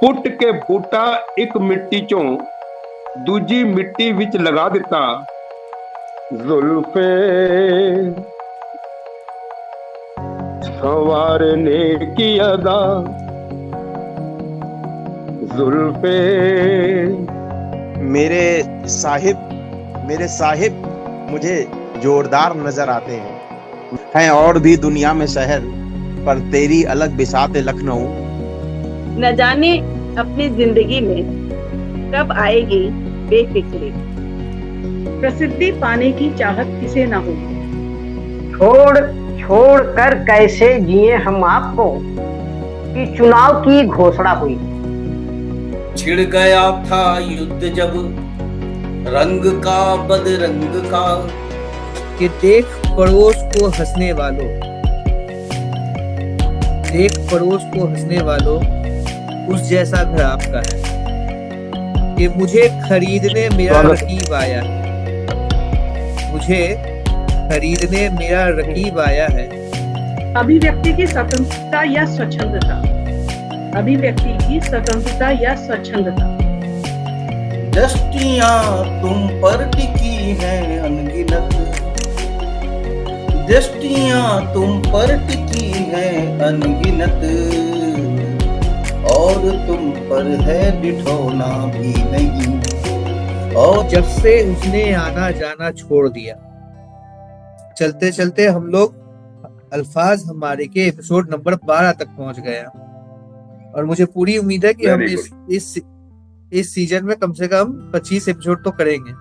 ਪੁੱਟ ਕੇ ਬੂਟਾ ਇੱਕ ਮਿੱਟੀ ਚੋਂ ਦੂਜੀ ਮਿੱਟੀ ਵਿੱਚ ਲਗਾ ਦਿੱਤਾ। ਜ਼ੁਲਫੇ संवारने की अदा, जुल्फे। मेरे साहिब मुझे जोरदार नजर आते हैं और भी दुनिया में शहर, पर तेरी अलग बिसात लखनऊ। न जाने अपनी जिंदगी में कब आएगी बेफिक्री, प्रसिद्धि पाने की चाहत किसे न हो। छोड़ कर कैसे जिए हम आपको कि चुनाव की घोषणा हुई। छिड़ गया था युद्ध जब रंग का बदरंग का, कि देख पड़ोस को हंसने वालों, देख पड़ोस को हंसने वालों, उस जैसा घर आपका है। कि मुझे खरीदने मेरा रकीब आया है, मुझे खरीदने मेरा रकीब आया है। अभिव्यक्ति की स्वतंत्रता या स्वच्छंदता, अभिव्यक्ति की स्वतंत्रता या स्वच्छंदता। दृष्टियां तुम पर टिकी हैं अनगिनत, दृष्टियां तुम पर टिकी हैं अनगिनत, और तुम पर है डिठौना भी नहीं। और जब से उसने आना जाना छोड़ दिया, चलते चलते हम लोग अल्फाज हमारे के एपिसोड नंबर 12 तक पहुंच गए हैं। और मुझे पूरी उम्मीद है कि हम इस सीजन में कम से कम 25 एपिसोड तो करेंगे,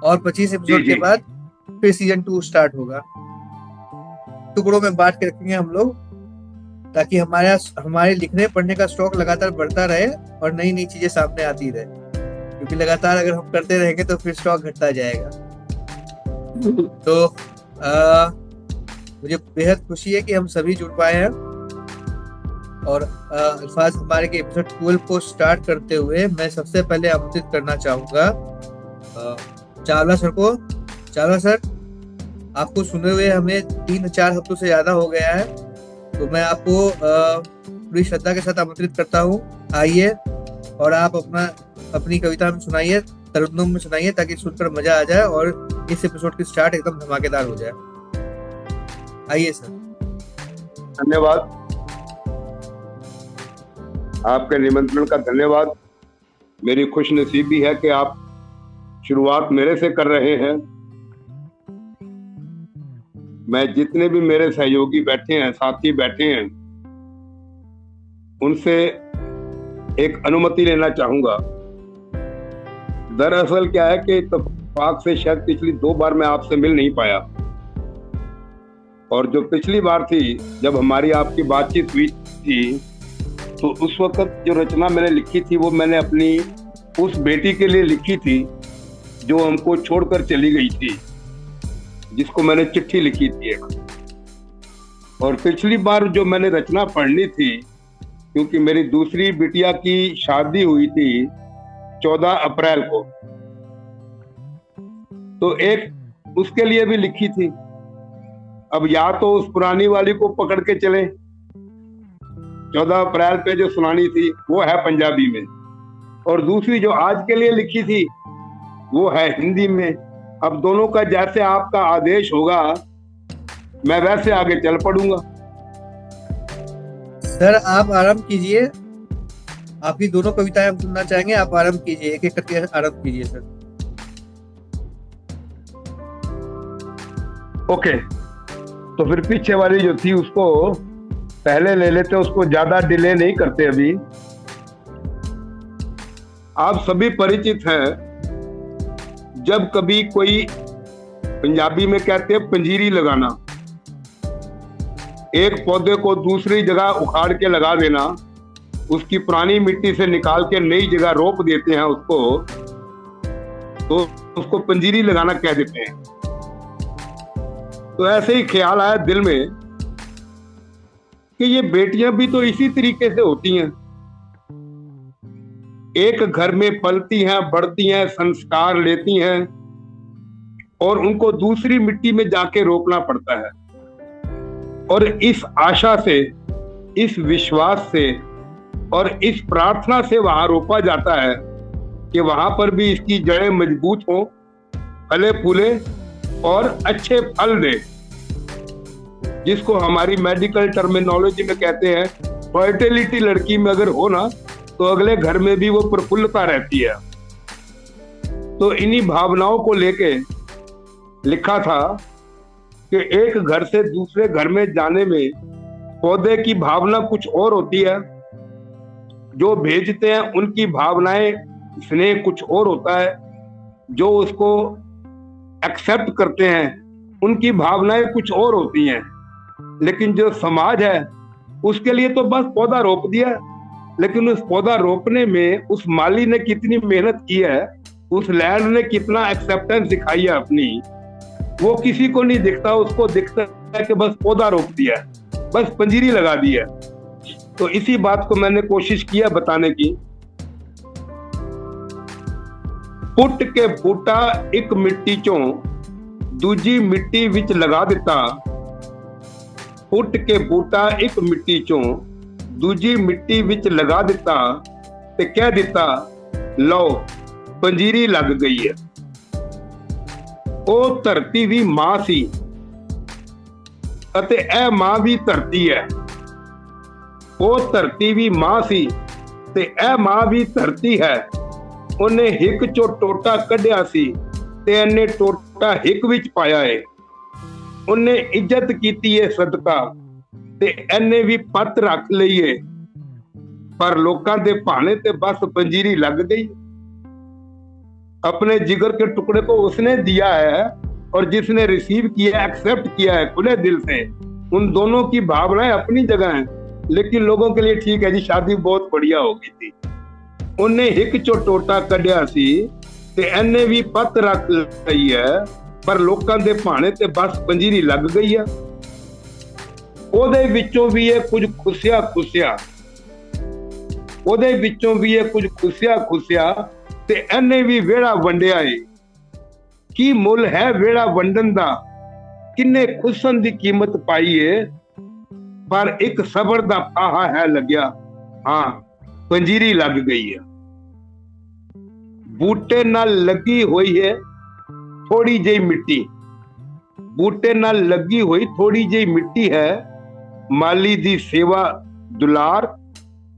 और 25 एपिसोड के बाद फिर सीजन 2 स्टार्ट होगा। टुकड़ों में बांट के रखेंगे हम लोग, ताकि हमारे लिखने पढ़ने का स्टॉक लगातार बढ़ता रहे और नई नई चीजें सामने आती रहे। क्योंकि लगातार अगर हम करते रहेंगे तो फिर स्टॉक घटता जाएगा। तो मुझे बेहद खुशी है कि हम सभी जुड़ पाए हैं। और अल्फाज हमारे के एपिसोड 12 को स्टार्ट करते हुए मैं सबसे पहले आमंत्रित करना चाहूंगा चावला सर को। चावला सर, आपको सुने हुए हमें 3-4 हफ्तों से ज्यादा हो गया है, तो मैं आपको पूरी श्रद्धा के साथ आमंत्रित करता हूँ। आइए और आप अपनी कविता में सुनाइए, तरन्नुम में सुनाइए, ताकि सुनकर मजा आ जाए और इस एपिसोड की स्टार्ट एकदम धमाकेदार हो जाए। आइए सर। धन्यवाद, आपके निमंत्रण का धन्यवाद। मेरी खुशनसीबी है कि आप शुरुआत मेरे से कर रहे हैं। मैं जितने भी मेरे सहयोगी बैठे हैं, साथी बैठे हैं, उनसे एक अनुमति लेना चाहूंगा। दरअसल क्या है कि इत्तेफाक से शायद पिछली 2 बार मैं आपसे मिल नहीं पाया, और जो पिछली बार थी जब हमारी आपकी बातचीत हुई थी, तो उस वक्त जो रचना मैंने लिखी थी वो मैंने अपनी उस बेटी के लिए लिखी थी जो हमको छोड़कर चली गई थी, जिसको मैंने चिट्ठी लिखी थी एक। और पिछली बार जो मैंने रचना पढ़नी थी, क्योंकि मेरी दूसरी बिटिया की शादी हुई थी 14 अप्रैल को, तो एक उसके लिए भी लिखी थी। अब या तो उस पुरानी वाली को पकड़ के चले, 14 अप्रैल पे जो सुनानी थी वो है पंजाबी में, और दूसरी जो आज के लिए लिखी थी वो है हिंदी में। अब दोनों का जैसे आपका आदेश होगा मैं वैसे आगे चल पड़ूंगा। सर आप आरंभ कीजिए, आपकी दोनों कविताएं हम सुनना चाहेंगे। आप आरंभ कीजिए, एक एक करके आरंभ कीजिए सर। ओके, तो फिर पीछे वाली जो थी उसको पहले ले लेते, उसको ज्यादा डिले नहीं करते। अभी आप सभी परिचित हैं, जब कभी कोई, पंजाबी में कहते हैं पंजीरी लगाना, एक पौधे को दूसरी जगह उखाड़ के लगा देना, उसकी पुरानी मिट्टी से निकाल के नई जगह रोप देते हैं उसको, तो उसको पंजीरी लगाना कह देते हैं। तो ऐसे ही ख्याल आया दिल में कि ये बेटियां भी तो इसी तरीके से होती हैं, एक घर में पलती हैं, बढ़ती हैं, संस्कार लेती हैं, और उनको दूसरी मिट्टी में जाके रोपना पड़ता है। और इस आशा से, इस विश्वास से और इस प्रार्थना से वहां रोपा जाता है कि वहां पर भी इसकी जड़ें मजबूत हो, फले फूले और अच्छे फल दे, जिसको हमारी मेडिकल टर्मिनोलॉजी में कहते हैं फर्टिलिटी लड़की में अगर हो ना तो अगले घर में भी वो प्रफुल्लता रहती है। तो इन्हीं भावनाओं को लेके लिखा था कि एक घर से दूसरे घर में जाने में पौधे की भावना कुछ और होती है, जो भेजते हैं उनकी भावनाएं स्नेह कुछ और होता है, जो उसको एक्सेप्ट करते हैं उनकी भावनाएं कुछ और होती हैं। लेकिन जो समाज है उसके लिए तो बस पौधा रोप दिया, लेकिन उस पौधा रोपने में उस माली ने कितनी मेहनत की है, उस लैंड ने कितना एक्सेप्टेंस दिखाई है अपनी, वो किसी को नहीं दिखता। उसको दिखता है कि बस पौधा रोप दिया, बस पंजीरी लगा दी है। तो इसी बात को मैंने कोशिश किया बताने की। पुट के बूटा एक मिट्टी चों दूजी मिट्टी विच लगा दिता, पुट के बूटा एक मिट्टी चों दूजी मिट्टी विच लगा दिता ते कह दिता लो पंजीरी लग गई है। ਉਹ ਧਰਤੀ ਵੀ ਮਾਂ ਸੀ ਅਤੇ ਇਹ ਮਾਂ ਵੀ ਧਰਤੀ ਹੈ। ਉਹ ਧਰਤੀ ਵੀ ਮਾਂ ਸੀ ਤੇ ਇਹ ਮਾਂ ਵੀ ਧਰਤੀ ਹੈ। ਉਹਨੇ ਹਿੱਕ ਚੋਂ ਟੋਟਾ ਕੱਢਿਆ ਸੀ ਤੇ ਇਹਨੇ ਟੋਟਾ ਹਿੱਕ ਵਿੱਚ ਪਾਇਆ ਏ। ਉਹਨੇ ਇੱਜ਼ਤ ਕੀਤੀ ਏ ਸਦਕਾ ਤੇ ਇਹਨੇ ਵੀ ਪੱਤ ਰੱਖ ਲਈ ਏ, ਪਰ ਲੋਕਾਂ ਦੇ ਭਾਣੇ ਤੇ ਬਸ ਪੰਜੀਰੀ ਲੱਗ ਗਈ। अपने जिगर के टुकड़े को उसने दिया है और जिसने रिसीव किया, एक्सेप्ट किया है खुले दिल से, उन दोनों की भावनाएं अपनी जगह हैं। लेकिन लोगों के लिए ठीक है जी, शादी बहुत बढ़िया हो गई थी। उन्हें हिक चो टोटा कढ़िया सी ते एने भी पत रख लई है, पर लोकां दे भाणे ते बस पंजीरी लग गई है। ਉਹਦੇ ਵਿੱਚੋਂ ਵੀ ਇਹ ਕੁਝ ਖੁੱਸਿਆ ਖੁੱਸਿਆ, ਉਹਦੇ ਵਿੱਚੋਂ ਵੀ ਇਹ ਕੁਝ ਖੁੱਸਿਆ ਖੁੱਸਿਆ ਤੇ ਇਹਨੇ ਵੀ ਵਿਹੜਾ ਵੰਡਿਆ ਏ। ਕੀ ਮੁੱਲ ਹੈ ਵਿਹੜਾ ਵੰਡਣ ਦਾ, ਕਿੰਨੇ ਖੁੱਸਣ ਦੀ ਕੀਮਤ ਪਾਈ ਏ, ਪਰ ਇੱਕ ਸਬਰ ਦਾ ਫਾਹਾ ਹੈ ਲੱਗਿਆ। ਹਾਂ, ਪੰਜੀਰੀ ਲੱਗ ਗਈ ਹੈ। ਬੂਟੇ ਨਾਲ ਲੱਗੀ ਹੋਈ ਹੈ ਥੋੜੀ ਜਿਹੀ ਮਿੱਟੀ, ਬੂਟੇ ਨਾਲ ਲੱਗੀ ਹੋਈ ਥੋੜੀ ਜਿਹੀ ਮਿੱਟੀ ਹੈ। ਮਾਲੀ ਦੀ ਸੇਵਾ ਦੁਲਾਰ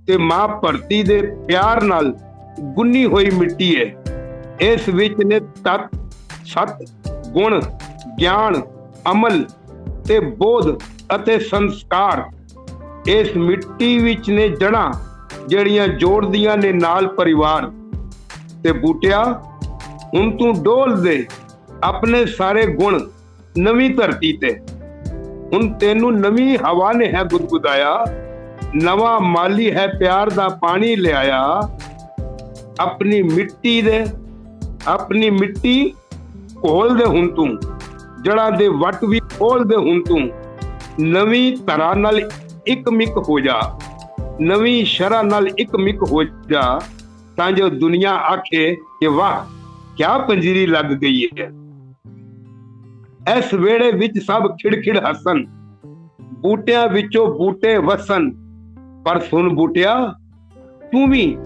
ਤੇ ਮਾਂ ਭਰਤੀ ਦੇ ਪਿਆਰ ਨਾਲ ਗੁੰਨੀ ਹੋਈ ਮਿੱਟੀ ਹੈ। ਇਸ ਵਿੱਚ ਨੇ ਤਤ ਸਤ ਗੁਣ ਗਿਆਨ ਅਮਲ ਤੇ ਬੋਧ ਅਤੇ ਸੰਸਕਾਰ। ਇਸ ਮਿੱਟੀ ਵਿੱਚ ਨੇ ਜੜਾਂ ਜਿਹੜੀਆਂ ਜੋੜਦੀਆਂ ਨੇ ਨਾਲ ਪਰਿਵਾਰ। ਤੇ ਬੂਟਿਆ ਹੁਣ ਤੂੰ ਡੋਲ ਦੇ ਆਪਣੇ ਸਾਰੇ ਗੁਣ ਨਵੀਂ ਧਰਤੀ ਤੇ। ਹੁਣ ਤੈਨੂੰ ਨਵੀਂ ਹਵਾ ਨੇ ਹੈ ਗੁਦਗੁਦਾਇਆ, ਨਵਾਂ ਮਾਲੀ ਹੈ ਪਿਆਰ ਦਾ ਪਾਣੀ ਲਿਆਇਆ। ਆਪਣੀ ਮਿੱਟੀ ਖੋਲ ਦੇ ਹੁਣ ਤੂੰ, ਜੜਾਂ ਦੇ ਵੱਟ ਵੀ ਖੋਲ ਦੇ ਹੁਣ ਤੂੰ। ਨਵੀਂ ਧਰਾ ਨਾਲ ਇੱਕ ਮਿਕ ਹੋ ਜਾ, ਨਵੀਂ ਸ਼ਰ੍ਹਾ ਨਾਲ ਇੱਕ ਮਿਕ ਹੋ ਜਾ, ਤਾਂ ਜੋ ਦੁਨੀਆ ਆਖੇ ਕਿ ਵਾਹ ਕਿਆ ਪੰਜੀਰੀ ਲੱਗ ਗਈ ਹੈ। ਇਸ ਵੇੜੇ ਵਿੱਚ ਸਭ ਖਿੜਖਿੜ ਹੱਸਣ, ਬੂਟਿਆਂ ਵਿੱਚੋਂ ਬੂਟੇ ਵਸਣ। ਪਰ ਸੁਣ ਬੂਟਿਆ, ਤੂੰ ਵੀ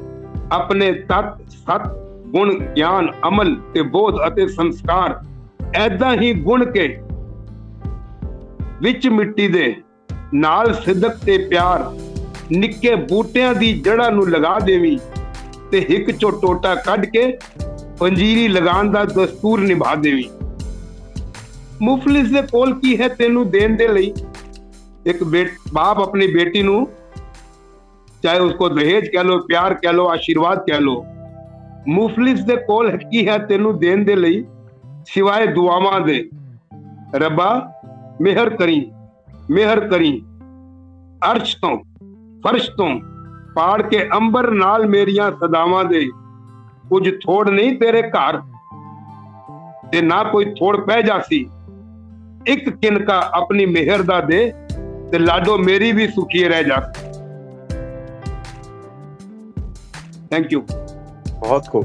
ਆਪਣੇ ਤਤ ਸਤ ਗੁਣ ਗਿਆਨ ਅਮਲ ਤੇ ਬੋਧ ਅਤੇ ਸੰਸਕਾਰ ਐਦਾਂ ਹੀ ਗੁਣ ਕੇ ਵਿੱਚ ਮਿੱਟੀ ਦੇ ਨਾਲ ਸਿਦਕ ਤੇ ਪਿਆਰ ਨਿੱਕੇ ਬੂਟਿਆਂ ਦੀ ਜੜ੍ਹਾਂ ਨੂੰ ਲਗਾ ਦੇਵੀਂ ਤੇ ਹਿੱਕ ਚੋਂ ਟੋਟਾ ਕੱਢ ਕੇ ਪੰਜੀਰੀ ਲਗਾਉਣ ਦਾ ਦਸਤੂਰ ਨਿਭਾ ਦੇਵੀਂ। ਮੁਫਲਿਸ ਦੇ ਕੋਲ ਕੀ ਹੈ ਤੈਨੂੰ ਦੇਣ ਦੇ ਲਈ। ਇੱਕ ਬਾਪ ਆਪਣੀ ਬੇਟੀ ਨੂੰ, ਚਾਹੇ ਉਸको दहेज कह लो, प्यार कह लो, आशीर्वाद कह लो, मुफलिस दे कोल की है तेनू देन दे लई सिवाय दुआवां दे। रब्बा मेहर करी अर्श तो फर्श तो पाड़ के अंबर नाल मेरियां सदावां दे। कुछ थोड़ नहीं तेरे घर ते ना कोई थोड़ पै जासी। एक किनका अपनी मेहर दा दे ते लाडो मेरी भी सुखी रह जासी। Thank you. बहुत खूब।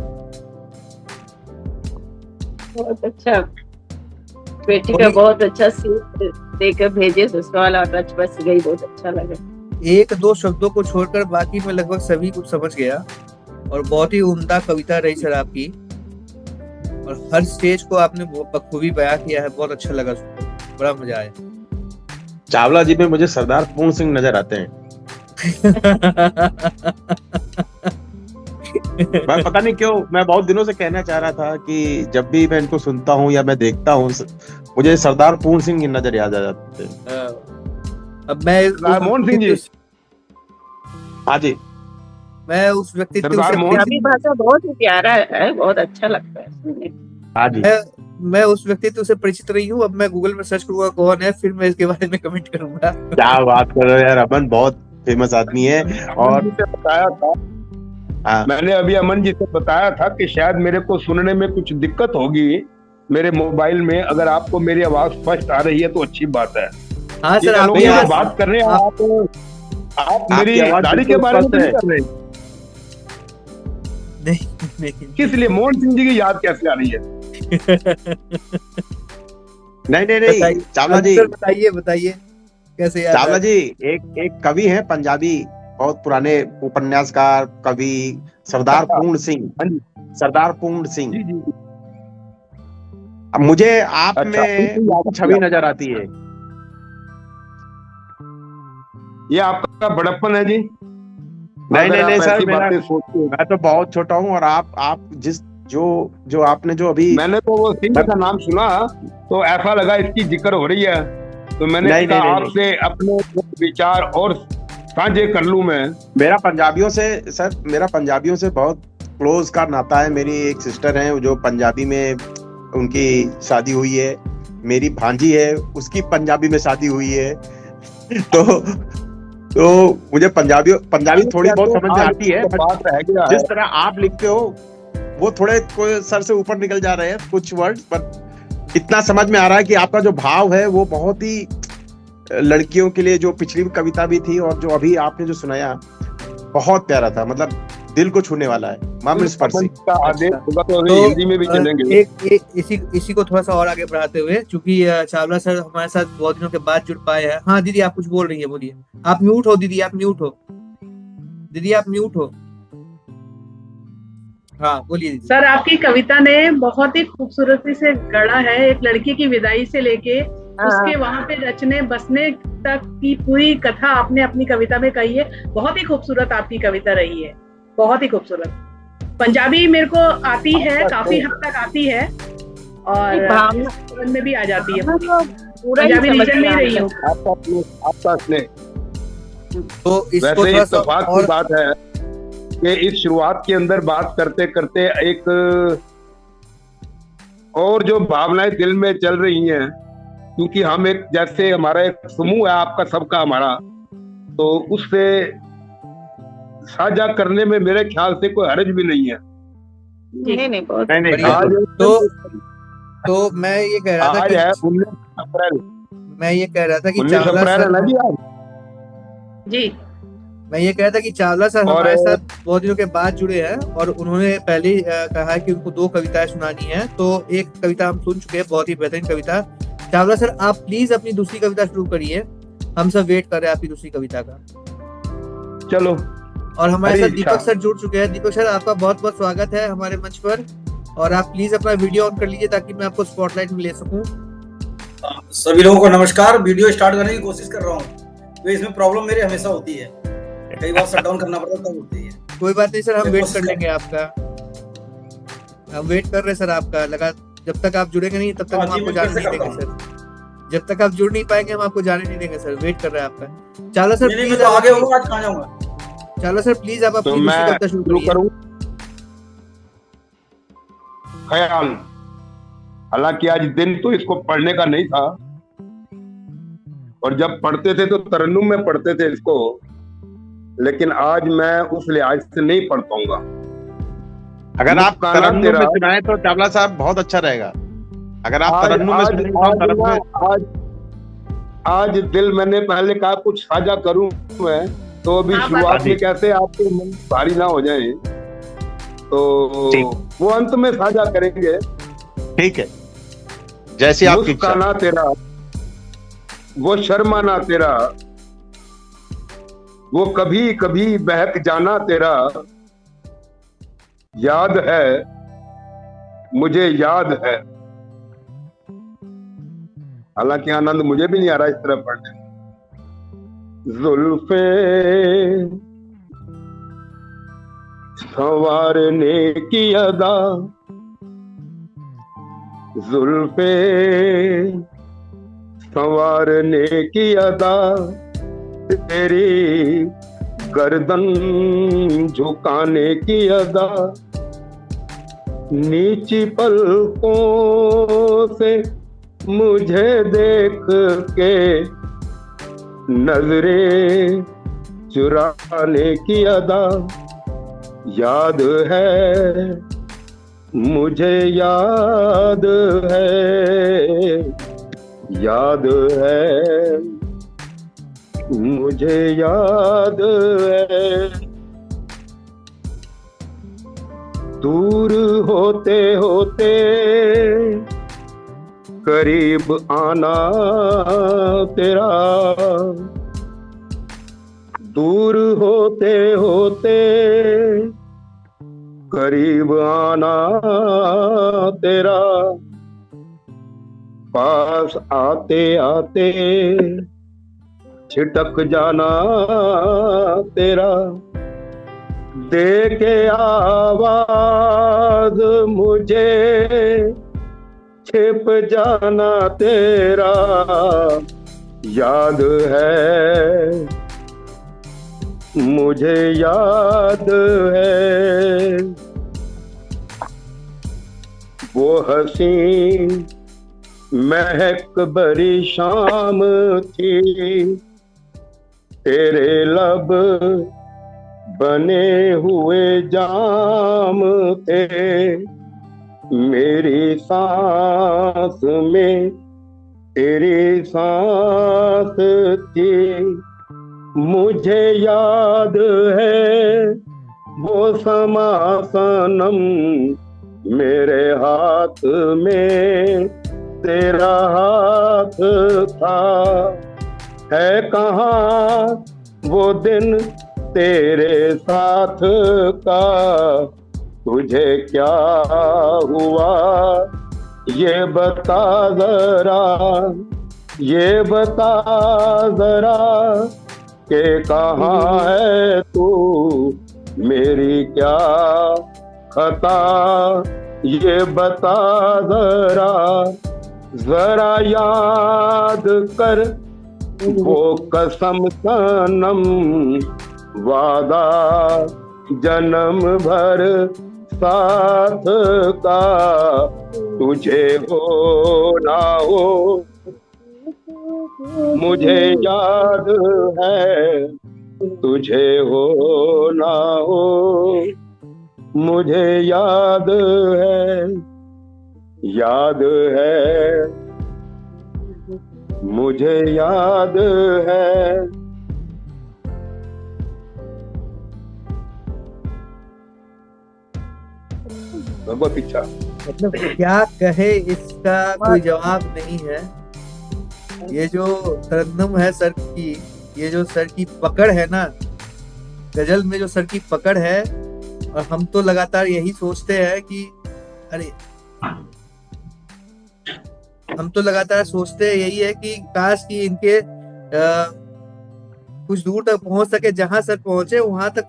बहुत अच्छा, बेटी का बहुत अच्छा सीख देकर भेजे ससुराल और टच बस गई, बहुत अच्छा लगा। एक दो शब्दों को छोड़कर बाकी मैं लगभग सभी कुछ समझ गया, और बहुत ही उम्दा कविता रही सर आपकी, और हर स्टेज को आपने बखूबी बयां किया है। बहुत अच्छा लगा सुनकर, बड़ा मजा आया। चावला जी में मुझे सरदार पूर्ण सिंह नजर आते हैं। मैं पता नहीं क्यों, मैं बहुत दिनों से कहना चाह रहा था कि जब भी मैं इनको सुनता हूँ या मैं देखता हूँ, मुझे सरदार पूर्ण सिंह नजर याद आ जाते हैं। अब मैं मोहन सिंह जी, हाँ जी, मैं उस व्यक्तित्व सरदार से मोहन पंजाबी भाषा बहुत ही प्यारा है, बहुत अच्छा लगता है सुनने। हाँ जी, मैं उस व्यक्तित्व से परिचित रही हूँ। अब मैं गूगल में सर्च करूंगा कौन है, फिर मैं इसके बारे में कमेंट करूंगा। क्या बात कर रहे हो यार, अमन बहुत फेमस आदमी है। और बताया था, हाँ, मैंने अभी अमन जी से बताया था कि शायद मेरे को सुनने में कुछ दिक्कत होगी मेरे मोबाइल में। अगर आपको मेरी आवाज स्पष्ट आ रही है तो अच्छी बात है। हाँ ये सर, आप लोग जो बात कर रहे हैं, आप मेरी आपकी आवाज दाढ़ी के बिल्कुल बारे में स्पष्ट नहीं है। कर रहे, नहीं किस लिए मोहन सिंह जी की याद कैसे आ रही है? नहीं नहीं बताइए। नहीं, चावला जी, सर बताइए कैसे याद चावला आया? जी, एक कवि हैं पंजाबी, बहुत पुराने उपन्यासकार कवि, सरदार पूर्ण सिंह। हाँ जी, सरदार पूर्ण सिंह। जी जी। अब मुझे आप अच्छा, में उनकी याद उनकी छवि नजर आती है। ये आपका बड़प्पन है जी? नहीं अगर नहीं आप नहीं सर, ऐसी मेरा बातें सोचते हैं। मैं तो बहुत छोटा हूँ, और आप जिस जो आपने जो अभी मैंने तो वो सिंह का नाम सुना तो ऐसा लगा इसकी जिक्र हो रही है, तो मैंने नहीं, कहा नहीं, आपसे अपने विचार और साझे कर लूं मैं। मेरा पंजाबियों से बहुत क्लोज का नाता है। मेरी एक सिस्टर है जो पंजाबी में उनकी शादी हुई है, मेरी भांजी है उसकी पंजाबी में शादी हुई है। तो मुझे पंजाबी थोड़ी बहुत समझ में आती है, बात रह गया जिस तरह आप लिखते हो वो थोड़े कोई सर से ऊपर निकल जा रहे हैं कुछ वर्ड्स, पर इतना समझ में आ रहा है कि आपका जो भाव है वो बहुत ही लड़कियों के लिए, जो पिछली कविता भी थी और जो अभी आपने जो सुनाया, बहुत प्यारा था। मतलब दिल को छूने वाला है, मर्म स्पर्शी। का आदेश होगा तो तो हिंदी में भी चलेंगे। एक इसी को थोड़ा सा और आगे बढ़ाते हुए, चूंकि चावला सर हमारे साथ बहुत दिनों के बाद जुड़ पाए हैं। हाँ दीदी, आप कुछ बोल रही है, बोलिए। आप म्यूट हो दीदी, आप म्यूट हो दीदी, आप म्यूट हो। हाँ बोलिए दीदी। सर, आपकी कविता ने बहुत ही खूबसूरती से गढ़ा है। एक लड़की की विदाई से लेके उसके वहां पे रचने बसने तक की पूरी कथा आपने अपनी कविता में कही है। बहुत ही खूबसूरत आपकी कविता रही है, बहुत ही खूबसूरत। पंजाबी मेरे को आती है, काफी हद तक आती है, और समझ में भी आ जाती है। पंजाबी रीजन में ही रही हूँ। आपका स्नेह। तो इसको वैसे थोड़ा सा इत्तेफाक की और बात है कि इस शुरुआत के अंदर बात करते करते एक और जो भावनाएं दिल में चल रही हैं, क्योंकि हम एक जैसे हमारा एक समूह है आपका सबका हमारा, तो उससे साझा करने में मेरे ख्याल से कोई हर्ज भी नहीं है। नहीं, बहुत बढ़िया। तो मैं ये कह रहा था आज है कि 19 अप्रैल, मैं ये कह रहा था कि 19 चावला अप्रैल है ना सर जी आज? जी। मैं ये कह रहा था कि चावला सर और हमारे साथ बहुत दिनों के बाद जुड़े हैं, और उन्होंने पहले ही कहा है कि उनको 2 कविताएं सुनानी है। तो एक कविता हम सुन चुके हैं, बहुत ही बेहतरीन कविता। चावला सर, आप प्लीज अपनी दूसरी कविता शुरू करिए, हम सब वेट कर रहे हैं आपकी दूसरी कविता का। चलो। और हमारे अरे साथ दीपक सर जुड़ चुके हैं। दीपक सर, आपका बहुत बहुत स्वागत है हमारे मंच पर, और आप प्लीज अपना वीडियो ऑन कर लीजिए ताकि मैं आपको स्पॉटलाइट में ले सकूं। सभी लोगों को नमस्कार। वीडियो स्टार्ट करने की कोशिश कर रहा हूँ, तो इसमें प्रॉब्लम मेरी हमेशा होती है, कई बार शट डाउन करना पड़ता है, तब होती है। कोई बात नहीं सर, हम मैं वेट कोशिश कर लेंगे आपका, हम वेट कर रहे हैं सर आपका। लगा जब तक आप जुड़ेंगे नहीं तब तक हम आपको जाने नहीं देंगे सर। जब तक आप जुड़ नहीं पाएंगे हम आपको जाने नहीं देंगे सर। वेट कर रहे हैं आपका। चावला सर नहीं, प्लीज मैं तो आगे होगा, आज कहाँ जाऊंगा। चावला सर प्लीज आप अपनी तो दूसरी मैं कविता शुरू शुरू करिए। करूं। ख्याल, हालांकि आज दिन तो इसको पढ़ने का नहीं था, और जब पढ़ते थे तो तरन्नुम में पढ़ते थे इसको, लेकिन आज मैं उस लिहाज से नहीं पढ़ पाऊंगा। अगर आप गाना तरन्नुम तेरा- में सुनाए तो चावला साहब बहुत अच्छा रहेगा। अगर आप तरन्नुम में सुनाएंगे तो हम तरन्नुम में- आज दिल मैंने पहले कहा कुछ साझा करूं मैं, तो अभी हाँ, शुरुआत में कैसे आपके मन भारी ना हो जाए, तो ठीक। वो अंत में साझा करेंगे। ठीक है, जैसी आपकी इच्छा। मुस्काना तेरा, वो शर्माना तेरा, वो कभी कभी बहक जाना तेरा याद है, मुझे याद है। हालांकि आनंद मुझे भी नहीं आ रहा इस तरह पढ़ने। जुल्फे संवारने की अदा, जुल्फे संवारने की अदा, तेरी गर्दन झुकाने की अदा, नीची पलकों से मुझे देख के नजरें चुराने की अदा, याद है मुझे याद है, याद है मुझे याद है। दूर होते होते करीब आना तेरा, दूर होते होते करीब आना तेरा, पास आते आते छिटक जाना तेरा, दे के आवाज मुझे छिप जाना तेरा, याद है मुझे याद है। वो हसीन महक भरी शाम थी, तेरे लब बने हुए जाम थे, मेरी सांस में तेरी सांस थी, मुझे याद है वो समा सनम, मेरे हाथ में तेरा हाथ था, है कहाँ वो दिन तेरे साथ का, तुझे क्या हुआ ये बता जरा, ये बता जरा कि कहाँ है तू, मेरी क्या खता, ये बता जरा, जरा याद कर वो कसम सनम, वादा जन्म भर साथ का, तुझे हो ना हो मुझे याद है, तुझे हो ना हो मुझे याद है, याद है मुझे याद है। बहुत इच्छा, मतलब क्या कहे, इसका कोई जवाब नहीं है। ये जो तरन्नुम है सर की, ये जो सर की पकड़ है ना गजल में, जो सर की पकड़ है, और हम तो लगातार यही सोचते हैं कि अरे, हम तो लगातार सोचते यही है कि काश कि इनके कुछ दूर तक पहुंच सके, जहां सर पहुंचे वहां तक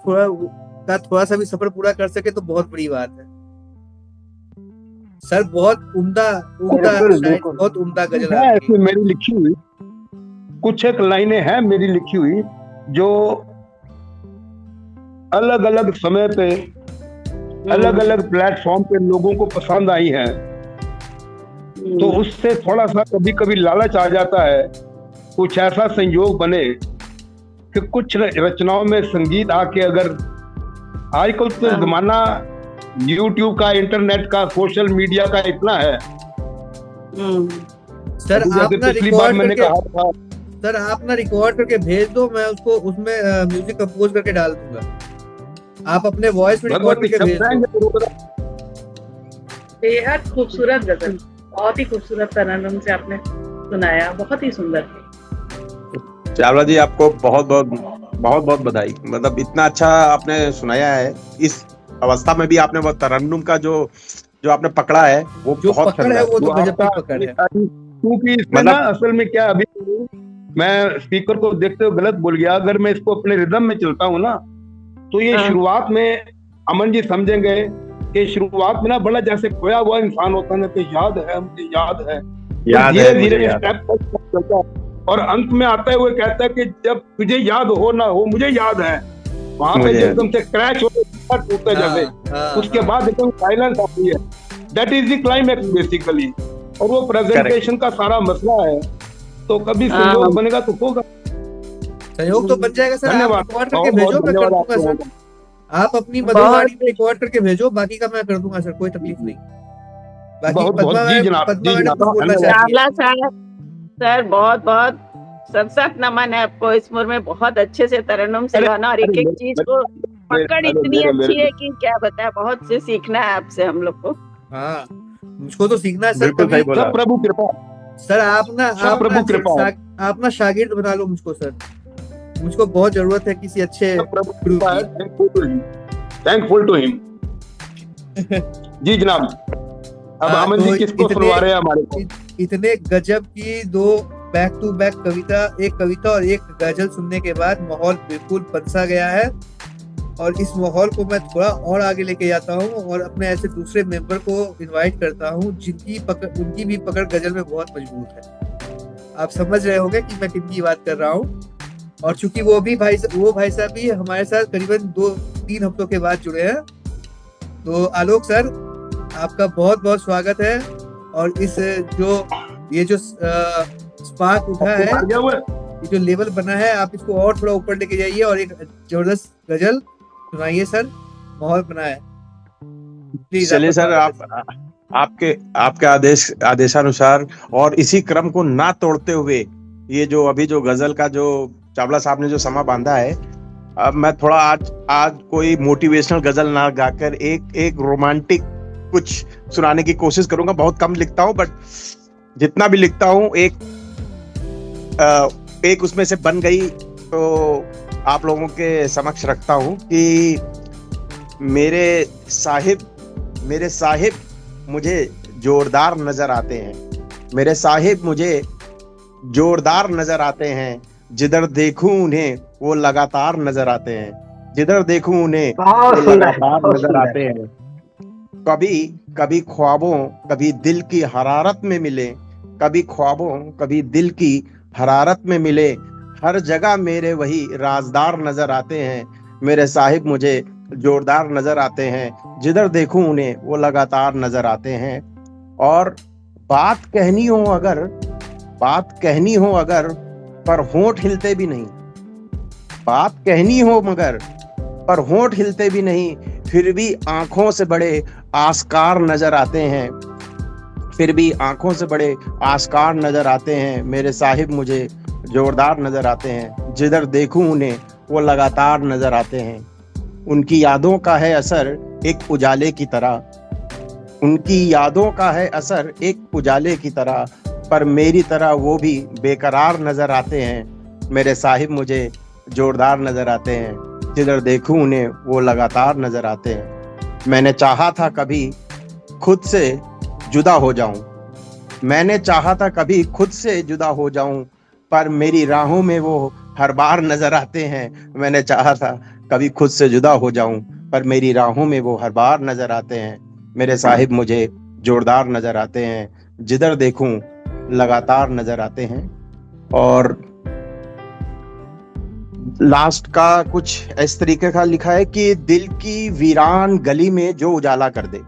थोड़ा सा भी सफर पूरा कर सके तो बहुत बड़ी बात है। सर बहुत उम्दा बहुत उम्दा गजल है ऐसे मेरी लिखी हुई कुछ एक लाइनें हैं मेरी लिखी हुई जो अलग अलग समय पे अलग अलग प्लेटफॉर्म पे लोगों को पसंद आई हैं, तो उससे थोड़ा सा कभी कभी लालच आ जाता है, कुछ ऐसा संयोग बने कि कुछ रचनाओं में संगीत आके, अगर आजकल तो जमाना YouTube का, इंटरनेट का, सोशल मीडिया का इतना है। सर आप ना रिकॉर्ड मैंने कहा था, सर आप ना रिकॉर्ड करके भेज दो, मैं उसको उसमें म्यूजिक कंपोज करके डाल दूंगा। आप अपने वॉइस में रिकॉर्ड करके भेज दो। बेहद खूबसूरत गजल, बहुत ही खूबसूरत तरन्नुम से आपने सुनाया, बहुत ही सुंदर। चावला जी आपको बहुत बहुत बहुत बहुत बधाई। मतलब इतना अच्छा आपने सुनाया है, इस अवस्था में भी आपने वो तरन्नुम का जो जो आपने पकड़ा है वो जो बहुत पकड़ है शानदार। वो तो वो गजब की आपका पकड़ है। क्योंकि इसमें मतलब- ना असल में क्या अभी मैं स्पीकर को देखते हुए गलत बोल गया। अगर मैं इसको अपने रिदम में चलता हूँ ना तो ये हाँ। शुरुआत में अमन जी समझेंगे कि शुरुआत में ना बड़ा जैसे खोया हुआ इंसान होता है ना, कि याद है, मुझे याद है, याद धीरे है, मुझे धीरे याद है। स्टेप चलता है और अंत में आता है वो कहता है कि जब तुझे याद हो ना हो मुझे याद है। वहां पे मुझे जो याद एकदम से क्रैश होता टूटता है जैसे, उसके बाद एकदम साइलेंस आती है। That is the climax basically. और वो प्रेजेंटेशन का सारा मसला है। तो कभी संयोग बनेगा तो होगा। सहयोग तो बन जाएगा सर। आप धन्यवाद, रिकॉर्ड करके बहुत भेजो, बहुत मैं कर धन्यवाद दूंगा आपको। सर। आप अपनी मधुर वाणी में रिकॉर्ड करके भेजो, बाकी का मैं कर दूंगा सर, कोई तकलीफ नहीं। बाकी बहुत बहुत जी जनाब, पद्मा जी मैडम जनाब, कुछ बोलना धन्यवाद। चाहती है। चावला साहब सर, बहुत बहुत सत नमन है आपको। इस मुर में बहुत अच्छे से तरन्नुम से अरे, गाना और एक अरे, एक मेरे- चीज को पकड़ अरे, इतनी मेरे- अच्छी मेरे- है कि क्या बताए। बहुत से सीखना है आपसे हम लोग को। हाँ, मुझको तो सीखना है सर। बिल्कुल कभी सही बोला। सब प्रभु कृपा, सर आप सब प्रभु कृपा है। आप ना शागिर्द बना लो मुझको सर। मुझको बहुत जरूरत है किसी अच्छे सब प्रभु गुरु कृपा है। की। Thankful to him. जी जनाब। अब हाँ, अमन तो जी किसको इतने- सुनवा रहे हैं हमारे को? इतने गजब की दो बैक टू बैक कविता, एक कविता और एक गजल सुनने के बाद माहौल बिल्कुल बनसा गया है। और इस माहौल को मैं थोड़ा और आगे लेके जाता हूँ और अपने ऐसे दूसरे मेंबर को इनवाइट करता हूँ उनकी भी पकड़ गजल में बहुत मजबूत है। आप समझ रहे होंगे कि मैं किनकी बात कर रहा हूँ। और चूंकि वो भाई साहब भी हमारे साथ करीबन 2-3 हफ्तों के बाद जुड़े हैं। तो आलोक सर, आपका बहुत बहुत स्वागत है। और इस ये जो स्पार्क उठा है, आ गया वो? ये जो लेवल बना है, आप इसको और थोड़ा ऊपर लेके जाइए और एक जबरदस्त गजल सुनाइए सर। माहौल बना है। प्लीज चलिए सर, आपके आदेशानुसार और इसी क्रम को ना तोड़ते हुए ये जो अभी जो गजल का जो चावला साहब ने जो समा बांधा है, अब मैं थोड़ा आज कोई मोटिवेशनल गजल ना गाकर एक रोमांटिक कुछ सुनाने की कोशिश करूंगा। बहुत कम लिखता हूं, बट जितना भी लिखता हूं एक उसमें से बन गई तो आप लोगों के समक्ष रखता हूं कि मेरे साहिब मुझे जोरदार नजर आते हैं। मेरे साहिब मुझे जोरदार नजर आते हैं। जिधर देखूं उन्हें वो लगातार नजर आते हैं। जिधर देखूं उन्हें बहुत वो सुंदर, लगातार बहुत नजर सुंदर। आते हैं। कभी ख्वाबों कभी दिल की हरारत में मिले। कभी ख्वाबों कभी दिल की हरारत में मिले। हर जगह मेरे वही राजदार नजर आते हैं। मेरे साहिब मुझे जोरदार नजर आते हैं। जिधर देखूं उन्हें वो लगातार नजर आते हैं। और बात कहनी हो अगर पर होंठ हिलते भी नहीं। बात कहनी हो मगर पर होंठ हिलते भी नहीं। फिर भी आंखों से बड़े आस्कार नजर आते हैं। फिर भी आंखों से बड़े आस्कार नजर आते हैं। मेरे साहिब मुझे जोरदार नजर आते हैं। जिधर देखूं उन्हें वो लगातार नजर आते हैं। उनकी यादों का है असर एक उजाले की तरह। उनकी यादों का है असर एक उजाले की तरह। पर मेरी तरह वो भी बेकरार नजर आते हैं। मेरे साहिब मुझे जोरदार नजर आते हैं। जिधर देखूं उन्हें वो लगातार नजर आते हैं। मैंने चाहा था कभी खुद से जुदा हो जाऊं। मैंने चाहा था कभी खुद से जुदा हो जाऊं। पर मेरी राहों में वो हर बार नजर आते हैं। मैंने चाहा था कभी खुद से जुदा हो जाऊं, पर मेरी राहों में वो हर बार नजर आते हैं। मेरे साहिब मुझे जोरदार नजर आते हैं। जिधर देखूं लगातार नजर आते हैं। और लास्ट का कुछ इस तरीके का लिखा है कि दिल की वीरान गली में जो उजाला कर दे।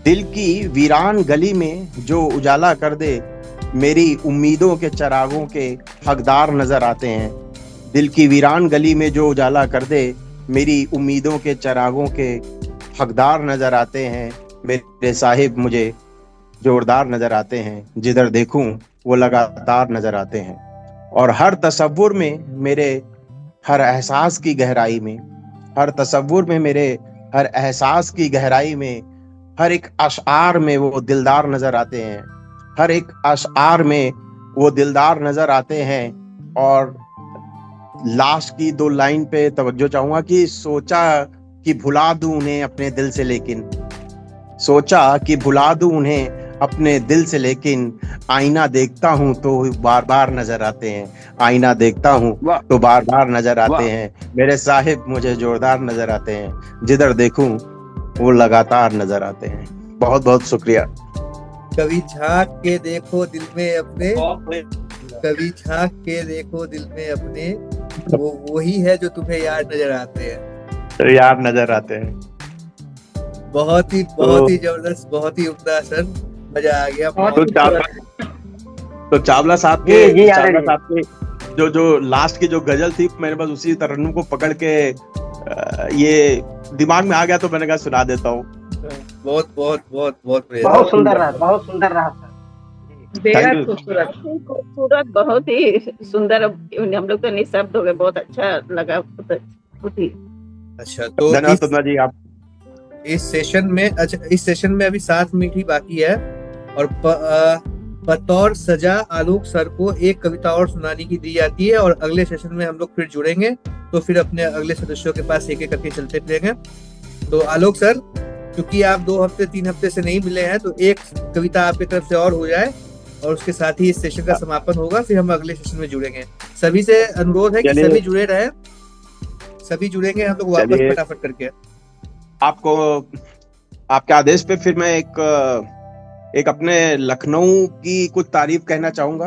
दिल की वीरान गली में जो उजाला कर दे। मेरी उम्मीदों के चरागों के हकदार नजर आते हैं। दिल की वीरान गली में जो उजाला कर दे। मेरी उम्मीदों के चरागों के हकदार नजर आते हैं। मेरे साहिब मुझे जोरदार नजर आते हैं। जिधर देखूं वो लगातार नजर आते हैं। और हर तसव्वुर में मेरे हर एहसास की गहराई में, हर तसव्वुर में मेरे हर एहसास की गहराई में, हर एक अशआर में वो दिलदार नजर आते हैं। हर एक अशआर में वो दिलदार नजर आते हैं। और लास्ट की 2 लाइन पे तवज्जो चाहूंगा कि सोचा कि भुला दूं उन्हें अपने दिल से, लेकिन सोचा कि भुला दूं उन्हें अपने दिल से, लेकिन आईना देखता हूं तो बार बार नजर आते हैं, आईना देखता हूं वाह तो बार बार नजर आते वाह हैं, मेरे साहिब मुझे जोरदार नजर आते हैं, जिधर देखूं वो लगातार नजर आते हैं। बहुत बहुत शुक्रिया। कभी झांक के देखो दिल में अपने, कभी झांक के देखो दिल में अपने, वो वही है जो तुम्हें याद नजर आते हैं। तो यार नजर आते हैं। बहुत ही जबरदस्त, बहुत ही उम्दा सर, मजा आ गया। बहुत तो चावला साहब के जी चावला आदरणीय। साहब के जो लास्ट की जो गजल थी, मैंने बस उसी तरन्नुम को पकड़ के ये दिमाग में आ गया तो मैंने कहा सुना देता हूँ। बहुत बहुत बहुत बहुत बढ़िया। बहुत सुंदर रहा, बहुत सुंदर रहा सर। बेहद Thank you. खूबसूरत। खूबसूरत, बहुत ही सुंदर। हम लोग तो निःशब्द हो गए, बहुत अच्छा लगा, बहुत ही। अच्छा, तो धन्यवाद तुलना जी आप। इस सेशन में, अच्छा इस सेशन में अभी 7 मिनट ही बाकी है और बतौर सजा आलोक सर को एक कविता और सुनाने की दी जाती है और अगले सेशन में हम लोग फिर जुड़ेंगे, तो फिर अपने अगले सदस्यों के पास एक एक करके चलते फिरेंगे। तो आलोक सर, क्योंकि आप 2 हफ्ते 3 हफ्ते से नहीं मिले हैं, तो एक कविता आपकी तरफ से और हो जाए और उसके साथ ही इस सेशन का समापन होगा, फिर हम अगले सेशन में जुड़ेंगे। सभी से अनुरोध है कि चलिए। सभी जुड़े रहे, सभी जुड़ेंगे हम लोग वापस चलिए। फटाफट करके। आपको आपके आदेश पे फिर मैं एक अपने लखनऊ की कुछ तारीफ कहना चाहूंगा।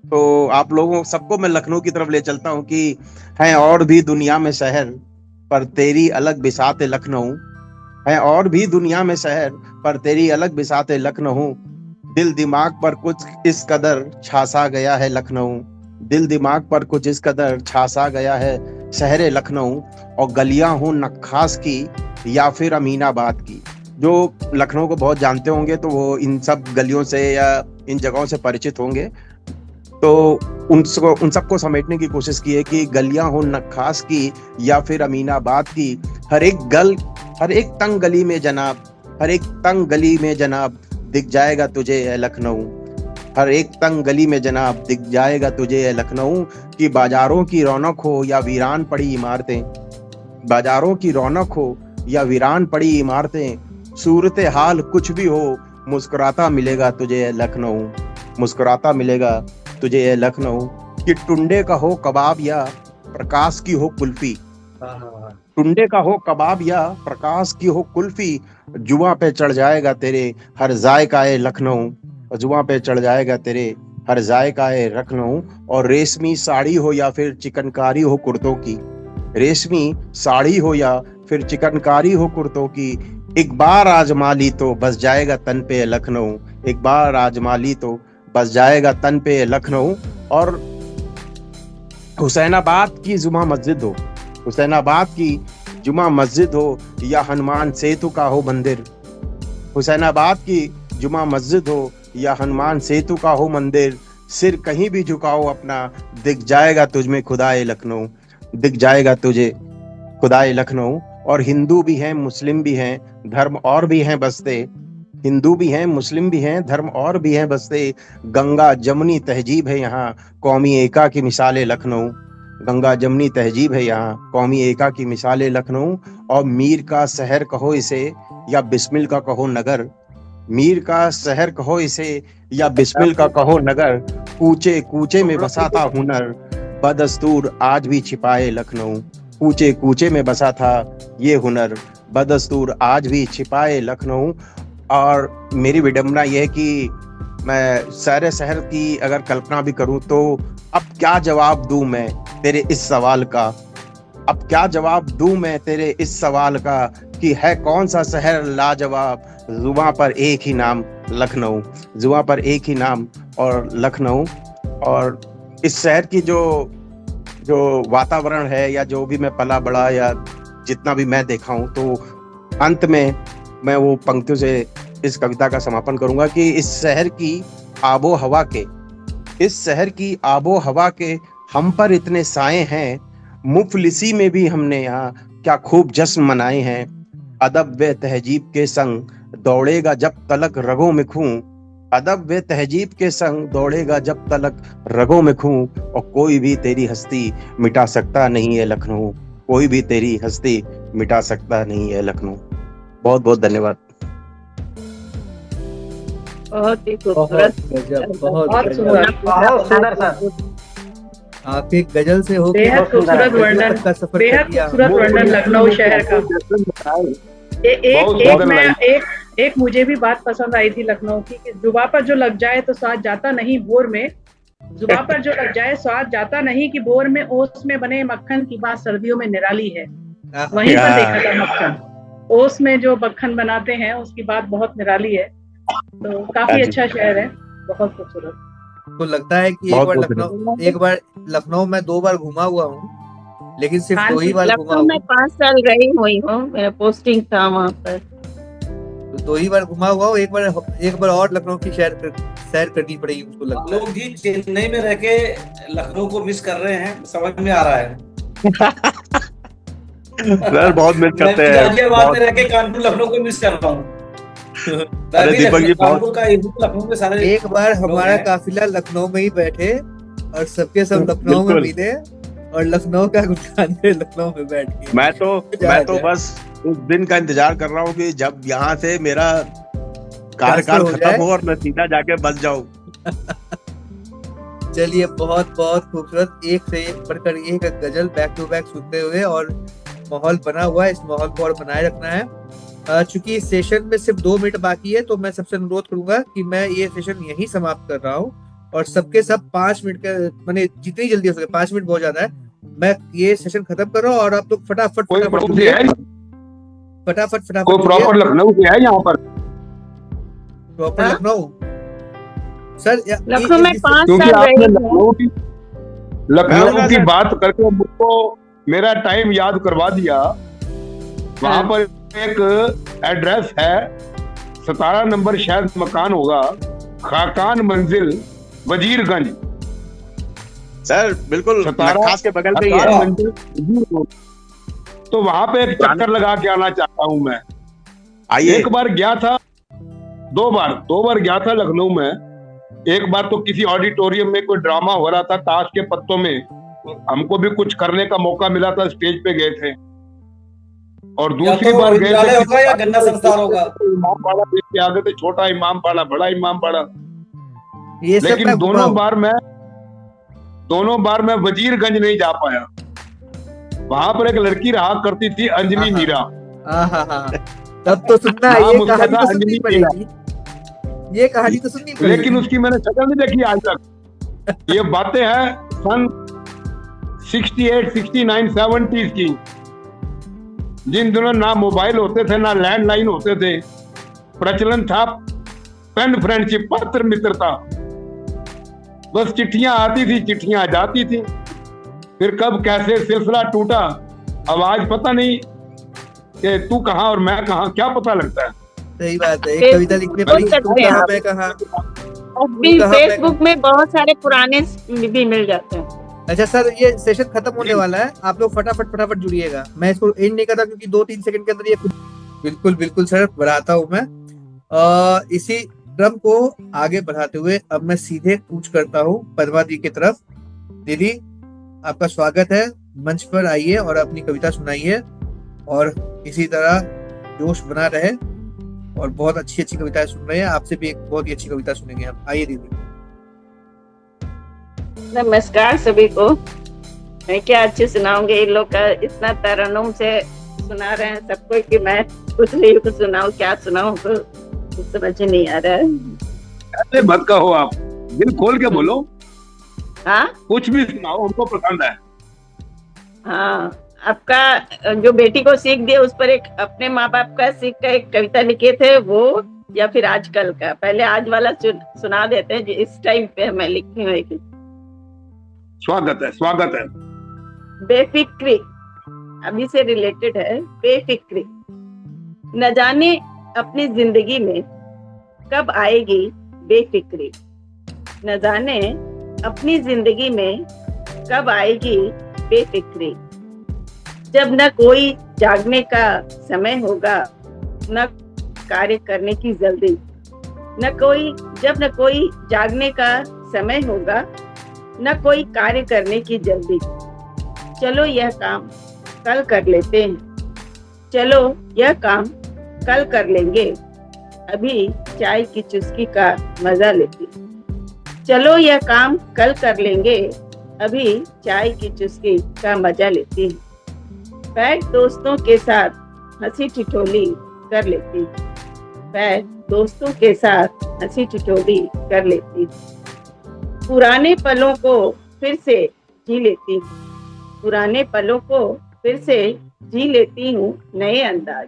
तो आप लोगों सबको मैं लखनऊ की तरफ ले चलता हूँ कि हैं और भी दुनिया में शहर, पर तेरी अलग बिसात लखनऊ, है और भी दुनिया में शहर, पर तेरी अलग बिसात लखनऊ, दिल दिमाग पर कुछ इस कदर छासा गया है लखनऊ, दिल दिमाग पर कुछ इस कदर छासा गया है शहर लखनऊ, और गलियां हूँ नक्खास की या फिर अमीनाबाद की। जो लखनऊ को बहुत जानते होंगे तो वो इन सब गलियों से या इन जगहों से परिचित होंगे, तो उन सबको समेटने की कोशिश की है कि गलियां हो नक्खास की या फिर अमीनाबाद की, हर एक तंग गली में जनाब, हर एक तंग गली में जनाब दिख जाएगा तुझे है लखनऊ, हर एक तंग गली में जनाब दिख जाएगा तुझे है लखनऊ, कि बाजारों की रौनक हो या वीरान पड़ी इमारतें, बाजारों की रौनक हो या वीरान पड़ी इमारतें, सूरत हाल कुछ भी हो मुस्कुराता मिलेगा तुझे है लखनऊ, मुस्कुराता मिलेगा तुझे है लखनऊ, कि टुंडे का हो कबाब या प्रकाश की हो कुल्फी, टुंडे का हो कबाब या प्रकाश की हो कुल्फी, जुआ पे चढ़ जाएगा तेरे हर जायका है लखनऊ, जुआ पे चढ़ जाएगा तेरे हर जायका है लखनऊ, और रेशमी साड़ी हो या फिर चिकनकारी हो कुर्तों की, रेशमी साड़ी हो या फिर चिकनकारी हो कुर्तों की, एक बार आजमा ली तो बस जाएगा तन पे लखनऊ, एक बार आजमा ली तो बस जाएगा तन पे लखनऊ, और हुसैनाबाद की जुमा मस्जिद हो, हुसैनाबाद की जुमा मस्जिद हो या हनुमान सेतु का हो मंदिर, हुसैनाबाद की जुमा मस्जिद हो या हनुमान सेतु का हो मंदिर, सिर कहीं भी झुकाओ अपना दिख जाएगा तुझ में खुदाए लखनऊ, दिख जाएगा तुझे खुदाए लखनऊ। और हिंदू भी हैं मुस्लिम भी हैं, धर्म और भी हैं बसते, हिंदू भी हैं मुस्लिम भी हैं, धर्म और भी हैं बसते, गंगा जमुनी तहजीब है यहाँ कौमी एका की मिसाल लखनऊ, गंगा जमुनी तहजीब है यहाँ कौमी एका की मिसाल लखनऊ, और मीर का शहर कहो इसे या बिस्मिल का कहो नगर, मीर का शहर कहो इसे या बिस्मिल का कहो नगर, कूचे कूचे में बसा था हुनर, बदस्तूर आज भी छिपाए लखनऊ, कूचे कूचे में बसा था ये हुनर, बदस्तूर आज भी छिपाए लखनऊ। और मेरी विडंबना यह है कि मैं सारे शहर की अगर कल्पना भी करूं तो अब क्या जवाब दूं मैं तेरे इस सवाल का, अब क्या जवाब दूं मैं तेरे इस सवाल का, कि है कौन सा शहर लाजवाब, जुबां पर एक ही नाम लखनऊ, जुबां पर एक ही नाम और लखनऊ। और इस शहर की जो वातावरण है या जो भी मैं पला बड़ा या जितना भी मैं देखा हूं, तो अंत में मैं वो पंक्तियों से इस कविता का समापन करूंगा कि इस शहर की आबो हवा के, इस शहर की आबो हवा के हम पर इतने साए हैं, मुफलिसी में भी हमने यहाँ क्या खूब जश्न मनाए हैं, अदब व तहजीब के संग दौड़ेगा जब तलक रगों में खूं, अदब व तहजीब के संग दौड़ेगा जब तलक रगों में खूं, और कोई भी तेरी हस्ती मिटा सकता नहीं है लखनऊ, कोई भी तेरी हस्ती मिटा सकता नहीं है लखनऊ। बहुत बहुत धन्यवाद। बहुत ही बहुत खूबसूरत। गजब, बहुत बहुत गजब। सुंदर, बहुत सुंदर सर। आप एक गजल से होके बेहद खूबसूरत वर्णन, का सफर बेहद कर लिया। खूबसूरत वर्णन लखनऊ शहर का। एक मुझे भी बात पसंद आई थी लखनऊ की, कि जुबा पर जो लग जाए तो स्वाद जाता नहीं बोर में, जुबा पर जो लग जाए स्वाद जाता नहीं कि बोर में, ओस में बने मक्खन की बात सर्दियों में निराली है। वहीं पर देखा था मक्खन, ओस में जो मक्खन बनाते हैं उसकी बात बहुत निराली है। तो काफी अच्छा शहर है, बहुत खूबसूरत। तो लगता है कि एक बार लखनऊ में 2 बार घुमा हुआ हूँ, लेकिन सिर्फ हाँ 2 ही जी, बार घुमा लखनऊ में हूँ। 5 साल रही हुई हूँ, मेरा पोस्टिंग था वहाँ पर। तो 2 ही बार घुमा हुआ हूँ। एक बार और लखनऊ की सैर करनी पड़ेगी मुझको लगता है। लोग भी चेन्नई में रह के लखनऊ को मिस कर रहे हैं, समझ में आ रहा है। सर बहुत मिस करते हैं। गाजियाबाद में रह के कानपुर लखनऊ को मिस कर रहा हूँ। अरे दीपक जी, कानपुर का लखनऊ में सारे एक बार हमारा हैं। काफिला लखनऊ में ही बैठे और सबके सब लखनऊ में मिले, और लखनऊ का गुलशान लखनऊ में बैठ गए। मैं तो बस उस दिन का इंतजार कर रहा हूँ कि जब यहाँ से मेरा कार्यकाल हो खत्म जाए। हो और मैं सीधा जाके बस जाऊँ। चलिए, बहुत बहुत खूबसूरत, एक से एक बढ़कर एक गजल बैक टू बैक सुनते हुए, और माहौल बना हुआ है, इस माहौल को और बनाए रखना है। चूंकि इस सेशन में सिर्फ 2 मिनट बाकी है, तो मैं सबसे अनुरोध करूंगा कि मैं ये सेशन यहीं समाप्त कर रहा हूँ, और सबके सब 5 मिनट का, मैंने जितनी जल्दी हो सके, 5 मिनट बहुत ज्यादा है, मैं ये सेशन खत्म कर रहा हूँ, और आप लोग फटाफट कोई फटाफट प्रॉपर है, कोई प्रॉपर जुड़िए। लखनऊ से है यहाँ पर? प्रॉपर हाँ? लखनऊ सर, लखनऊ में 5 क्योंकि साल आपने रही हूँ। लखनऊ की बात करके मुझको मेरा टाइम याद करवा दिया। वहां पर एक एड्रेस है, 17 नंबर शायद मकान होगा, खाकान मंजिल, वजीरगंज। सर बिल्कुल 17 खास के बगल में ही खाकान है। मंजिल, वजीरगंज। तो वहां पे एक चक्कर लगा के आना चाहता हूं मैं। आइए। एक बार गया था, 2 बार गया था लखनऊ में। एक बार तो किसी ऑडिटोरियम में कोई ड्रामा हो रहा था ताश के पत्तों में, हमको भी कुछ करने का मौका मिला था, स्टेज पे गए थे। और दूसरी बार गए थे, होगा या गन्ना संस्थान होगा। इमाम बाड़ा देख के आ गए थे, छोटा इमाम बाड़ा, बड़ा इमाम बाड़ा। ये सब लेकिन मैं घुमा हूँ। दोनों बार मैं वजीरगंज नहीं जा पाया। वहां पर एक लड़की रहा करती थी, अंजनी मीरा। तब तो सुनना है, नाम ये उसका कहानी था तो सुननी अंजनी पड़ेगी, ये कहानी तो सुननी पड़ेगी। लेकिन उसकी मैंने शक्ल नहीं देखी आज तक। ये बातें हैं सन 68, 69, 70 की, जिन दिनों ना मोबाइल होते थे, ना लैंडलाइन होते थे। प्रचलन था पेन फ्रेंडशिप, पत्र मित्रता। बस चिट्ठियां आती थी, चिट्ठियां जाती थी। फिर कब कैसे सिलसिला टूटा, अब आज पता नहीं कि तू कहाँ और मैं कहाँ, क्या पता लगता है। सही बात है, एक कविता लिखने पड़ी, तू कहाँ मैं कहाँ। फेसबुक में बहुत सारे पुराने भी मिल जाते हैं। अच्छा सर, ये सेशन खत्म होने वाला है, आप लोग फटाफट जुड़िएगा। मैं इसको एंड नहीं करता क्योंकि 2-3 सेकंड के अंदर ये बिल्कुल सर बढ़ाता हूँ मैं। इसी क्रम को आगे बढ़ाते हुए अब मैं सीधे कूच करता हूँ पद्मा दी की तरफ। दीदी, आपका स्वागत है, मंच पर आइए और अपनी कविता सुनाइए, और इसी तरह जोश बना रहे, और बहुत अच्छी कविताएं सुन रहे हैं। आपसे भी एक बहुत ही अच्छी कविता सुनेंगे हम। आइए दीदी। नमस्कार सभी को। मैं क्या अच्छे सुनाऊंगी, इन लोग का इतना तरन्नुम से सुना रहे हैं सबको कि मैं कुछ नहीं कुछ सुनाऊं, क्या सुनाऊं, तो समझ नहीं आ रहा है। ऐसे मत कहो, आप दिल खोल के बोलो। हाँ कुछ भी सुनाओ, हमको पसंद है। हाँ, आपका जो बेटी को सीख दिया, उस पर एक अपने माँ बाप का सीख का एक कविता लिखे थे वो, या फिर आजकल का। पहले आज वाला सुना देते हैं, जो इस टाइम पे मैं लिखी हूँ एक। स्वागत है। बेफिक्री, अभी से रिलेटेड है। बेफिक्री, न जाने अपनी जिंदगी में कब आएगी बेफिक्री, न जाने अपनी जिंदगी में कब आएगी बेफिक्री, जब न कोई जागने का समय होगा, न कार्य करने की जल्दी, जब न कोई जागने का समय होगा, न कोई कार्य करने की जल्दी। चलो यह काम कल कर लेते हैं, चलो यह काम कल कर लेंगे, अभी चाय की चुस्की का मजा लेते हैं। चलो यह काम कल कर लेंगे, अभी चाय की चुस्की का मजा लेते हैं। बैठ दोस्तों के साथ हंसी ठिठोली कर लेती, बैठ दोस्तों के साथ हंसी ठिठोली कर लेती। पुराने पलों को फिर से जी लेती हूँ, पुराने पलों को फिर से जी लेती हूँ नए अंदाज।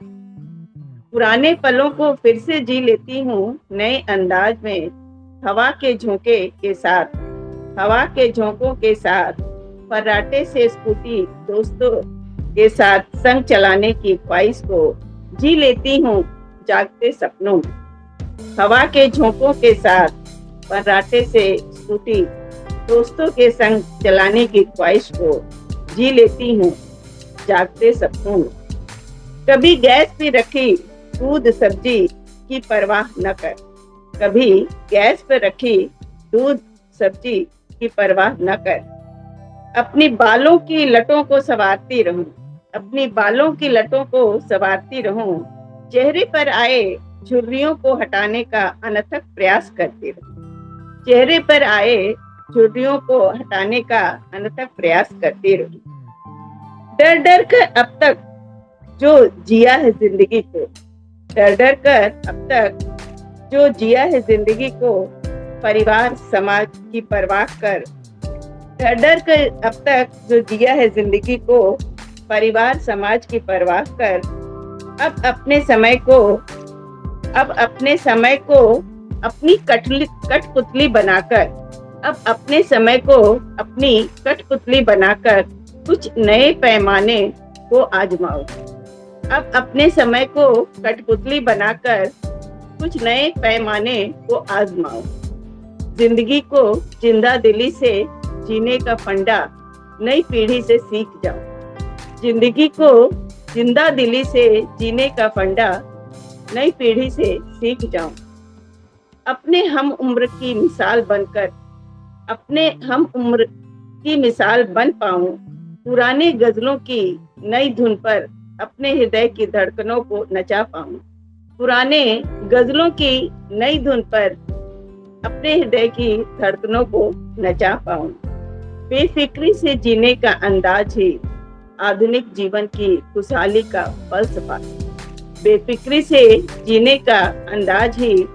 पुराने पलों को फिर से जी लेती हूँ नए अंदाज में। हवा के झोंके के साथ, हवा के झोंकों के साथ, फर्राटे से स्कूटी दोस्तों के साथ संग चलाने की ख्वाहिश को जी लेती हूँ जागते सपनों में। हवा के झोंकों के साथ, फर्राटे से स्कूटी दोस्तों के संग चलाने की ख्वाहिश को जी लेती हूँ जागते सपनों में। कभी गैस पे रखी दूध सब्जी की परवाह न कर, कभी गैस पर रखी दूध सब्जी की परवाह न कर। अपनी बालों की लटों को संवारती रहूं, अपनी बालों की लटों को संवारती रहूं। चेहरे पर आए झुर्रियों को हटाने का अनथक प्रयास करती रहूं, चेहरे पर आए झुर्रियों को हटाने का अनथक प्रयास करती रहूं। डर डर कर अब तक जो जिया है जिंदगी को, डर डर कर अब तक जो जिया है जिंदगी को, परिवार समाज की परवाह कर। डर डर कर अब तक जो जिया है जिंदगी को, परिवार समाज की परवाह कर। अब अपने समय को अपनी कठपुतली बनाकर, अब अपने समय को अपनी कठपुतली बनाकर कुछ नए पैमाने को आजमाओ। अब अपने समय को कठपुतली बनाकर कुछ नए पैमाने को आजमाओ। जिंदगी को जिंदा दिली से जीने का फंडा नई पीढ़ी से सीख जाओ। जिंदगी को जिंदा दिली से जीने का फंडा नई पीढ़ी से सीख जाऊं। अपने हम उम्र की मिसाल बनकर, अपने हम उम्र की मिसाल बन पाऊं। पुराने गजलों की नई धुन पर अपने हृदय की धड़कनों को नचा पाऊं। पुराने गजलों की नई धुन पर अपने हृदय की धड़कनों को नचा पाऊं। बेफिक्री से जीने का अंदाज ही आधुनिक जीवन की खुशहाली का फलसफा। बेफिक्री से जीने का अंदाज ही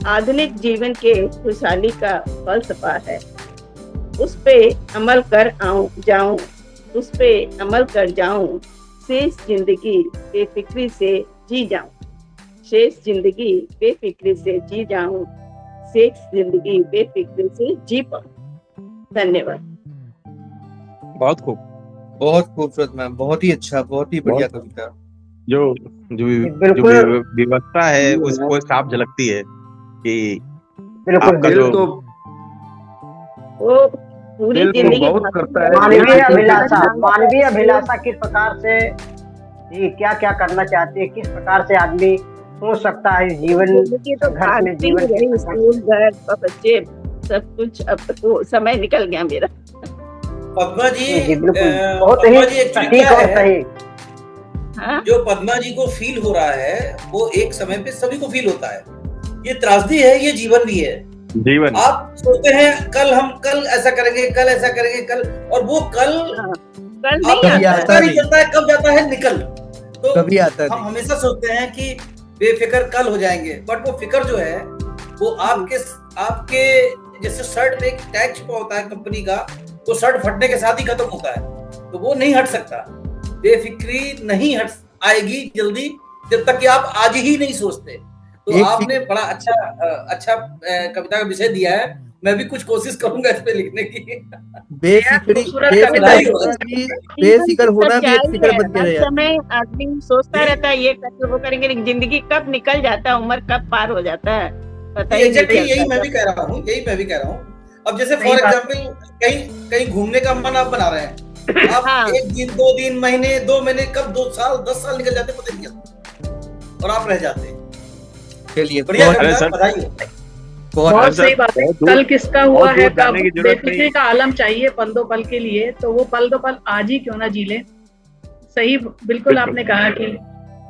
आधुनिक जीवन के खुशहाली का फलसफा है। उस पे अमल कर जाऊं, उस पे अमल कर जाऊं। शेष जिंदगी बेफिक्री से जी जाऊं, शेष जिंदगी बेफिक्री से जी जाऊं, शेष जिंदगी बेफिक्री से जी पाऊं। धन्यवाद। बहुत खूब, बहुत खूबसूरत मैम, बहुत ही अच्छा, बहुत ही बढ़िया कविता। जो विवशता है उसको साफ झलकती है कि आपका दिल जो तो वो पूरी दिल तो जिंदगी बहुत करता है। मानवीय अभिलाषा किस प्रकार से जी क्या क्या करना चाहते हैं, किस प्रकार से आदमी सोच सकता है जीवन जिंदगी तो घर में भागती जीवन रही, के स्कूल घर बच्चे सब कुछ। अब तो समय निकल गया मेरा। पद्मा जी, जी बिल्कुल, बहुत पद्मा ही जी actually सटीक क्या और है, सही। हाँ? जो पद्मा जी को फील हो रहा है वो एक समय पे सभी को फील होता है। ये त्रासदी है, ये जीवन भी है। जीवन आप सोचते हैं कल ऐसा करेंगे, कल ऐसा करेंगे, कल, और वो कल कल आपको नहीं आता पता नहीं चलता है कब जाता है निकल। तो कभी आता हम नहीं। हमेशा सोचते हैं कि बेफिक्र कल हो जाएंगे, बट वो फिक्र जो है वो आपके जैसे शर्ट में एक टैग छुपा होता है कंपनी का, वो शर्ट फटने के साथ ही खत्म होता है, तो वो नहीं हट सकता। बेफिक्री नहीं हट आएगी जल्दी जब तक कि आप आज ही नहीं सोचते। तो आपने बड़ा अच्छा कविता का विषय दिया है। मैं भी कुछ कोशिश करूंगा इस पे लिखने की। बेफिक्र होना भी एक फिक्र बन के रह जाता है। समय आदमी सोचता रहता है ये करके वो करेंगे, लेकिन जिंदगी कब निकल जाता है, उम्र कब पार हो जाता है पता ही नहीं एग्जैक्टली चलता। यही मैं भी कह रहा हूँ। अब जैसे फॉर एग्जाम्पल कहीं घूमने का मन आप बना रहे हैं, आप हाँ। 1 दिन 2 दिन महीने 2 महीने कब 2 साल 10 साल निकल जाते पता नहीं चलता और आप रह जाते हैं। चलिए बढ़िया बहुत कविता, सर। बधाई हो। बहुत बहुत सर, सही बात है। बहुत दूर- कल किसका हुआ बहुत है, दूर जाने कब की जरूरत बेफिक्री नहीं। का आलम चाहिए पल दो पल के लिए, तो वो पल दो पल आज ही क्यों ना जी ले। सही, बिल्कुल आपने कहा कि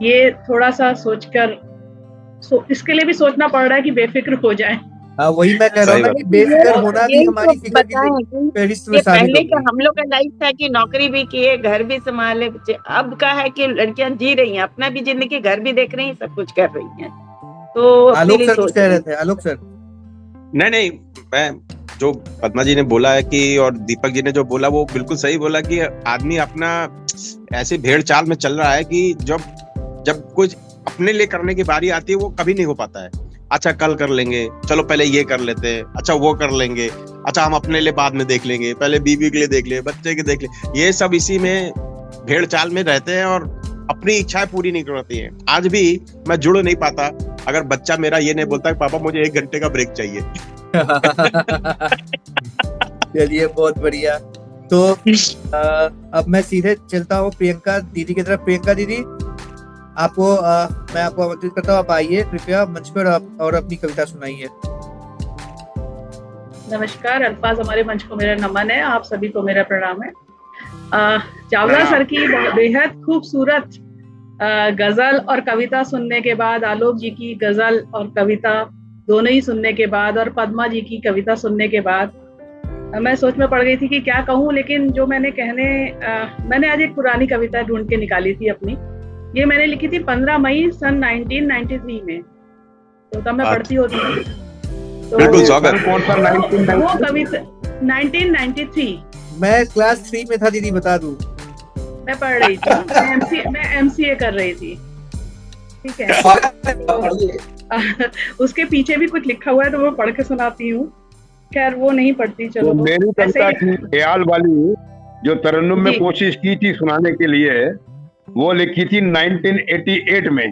ये थोड़ा सा सोचकर इसके लिए भी सोचना पड़ रहा है कि बेफिक्र हो जाए। हाँ, वही मैं कह रहा हूँ ना कि बेफिक्र होना भी यही हमारी तो फिक्र की बताएं कि फहरिस्त में ये शामिल पहले का होगी। हम लोग का लाइफ था कि नौकरी भी किए, घर भी संभाले बच्चे। अब का है कि लड़कियां जी रही हैं, अपना भी जिंदगी, घर भी देख रही हैं, सब कुछ कर रही हैं, तो अपने आलोक लिए सर कुछ सोच कह रही रहे हैं। थे, आलोक सर। नहीं, मैं जो पद्मा जी ने बोला है कि, और दीपक जी ने जो बोला वो बिल्कुल सही बोला कि आदमी अपना ऐसे भेड़ चाल में चल रहा है कि जब कुछ अपने लिए करने की बारी आती है वो कभी नहीं हो पाता है। अच्छा कल कर लेंगे, चलो पहले ये कर लेते हैं, अच्छा वो कर लेंगे, अच्छा हम अपने लिए बाद में देख लेंगे, पहले बीवी के लिए देख ले, बच्चे के देख ले, ये सब इसी में भेड़ चाल में रहते हैं और अपनी इच्छाएं पूरी नहीं करती हैं। आज भी मैं जुड़ नहीं पाता अगर बच्चा मेरा ये नहीं बोलता कि पापा मुझे 1 घंटे का ब्रेक चाहिए। चलिए बहुत बढ़िया। तो अब मैं सीधे चलता हूँ प्रियंका दीदी की तरफ। प्रियंका दीदी, आपको मैं आपको आमंत्रित करता हूँ, आप आइए कृपया मंच पर और अपनी कविता सुनाइए। नमस्कार अल्फाज, हमारे मंच को मेरा नमन है, आप सभी को मेरा प्रणाम है। चावला सर की बेहद खूबसूरत गजल और कविता सुनने के बाद, आलोक जी की गजल और कविता दोनों ही सुनने के बाद, और पद्मा जी की कविता सुनने के बाद मैं सोच में पड़ गई थी कि क्या कहूँ, लेकिन जो मैंने आज एक पुरानी कविता ढूंढ के निकाली थी अपनी। ये मैंने लिखी थी 15 मई सन 1993 में, तो तब मैं पढ़ती होती थी। तो बिल्कुल स्वागत। कौन सा 1993? वो कविता 1993 मैं क्लास 3 में था दीदी, बता दूं। मैं पढ़ रही थी, मैं एमसीए कर रही थी, ठीक है। पढ़िए। उसके पीछे भी कुछ लिखा हुआ है तो मैं पढ़ के सुनाती हूँ। खैर वो नहीं पढ़ती, तो चलो। मेरी ऐसे कविता ही- थी ख्याल वाली, जो तरन्नुम में जी। कोशिश की थी सुनाने के लिए, वो लिखी थी 1988 में।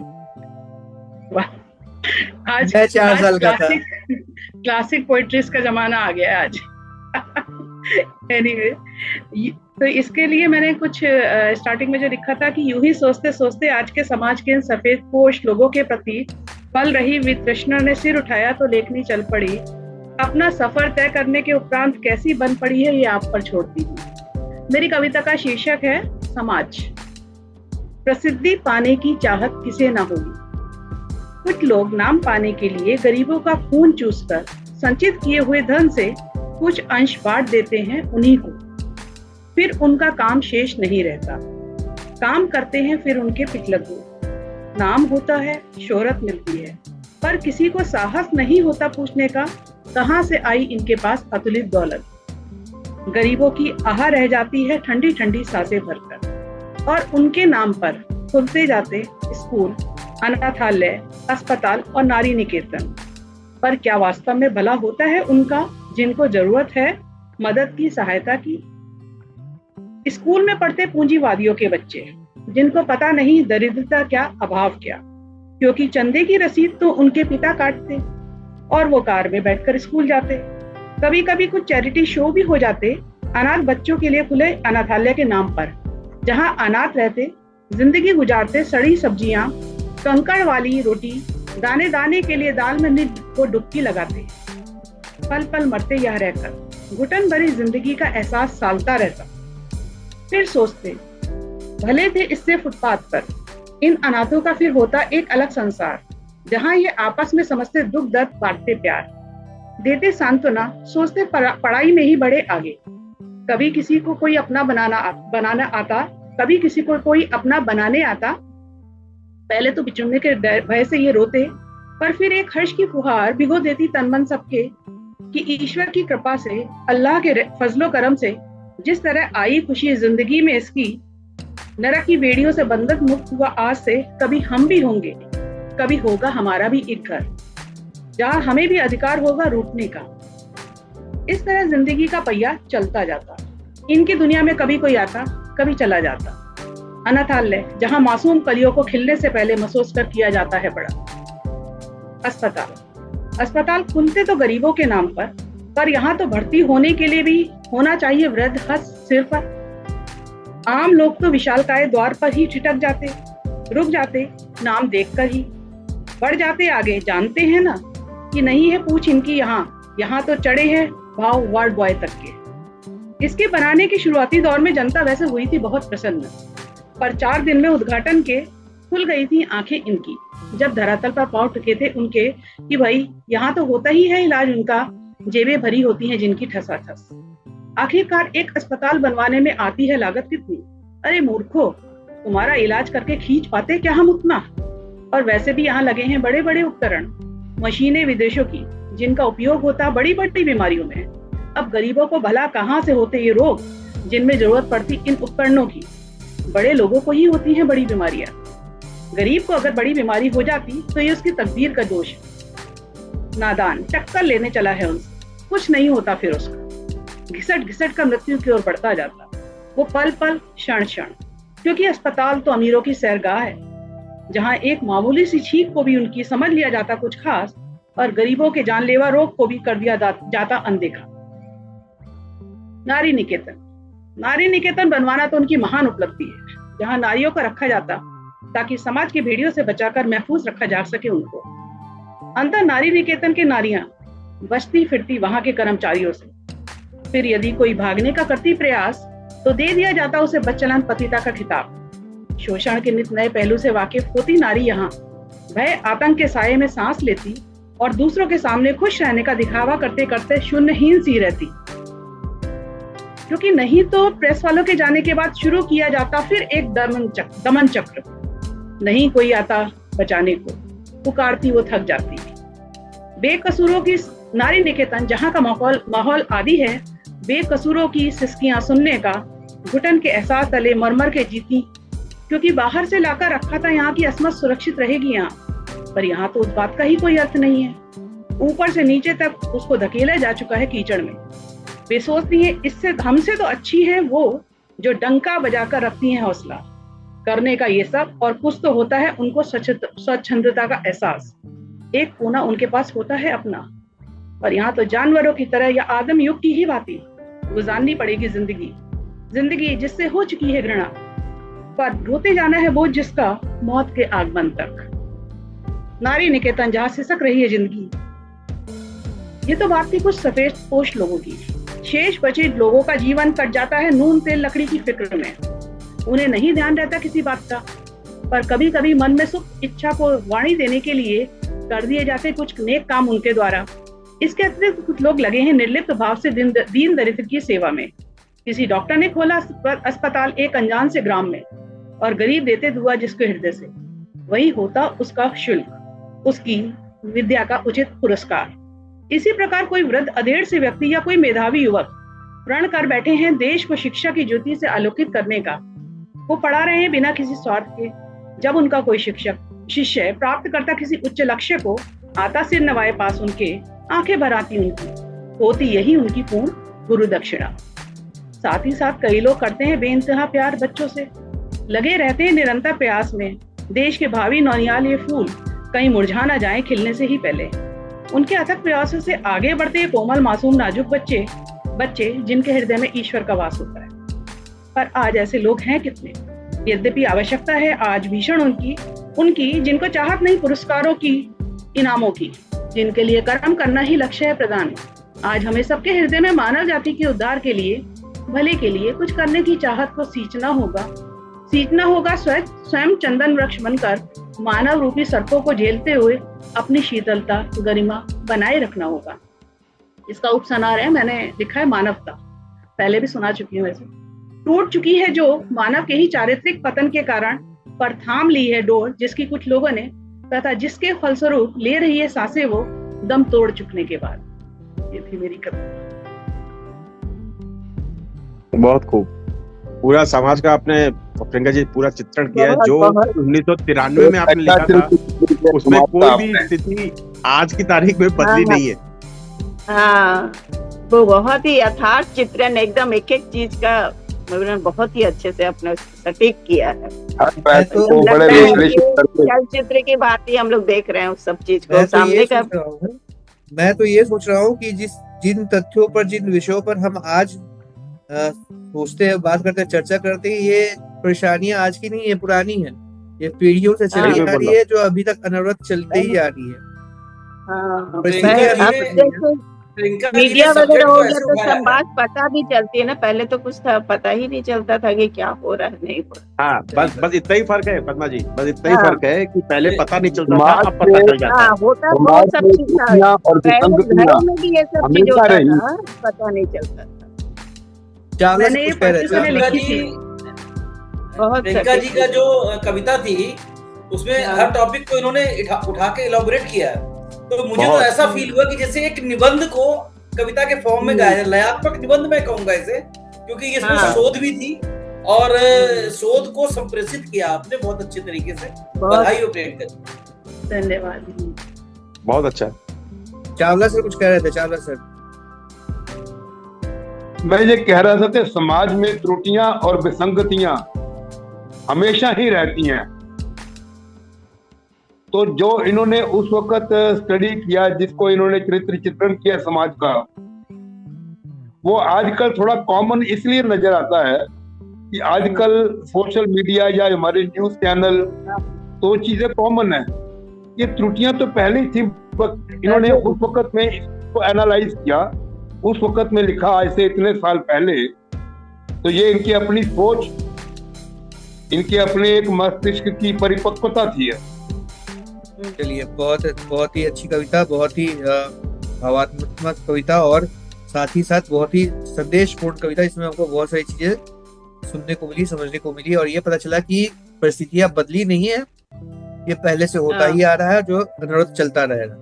आज मैं 4 साल का था। क्लासिक पोइट्रीज का जमाना आ गया है आज। एनीवे, तो इसके लिए मैंने कुछ स्टार्टिंग में जो लिखा था कि यूं ही सोचते सोचते आज के समाज के इन सफेद पोश लोगों के प्रति पल रही वितृष्णा ने सिर उठाया तो लेखनी चल पड़ी। अपना सफर तय करने के उपरांत कैसी बन पड़ी है ये आप पर छोड़ती हूँ। मेरी कविता का शीर्षक है समाज। प्रसिद्धि पाने की चाहत किसे ना होगी। कुछ लोग नाम पाने के लिए गरीबों का खून चूसकर संचित किए हुए धन से कुछ अंश बांट देते हैं उन्हीं को। फिर उनका काम शेष नहीं रहता। काम करते हैं फिर उनके पिछलग्गू। नाम होता है, शोहरत मिलती है, पर किसी को साहस नहीं होता पूछने का कहां से आई इनके पास अतुलित दौलत। गरीबों की आह रह जाती है ठंडी ठंडी सांसें भरकर, और उनके नाम पर खुलते जाते स्कूल, अनाथालय, अस्पताल और नारी निकेतन। पर क्या वास्तव में भला होता है उनका जिनको जरूरत है मदद की, सहायता की? स्कूल में पढ़ते पूंजीवादियों के बच्चे जिनको पता नहीं दरिद्रता क्या, अभाव क्या, क्योंकि चंदे की रसीद तो उनके पिता काटते और वो कार में बैठकर स्कूल जाते। कभी कभी कुछ चैरिटी शो भी हो जाते अनाथ बच्चों के लिए खुले अनाथालय के नाम पर, जहां अनाथ रहते, जिंदगी गुजारते, सड़ी सब्जियां, कंकड़ वाली रोटी, दाने दाने के लिए दाल में निज को डुबकी लगाते। पल पल मरते यह रहकर घुटन भरी जिंदगी का एहसास सालता रहता। फिर सोचते भले थे इससे फुटपाथ पर इन अनाथों का फिर होता एक अलग संसार, जहां ये आपस में समझते दुख दर्द, बांटते प्यार, देते सांत्वना, सोचते पढ़ाई में ही बड़े आगे। कभी किसी को कोई अपना बनाना आता, कभी किसी को कोई अपना बनाने आता। पहले तो बिछुड़ने के भय से ये रोते, पर फिर एक हर्ष की फुहार भिगो देती तन मन सबके कि ईश्वर की कृपा से, अल्लाह के फजलो करम से जिस तरह आई खुशी जिंदगी में इसकी, नरक की बेड़ियों से बंधक मुक्त हुआ आज से कभी हम भी होंगे, कभी होगा हमारा भी एक घर जहां हमें भी अधिकार होगा रूठने का। इस तरह जिंदगी का पहिया चलता जाता। इनकी दुनिया में कभी कोई आता, कभी चला जाता। अनाथालय जहां मासूम कलियों को खिलने से पहले महसूस कर किया जाता है बड़ा। अस्पताल खुलते तो गरीबों के नाम पर यहाँ तो भर्ती होने के लिए भी होना चाहिए वृद्ध हस्त सिर पर। आम लोग तो विशालकाय द्वार पर ही ठिठक जाते, रुक जाते नाम देखकर ही। बढ़ जाते आगे, जानते हैं ना कि नहीं है पूछ इनकी यहाँ तो चढ़े हैं भाव वार्ड बॉय तक के। इसके बनाने के शुरुआती दौर में जनता वैसे हुई थी बहुत प्रसन्न, पर 4 दिन में उद्घाटन के खुल गई थी आंखें इनकी, जब धरातल पर पांव टिके थे उनके कि भाई यहाँ तो होता ही है इलाज उनका, जेबें भरी होती हैं जिनकी ठसाठस। आखिरकार एक अस्पताल बनवाने में आती है लागत कितनी? अरे मूर्खो, तुम्हारा इलाज करके खींच पाते क्या हम उतना? और वैसे भी यहाँ लगे हैं बड़े बड़े उपकरण, मशीनें विदेशों की, जिनका उपयोग होता बड़ी बड़ी बीमारियों में। अब गरीबों को भला कहाँ से होते ये रोग जिनमें जरूरत पड़ती इन उपकरणों की? बड़े लोगों को ही होती हैं बड़ी बीमारियां। गरीब को अगर बड़ी बीमारी हो जाती तो ये उसकी तकदीर का दोष है। नादान टक्कर लेने चला है उनसे, कुछ नहीं होता फिर उसका, घिसट घिसट कर मृत्यु की ओर बढ़ता जाता, वो पल पल क्षण क्षण। क्योंकि अस्पताल तो अमीरों की सैरगाह है, जहाँ एक मामूली सी छींक को भी उनकी समझ लिया जाता कुछ खास, और गरीबों के जानलेवा रोग को भी कर दिया जाता अनदेखा। नारी निकेतन बनवाना तो उनकी महान उपलब्धि है, जहाँ नारियों को रखा जाता ताकि समाज की भेड़ियों से बचाकर महफूज रखा जा सके उनको। अंतर नारी निकेतन के नारियां बचती फिरती वहां के कर्मचारियों से। फिर यदि कोई भागने का करती प्रयास तो दे दिया जाता उसे बदचलन पतिता का खिताब। शोषण के नित नए पहलू से वाकिफ होती नारी यहाँ भय आतंक के साये में सांस लेती और दूसरों के सामने खुश रहने का दिखावा करते करते शून्यहीन सी रहती। क्योंकि नहीं तो प्रेस वालों के जाने के बाद शुरू किया जाता फिर एक दमन चक्र। नहीं कोई आता बचाने को, पुकारती वो थक जाती। बेकसूरों की नारी निकेतन जहाँ का माहौल आदि है, बेकसूरों की सिसकियां सुनने का, घुटन के एहसास तले मरमर के जीती। क्योंकि बाहर से लाकर रखा था यहाँ की असमत सुरक्षित रहेगी यहाँ, पर यहाँ तो उस बात का ही कोई अर्थ नहीं है। ऊपर से नीचे तक उसको धकेला जा चुका है कीचड़ में। वे सोचती है इससे हमसे तो अच्छी है वो जो डंका बजाकर रखती है हौसला करने का ये सब, और कुछ तो होता है उनको स्वच्छंदता का एहसास। एक कोना उनके पास होता है अपना, पर यहाँ तो जानवरों की तरह या आदम युग की ही भांति गुजारनी पड़ेगी जिंदगी जिससे हो चुकी है घृणा, पर रोते जाना है वो जिसका मौत के आगमन तक। नारी निकेतन जहाँ सिसक रही है जिंदगी, ये तो बात थी कुछ सफेद पोश लोगों की। शेष बचे लोगों का जीवन कट जाता है नून तेल लकड़ी की फिक्र में। उन्हें नहीं ध्यान रहता किसी बात का, पर कभी कभी मन में सुख इच्छा को वाणी देने के लिए कर दिए जाते कुछ नेक काम उनके द्वारा। इसके अतिरिक्त कुछ लोग लगे हैं निर्लिप्त भाव से दीन दरिद्र की सेवा में। किसी डॉक्टर ने खोला अस्पताल एक अनजान से ग्राम में, और गरीब देते दुआ जिसके हृदय से, वही होता उसका शुल्क, उसकी विद्या का उचित पुरस्कार। इसी प्रकार कोई वृद्ध अधेड़ से व्यक्ति या कोई मेधावी युवक प्रण कर बैठे हैं देश को शिक्षा की ज्योति से आलोकित करने का। वो पढ़ा रहे हैं बिना किसी स्वार्थ के। जब उनका कोई शिष्य प्राप्त करता किसी उच्च लक्ष्य को, आता सिर नवाए पास उनके, आंखें भर आती उनकी, होती यही उनकी पूर्ण गुरु दक्षिणा। साथ ही साथ कई लोग करते हैं बेइंतहा प्यार बच्चों से, लगे रहते हैं निरंतर प्रयास में देश के भावी नौनियाल ये फूल कहीं मुरझा ना जाए खिलने से ही पहले। उनके अथक प्रयासों से आगे बढ़ते कोमल मासूम नाजुक बच्चे जिनके हृदय में ईश्वर का वास होता है। पर आज ऐसे लोग हैं कितने? यद्यपि आवश्यकता है आज भीषण उनकी जिनको चाहत नहीं पुरस्कारों की, इनामों की, जिनके लिए कर्म करना ही लक्ष्य है प्रदान। आज हमें सबके हृदय में मानव जाति के उद्धार के लिए, भले के लिए कुछ करने की चाहत को सींचना होगा स्वयं चंदन वृक्ष बनकर मानव रूपी सड़कों को झेलते हुए अपनी शीतलता गरिमा बनाए रखना होगा। इसका उपसनार है, मैंने लिखा है मानवता, पहले भी सुना चुकी हूँ। वैसे टूट चुकी है जो मानव के ही चारित्रिक पतन के कारण, पर थाम ली है डोर जिसकी कुछ लोगों ने, तथा जिसके फलस्वरूप ले रही है सांसें वो दम तोड़ चुकने के बाद। ये थी मेरी कविता। बहुत खूब। पूरा समाज का आपने प्रियंका जी पूरा चित्रण किया है। जो 1993 में आपने लिखा था उसमें कोई भी स्थिति आज की तारीख में बदली नहीं है। हाँ, वो बहुत ही यथार्थ चित्रण, एकदम एक एक चीज का उन्होंने बहुत ही अच्छे से अपने सटीक किया है। चलचित्र की बात ही हम लोग देख रहे हैं उस सब चीज को सामने का। मैं तो ये सोच रहा हूँ कि जिन तथ्यों पर, जिन विषयों पर हम आज सोचते हैं, बात करते हैं, चर्चा करते हैं, ये परेशानियां आज की नहीं है, पुरानी है। ये पीढ़ियों से चली बिल्कुल आ रही है, जो अभी तक अनवरत चलती ही आ रही है। हाँ, पर इसकी प्रियंका क्या जी अब रीजन ने है? जैसे प्रियंका जी ने मीडिया वगैरह सब्जेक्ट हो को गया ऐसे तो उठाया सब है। बात पता भी चलती है ना, पहले तो कुछ था, पता ही नहीं चलता था कि क्या हो रहा है नहीं हो रहा। हाँ, बस इतना ही फर्क है पद्मा जी, बस इतना ही हाँ। फर्क है कि पहले पता नहीं चलता था, समाज अब पता चल जाता हाँ, है। होता समाज बहुत सब में चीज था, त्रुटियां और पहले विसंगतियां घरों में भी ये सब चीज हमेशा होता रही। था, पता नहीं चलता था। चावला से मैंने ये कुछ कह रहे पर्टिकुलर थे। प्रियंका लिखी जी थी। बहुत प्रियंका जी सटीक का जो कविता थी उसमें हाँ। हर टॉपिक को इन्होंने उठा के इलाबोरेट किया है। तो मुझे तो बहुत। ऐसा फील हुआ कि जैसे एक निबंध को कविता के फॉर्म में गाया, लयात्मक निबंध मैं कहूंगा इसे, क्योंकि इसमें हाँ। शोध भी थी और शोध को संप्रेषित किया आपने बहुत अच्छे तरीके से। बहुत बधाई हो प्रियंका जी। धन्यवाद। बहुत अच्छा। चावला सर कुछ कह रहे थे, चावला सर। मैं ये कह रहा था कि समाज में त्रुटियां और विसंगतियां हमेशा ही रहती हैं। तो जो इन्होंने उस वक्त स्टडी किया, जिसको इन्होंने चरित्र चित्रण किया समाज का, वो आजकल थोड़ा कॉमन इसलिए नजर आता है कि आजकल सोशल मीडिया या हमारे न्यूज चैनल तो चीजें कॉमन है। ये त्रुटियां तो पहले ही थी, इन्होंने उस वक्त में इसको एनालाइज किया, उस वक्त में लिखा आज से इतने साल पहले। तो ये इनकी अपनी सोच, इनके अपने एक मस्तिष्क की परिपक्वता थी। चलिए, बहुत बहुत ही अच्छी कविता, बहुत ही भावात्मक कविता और साथ ही साथ बहुत ही संदेशपूर्ण कविता। इसमें हमको बहुत सारी चीजें सुनने को मिली, समझने को मिली, और ये पता चला कि परिस्थितियां बदली नहीं है, ये पहले से होता ही आ रहा है, जो अनवरत चलता रहेगा।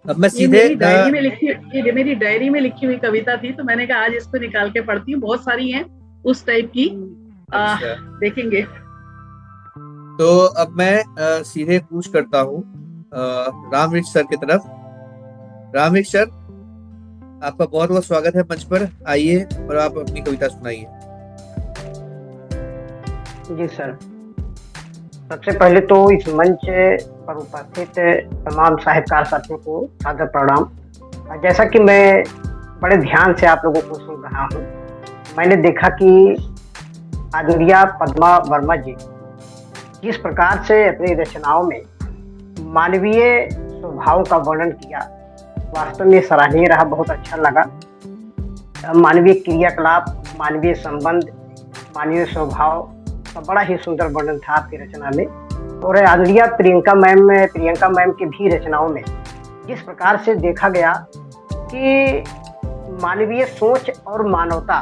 अब मैं ये सीधे मेरी डायरी में लिखी हुई कविता थी, तो मैंने कहा आज इसको निकाल के पढ़ती हूँ। बहुत सारी हैं उस टाइप की, अच्छा। देखेंगे। तो अब मैं सीधे पूछ करता हूँ रामवृक्ष सर की तरफ। रामवृक्ष सर, आपका बहुत बहुत स्वागत है मंच पर, आइए और आप अपनी कविता सुनाइए। जी सर, सबसे पहले तो इस मंच पर उपस्थित तमाम साहित्यकार साथियों को सादर प्रणाम। जैसा कि मैं बड़े ध्यान से आप लोगों को सुन रहा हूँ, मैंने देखा कि आदरणीय पद्मा वर्मा जी जिस प्रकार से अपनी रचनाओं में मानवीय स्वभाव का वर्णन किया, वास्तव में सराहनीय रहा, बहुत अच्छा लगा। मानवीय क्रियाकलाप, मानवीय संबंध, मानवीय स्वभाव का बड़ा ही सुंदर वर्णन था आपकी रचना में। और आदरणीय प्रियंका मैम की भी रचनाओं में जिस प्रकार से देखा गया कि मानवीय सोच और मानवता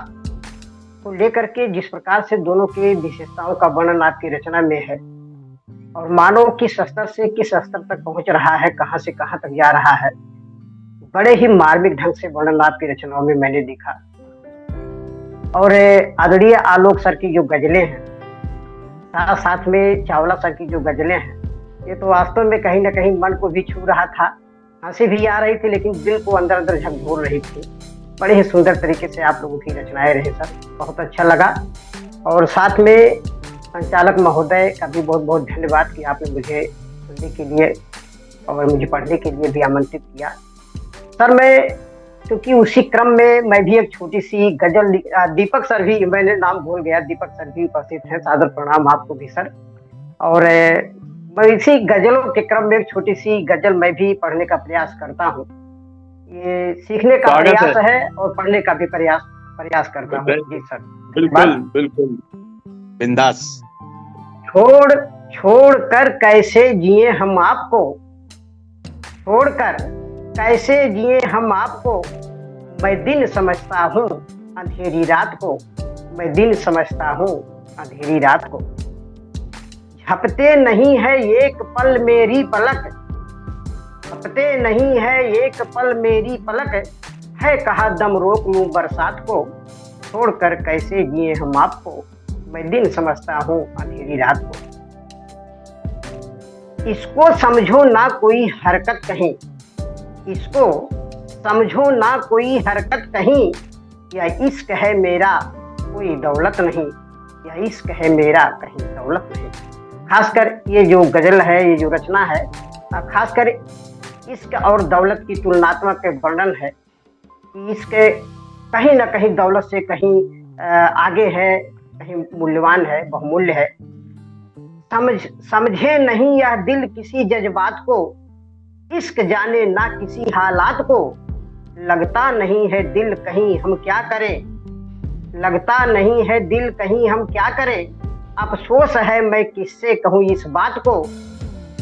को लेकर के जिस प्रकार से दोनों की विशेषताओं का वर्णन आपकी रचना में है, और मानव किस स्तर से किस स्तर तक पहुंच रहा है, कहां से कहां तक जा रहा है, बड़े ही मार्मिक ढंग से वर्णन आपकी रचनाओं में मैंने देखा। और आदरणीय आलोक सर की जो गजलें हैं, साथ में चावला सर की जो गजलें हैं, ये तो वास्तव में कहीं ना कहीं मन को भी छू रहा था, हंसी भी आ रही थी, लेकिन दिल को अंदर अंदर झकझोर रही थी। बड़े ही सुंदर तरीके से आप लोगों की रचनाएं रही सर, बहुत अच्छा लगा। और साथ में संचालक महोदय का भी बहुत बहुत धन्यवाद कि आपने मुझे सुनने के लिए और मुझे पढ़ने के लिए भी आमंत्रित किया। सर, मैं क्योंकि उसी क्रम में मैं भी एक छोटी सी गजल, दीपक सर भी, मैंने नाम भूल गया, दीपक सर भी उपस्थित हैं, सादर प्रणाम आपको भी सर। और मैं इसी गजलों के क्रम में एक छोटी सी गजल मैं भी पढ़ने का प्रयास करता हूँ। ये सीखने का प्रयास है और पढ़ने का भी प्रयास करता हूँ। जी सर, बिल्कुल बिल्कुल बिंदास। छोड़ कर कैसे जिए हम आपको, छोड़कर कैसे जिए हम आपको, मैं दिन समझता हूँ अंधेरी रात को, मैं दिन समझता हूँ अंधेरी रात को। झपटे नहीं है एक पल मेरी पलक, झपटे नहीं है एक पल मेरी पलक, है कहा दम रोक लूं बरसात को, छोड़कर कैसे जिए हम आपको, मैं दिन समझता हूँ अंधेरी रात को। इसको समझो ना कोई हरकत कहीं, इसको समझो ना कोई हरकत कहीं, या इश्क है मेरा कोई दौलत नहीं, या इश्क है मेरा कहीं दौलत नहीं। खासकर ये जो गजल है, ये जो रचना है, खासकर इश्क और दौलत की तुलनात्मक वर्णन है कि इश्क कहीं ना कहीं दौलत से कहीं आगे है, कहीं मूल्यवान है, बहुमूल्य है। समझे नहीं यह दिल किसी जज्बात को, इश्क जाने ना किसी हालात को। लगता नहीं है दिल कहीं हम क्या करें, लगता नहीं है दिल कहीं हम क्या करें। अफसोस है मैं किससे कहूँ इस बात को,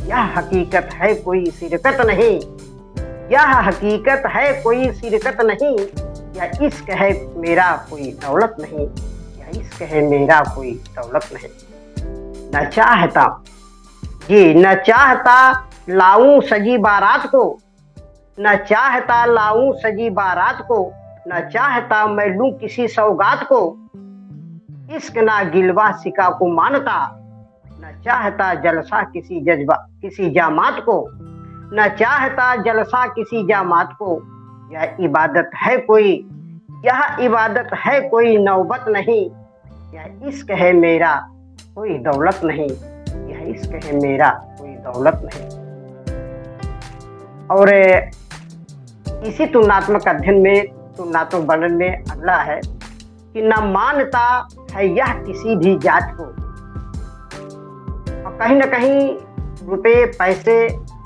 यह हकीकत है कोई शिरकत नहीं, यह हकीकत है कोई शिरकत नहीं। यह इश्क है मेरा कोई दौलत नहीं, यह इश्क है मेरा कोई दौलत नहीं। न चाहता जी न चाहता लाऊं सजी बारात को, न चाहता लाऊं सजी बारात को। न चाहता मैं लूं किसी सौगात को, इश्क ना गिलवा सिका को मानता। न चाहता जलसा किसी जामात को, न चाहता जलसा किसी जामात को। यह इबादत है कोई, यह इबादत है कोई नौबत नहीं। यह इश्क है मेरा कोई दौलत नहीं, यह इश्क है मेरा कोई दौलत नहीं। और इसी तुलनात्मक अध्ययन में, तुलनात्मक वर्णन में अगला है कि न मानता है यह किसी भी जात को। और कहीं न कहीं रुपए पैसे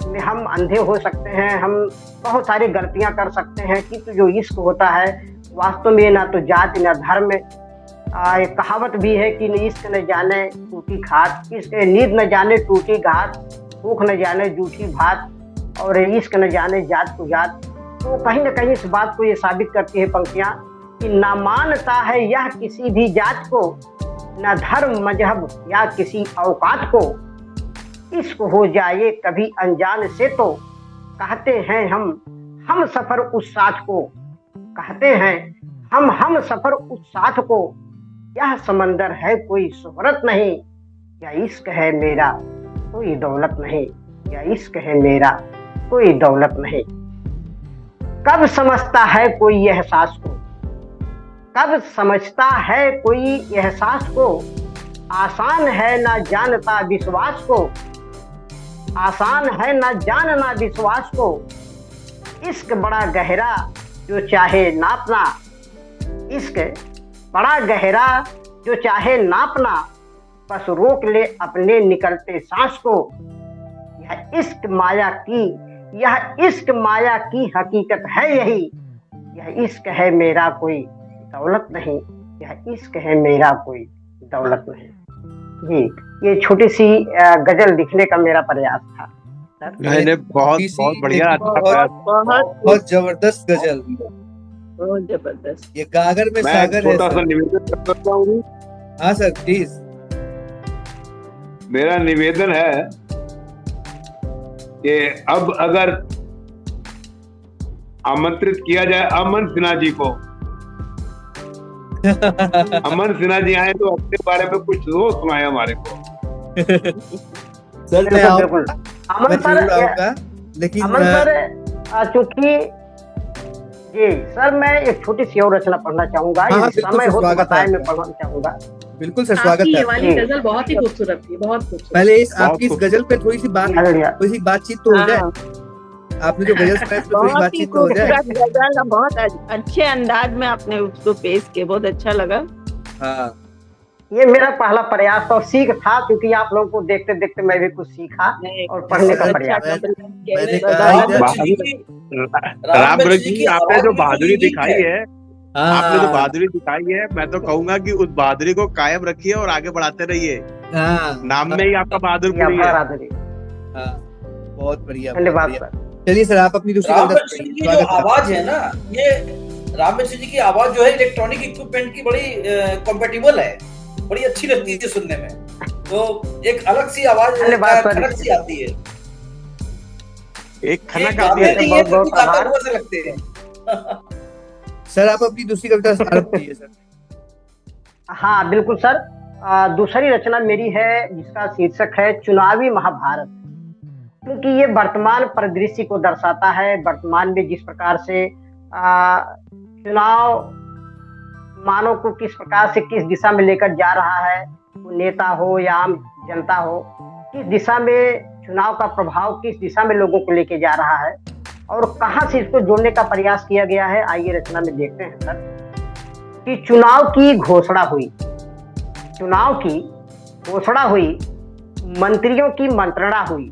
में हम अंधे हो सकते हैं, हम बहुत सारी गलतियां कर सकते हैं, कि जो इश्क होता है वास्तव में ना तो जाति ना धर्म। एक कहावत भी है कि इश्क न जाने टूटी खाट, इश्क नींद न जाने टूटी घाट, भूख न जाने जूठी भात, और इश्क न जाने जात को जात। तो कहीं न कहीं इस बात को ये साबित करती है पंक्तियां कि न मानता है यह किसी भी जात को, न धर्म मजहब या किसी औकात को। इश्क हो जाए कभी अनजान से तो कहते हैं हम सफर उस साथ को, कहते हैं हम सफर उस साथ को। यह समंदर है कोई शोहरत नहीं, यह इश्क है मेरा कोई दौलत नहीं, यह इश्क है मेरा कोई दौलत नहीं। कब समझता है कोई एहसास को, कब समझता है कोई एहसास को। आसान है ना जानता विश्वास को, आसान है ना जानना विश्वास को। इश्क बड़ा गहरा जो चाहे नापना, इश्क बड़ा गहरा जो चाहे नापना। बस रोक ले अपने निकलते सांस को। यह इश्क माया की, यह इश्क माया की हकीकत है यही। यह इश्क है मेरा कोई दौलत नहीं, यह इश्क है मेरा कोई दौलत नहीं। जी, ये छोटी सी गजल लिखने का मेरा प्रयास था। मैंने बहुत बढ़िया, बहुत जबरदस्त गजल, बहुत जबरदस्त। ये गागर में मैं सागर है छोटा सा सर। निवेदन कर सकता हूँ। हाँ सर प्लीज। मेरा निवेदन है कि अब अगर आमंत्रित किया जाए अमन सिन्हा जी को, अमन सिन्हा जी आए तो अपने बारे में कुछ तो सुनाए हमारे को। सर मैं बिल्कुल अमन मैं सर, जरूर आऊंगा, लेकिन अमन सर चूंकि जी सर मैं एक छोटी सी और रचना पढ़ना चाहूंगा। हाँ, यदि बिल्कुल समय हो तो स्वागत है बताएं, मैं आपका। पढ़ना चाहूंगा। बिल्कुल सर, स्वागत आपकी है ये आपका। वाली गजल बहुत ही खूबसूरत थी, बहुत खूबसूरत। पहले इस आपकी बहुत इस गजल पे थोड़ी सी बातचीत तो हो जाए। आपने जो गजल सुनाई उस पे थोड़ी बहुत ही बातचीत तो हो जाए। खूबसूरत गजल, बहुत अच्छे अंदाज में आपने उसको पेश किया, बहुत अच्छा लगा। हाँ ये मेरा पहला प्रयास और सीख था, क्योंकि आप लोगों को देखते देखते मैं भी कुछ सीखा और पढ़ने का प्रयास। मैंने कहा ही था। राम जी, आपने जो बहादुरी दिखाई है, आपने जो हाँ बहादुरी दिखाई है, मैं तो कहूंगा कि उस बहादुरी को कायम रखिए और आगे बढ़ाते रहिए। हाँ नाम में ही आपका बहादुरपुरी है। हाँ, बहुत बढ़िया, बहुत धन्यवाद बढ़िया। सर। चलिए सर, आप अपनी दूसरी राम कविता मिश्र जी की सुनाइए। जो आवाज है ना, ये राम मिश्र जी की आवाज जो है इलेक्ट्रॉनिक इक्विपमेंट की बड़ी कॉम्पेटिबल है, बड़ी अच्छी लगती है सुनने में। तो एक अलग सी आवाज, धन्यवाद सर। खनक सी आती है, एक खनक आती गाते है। नहीं है, बहुत बहुत गाता आभार। हुआ से लगते हैं। सर आप अपनी दूसरी कविता आरंभ कीजिए सर। हाँ बिल्कुल सर। दूसरी रचना मेरी है जिसका शीर्षक है चुनावी महाभारत। क्योंकि ये वर्तमान परिदृश्य को दर्शाता है, वर्तमान में जिस प्रकार से चुनाव मानव को किस प्रकार से किस दिशा में लेकर जा रहा है, वो नेता हो या आम जनता हो, किस दिशा में चुनाव का प्रभाव किस दिशा में लोगों को लेके जा रहा है और कहाँ से इसको जोड़ने का प्रयास किया गया है। आइए रचना में देखते हैं सर कि चुनाव की घोषणा हुई, चुनाव की घोषणा हुई, मंत्रियों की मंत्रणा हुई।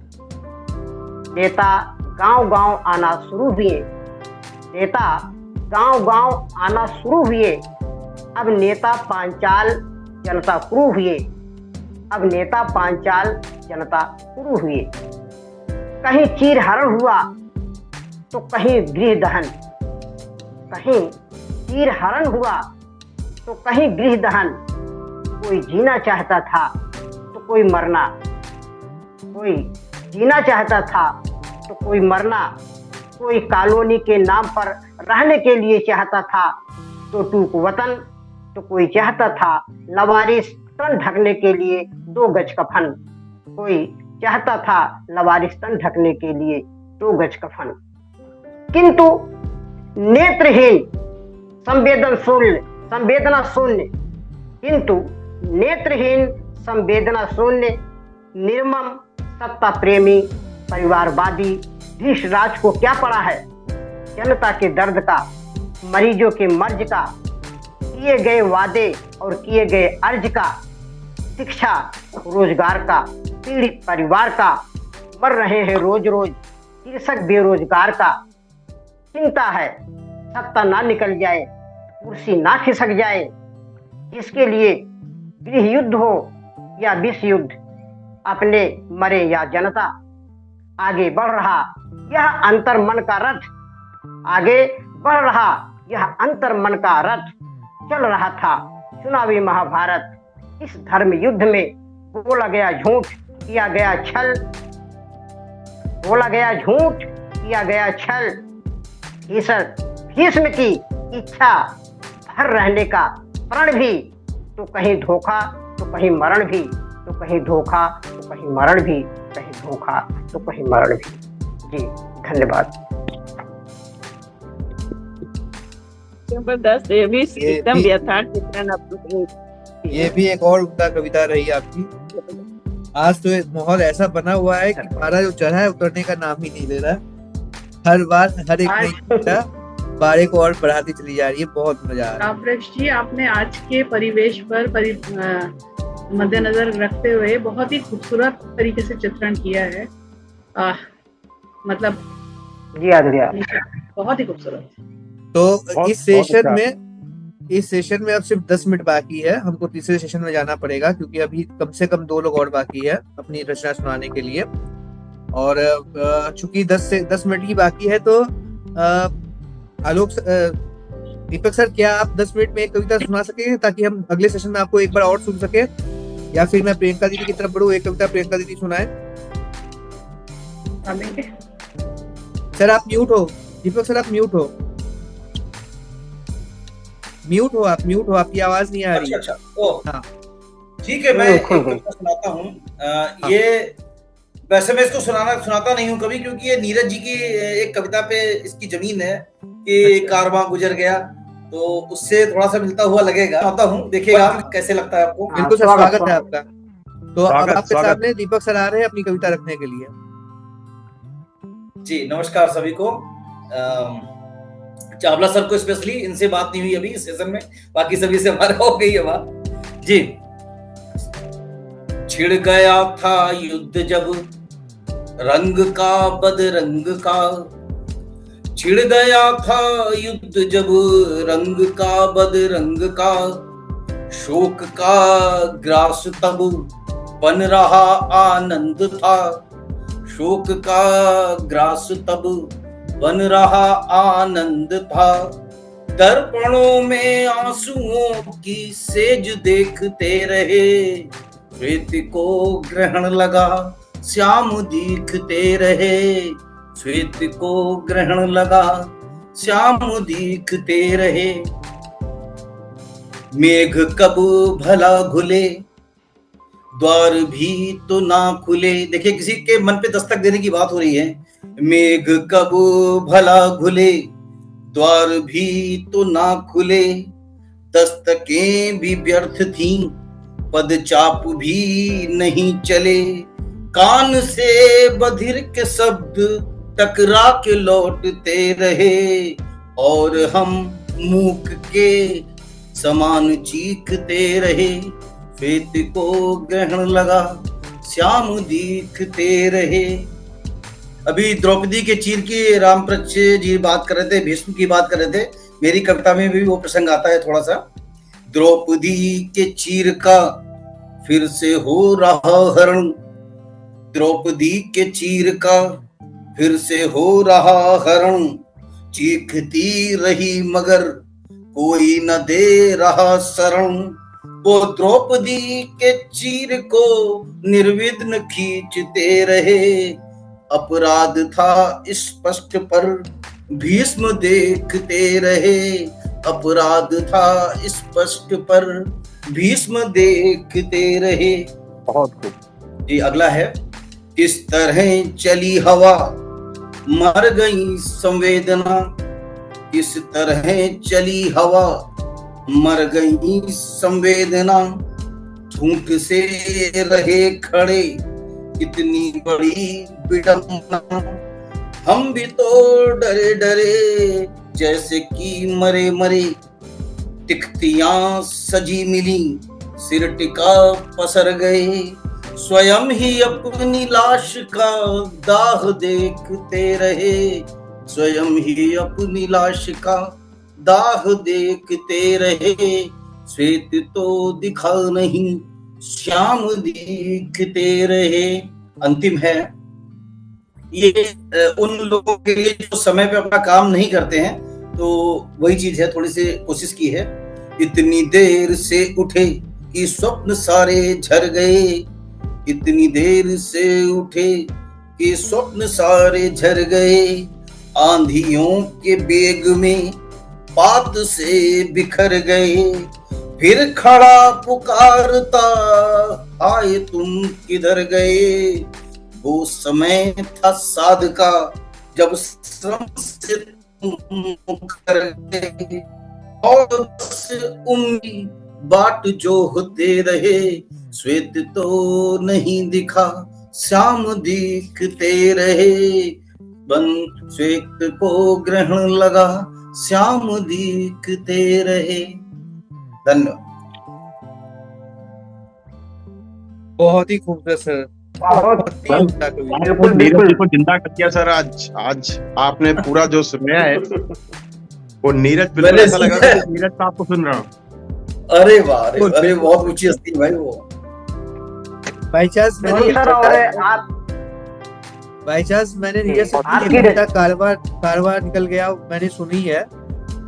नेता गांव-गांव आना शुरू हुए। नेता गांव-गांव आना शुरू हुए। अब नेता पांचाल जनता शुरू हुए। अब नेता पांचाल जनता शुरू हुए। कहीं चीरहरण हुआ तो कहीं गृह दहन, कहीं चीरहरण हुआ तो कहीं गृह दहन। कोई जीना चाहता था तो कोई मरना, कोई जीना चाहता था तो कोई मरना। कोई कॉलोनी के नाम पर रहने के लिए चाहता था तो टूक वतन, तो कोई चाहता था लवारिस तन ढकने के लिए 2 गज कफन। कोई चाहता था लवारिस तन ढकने के लिए 2 गज कफन। किंतु नेत्रहीन संवेदना शून्य, किंतु नेत्रहीन संवेदना शून्य, निर्मम सत्ता प्रेमी परिवारवादी धीशराज को क्या पड़ा है जनता के दर्द का, मरीजों के मर्ज का, किए गए वादे और किए गए अर्ज का, शिक्षा रोजगार का, पीड़ित परिवार का, मर रहे हैं रोज रोज कृषक बेरोजगार का। चिंता है सत्ता ना निकल जाए, कुर्सी ना खिसक जाए। इसके लिए गृह युद्ध हो या विश्व युद्ध, अपने मरे या जनता। आगे बढ़ रहा यह अंतर मन का रथ, आगे बढ़ रहा यह अंतर मन का रथ। चल रहा था चुनावी महाभारत, इस धर्म युद्ध में बोला गया झूठ, किया गया छल, बोला गया झूठ, किया गया छल। भीष्म की इच्छा भर रहने का प्रण भी, तो कहीं धोखा तो कहीं मरण भी, तो कहीं धोखा तो कहीं मरण भी, कहीं धोखा तो कहीं मरण भी। जी धन्यवाद। जबरदस्त, ये भी एकदम यथार्थ चित्रण आपने। ये भी एक और उम्दा कविता रही आपकी। आज तो माहौल ऐसा बना हुआ है कि पारा जो चढ़ा है उतरने का नाम ही नहीं ले रहा। हर बार हर एक नई कविता पारे को और बढ़ाती चली जा रही है। बहुत मजा आ रहा है। काव्येश जी, आपने आज के परिवेश पर मद्देनजर रखते हुए बहुत ही खूबसूरत तरीके से चित्रण किया है। मतलब जी आदरिया, बहुत ही खूबसूरत। तो इस सेशन में अब सिर्फ 10 मिनट बाकी है। हमको तीसरे सेशन में जाना पड़ेगा क्योंकि अभी कम से कम 2 लोग और बाकी है अपनी रचना सुनाने के लिए। और चूंकि 10 मिनट की बाकी है तो आलोक दीपक सर, क्या आप 10 मिनट में एक कविता सुना सकेंगे ताकि हम अगले सेशन में आपको एक बार और सुन सके? या फिर मैं प्रियंका दीदी की तरफ बढ़ूं, एक कविता प्रियंका दीदी सुनाए? सर आप म्यूट हो। दीपक सर आप म्यूट हो। आप म्यूट हो, आपकी आवाज नहीं आ रही। अच्छा, ओ हाँ ठीक है, मैं एक कविता सुनाता हूँ। ये वैसे मैं इसको सुनाता नहीं हूँ कभी, क्योंकि ये नीरज जी की एक कविता पे इसकी जमीन है कि कारवां गुजर गया, तो उससे थोड़ा सा मिलता हुआ लगेगा। सुनाता हूँ, देखिएगा कैसे लगता है आपको। बिल्कुल सर, स्वागत है आपका। तो अब आपके सामने दीपक सर आ रहे हैं अपनी कविता रखने के लिए। जी नमस्कार सभी को। चावला सर को स्पेशली, इनसे बात नहीं हुई अभी इस सेशन में, बाकी सभी से हमारा हो गई है बात। जी, छिड़ गया था युद्ध जब रंग का बदरंग का, छिड़ गया था युद्ध जब रंग का बदरंग का, शोक का ग्रास तब बन रहा आनंद था, शोक का ग्रास तब बन रहा आनंद था, दर्पणों में आंसुओं की सेज देखते रहे, श्वेत को ग्रहण लगा श्याम दिखते रहे, श्वेत को ग्रहण लगा श्याम दिखते रहे, मेघ कब भला घुले द्वार भी तो ना खुले। देखिए किसी के मन पे दस्तक देने की बात हो रही है। मेघ कब भला घुले द्वार भी तो ना खुले, दस्तकें भी व्यर्थ थीं पदचाप भी नहीं चले, कान से बधिर के शब्द टकरा के लौटते रहे, और हम मूक के समान चीखते रहे, श्वेत को ग्रहण लगा श्याम दिखते रहे। अभी द्रौपदी के चीर की रामप्रक्ष जी बात कर रहे थे, भीष्म की बात कर रहे थे, मेरी कविता में भी वो प्रसंग आता है थोड़ा सा। द्रौपदी के चीर का फिर से हो रहा हरण, द्रौपदी के चीर का फिर से हो रहा हरण, चीखती रही मगर कोई न दे रहा शरण। वो द्रौपदी के चीर को निर्विघ्न खींचते रहे, अपराध था स्पष्ट पर भीष्म देखते रहे, अपराध था स्पष्ट पर भीष्म देखते रहे। बहुत खूब। जी अगला है, किस तरह चली हवा मर गई संवेदना, किस तरह चली हवा मर गई संवेदना, झूठ से रहे खड़े कितनी बड़ी विडंबना। हम भी तो डरे डरे जैसे कि मरे मरे, टिकतियां सजी मिली सिर टिका पसर गए, स्वयं ही अपनी लाश का दाह देखते रहे, स्वयं ही अपनी लाश का दाह देखते रहे। श्वेत तो दिखा नहीं श्याम दिखते रहे। अंतिम है ये उन लोगों के लिए जो समय पे अपना काम नहीं करते हैं, तो वही चीज है, थोड़ी सी कोशिश की है। इतनी देर से उठे कि स्वप्न सारे झर गए, इतनी देर से उठे कि स्वप्न सारे झर गए, आंधियों के बेग में पात से बिखर गए, फिर खड़ा पुकारता आए तुम किधर गए। वो समय था साध का जब श्रम से तुम मुकर गए, और बस उम्मीद बाट जो होते रहे, श्वेत तो नहीं दिखा श्याम दिखते रहे, बन श्वेत को ग्रहण लगा श्याम दिखते रहे। धन्यवाद। बहुत ही खूबसूरत सर, बहुत ही उम्दा कविता। बिल्कुल नीरज जी को जिंदा कर दिया सर। आज आपने पूरा जो सुनाया है वो नीरज, बिल्कुल ऐसा लगा कि नीरज साहब को सुन रहा हूँ। अरे वाह, अरे बहुत ऊंची हस्ती है भाई वो। बाई चांस मैंने नीरज सर की कविता कारवार निकल गया, मैंने सुनी है,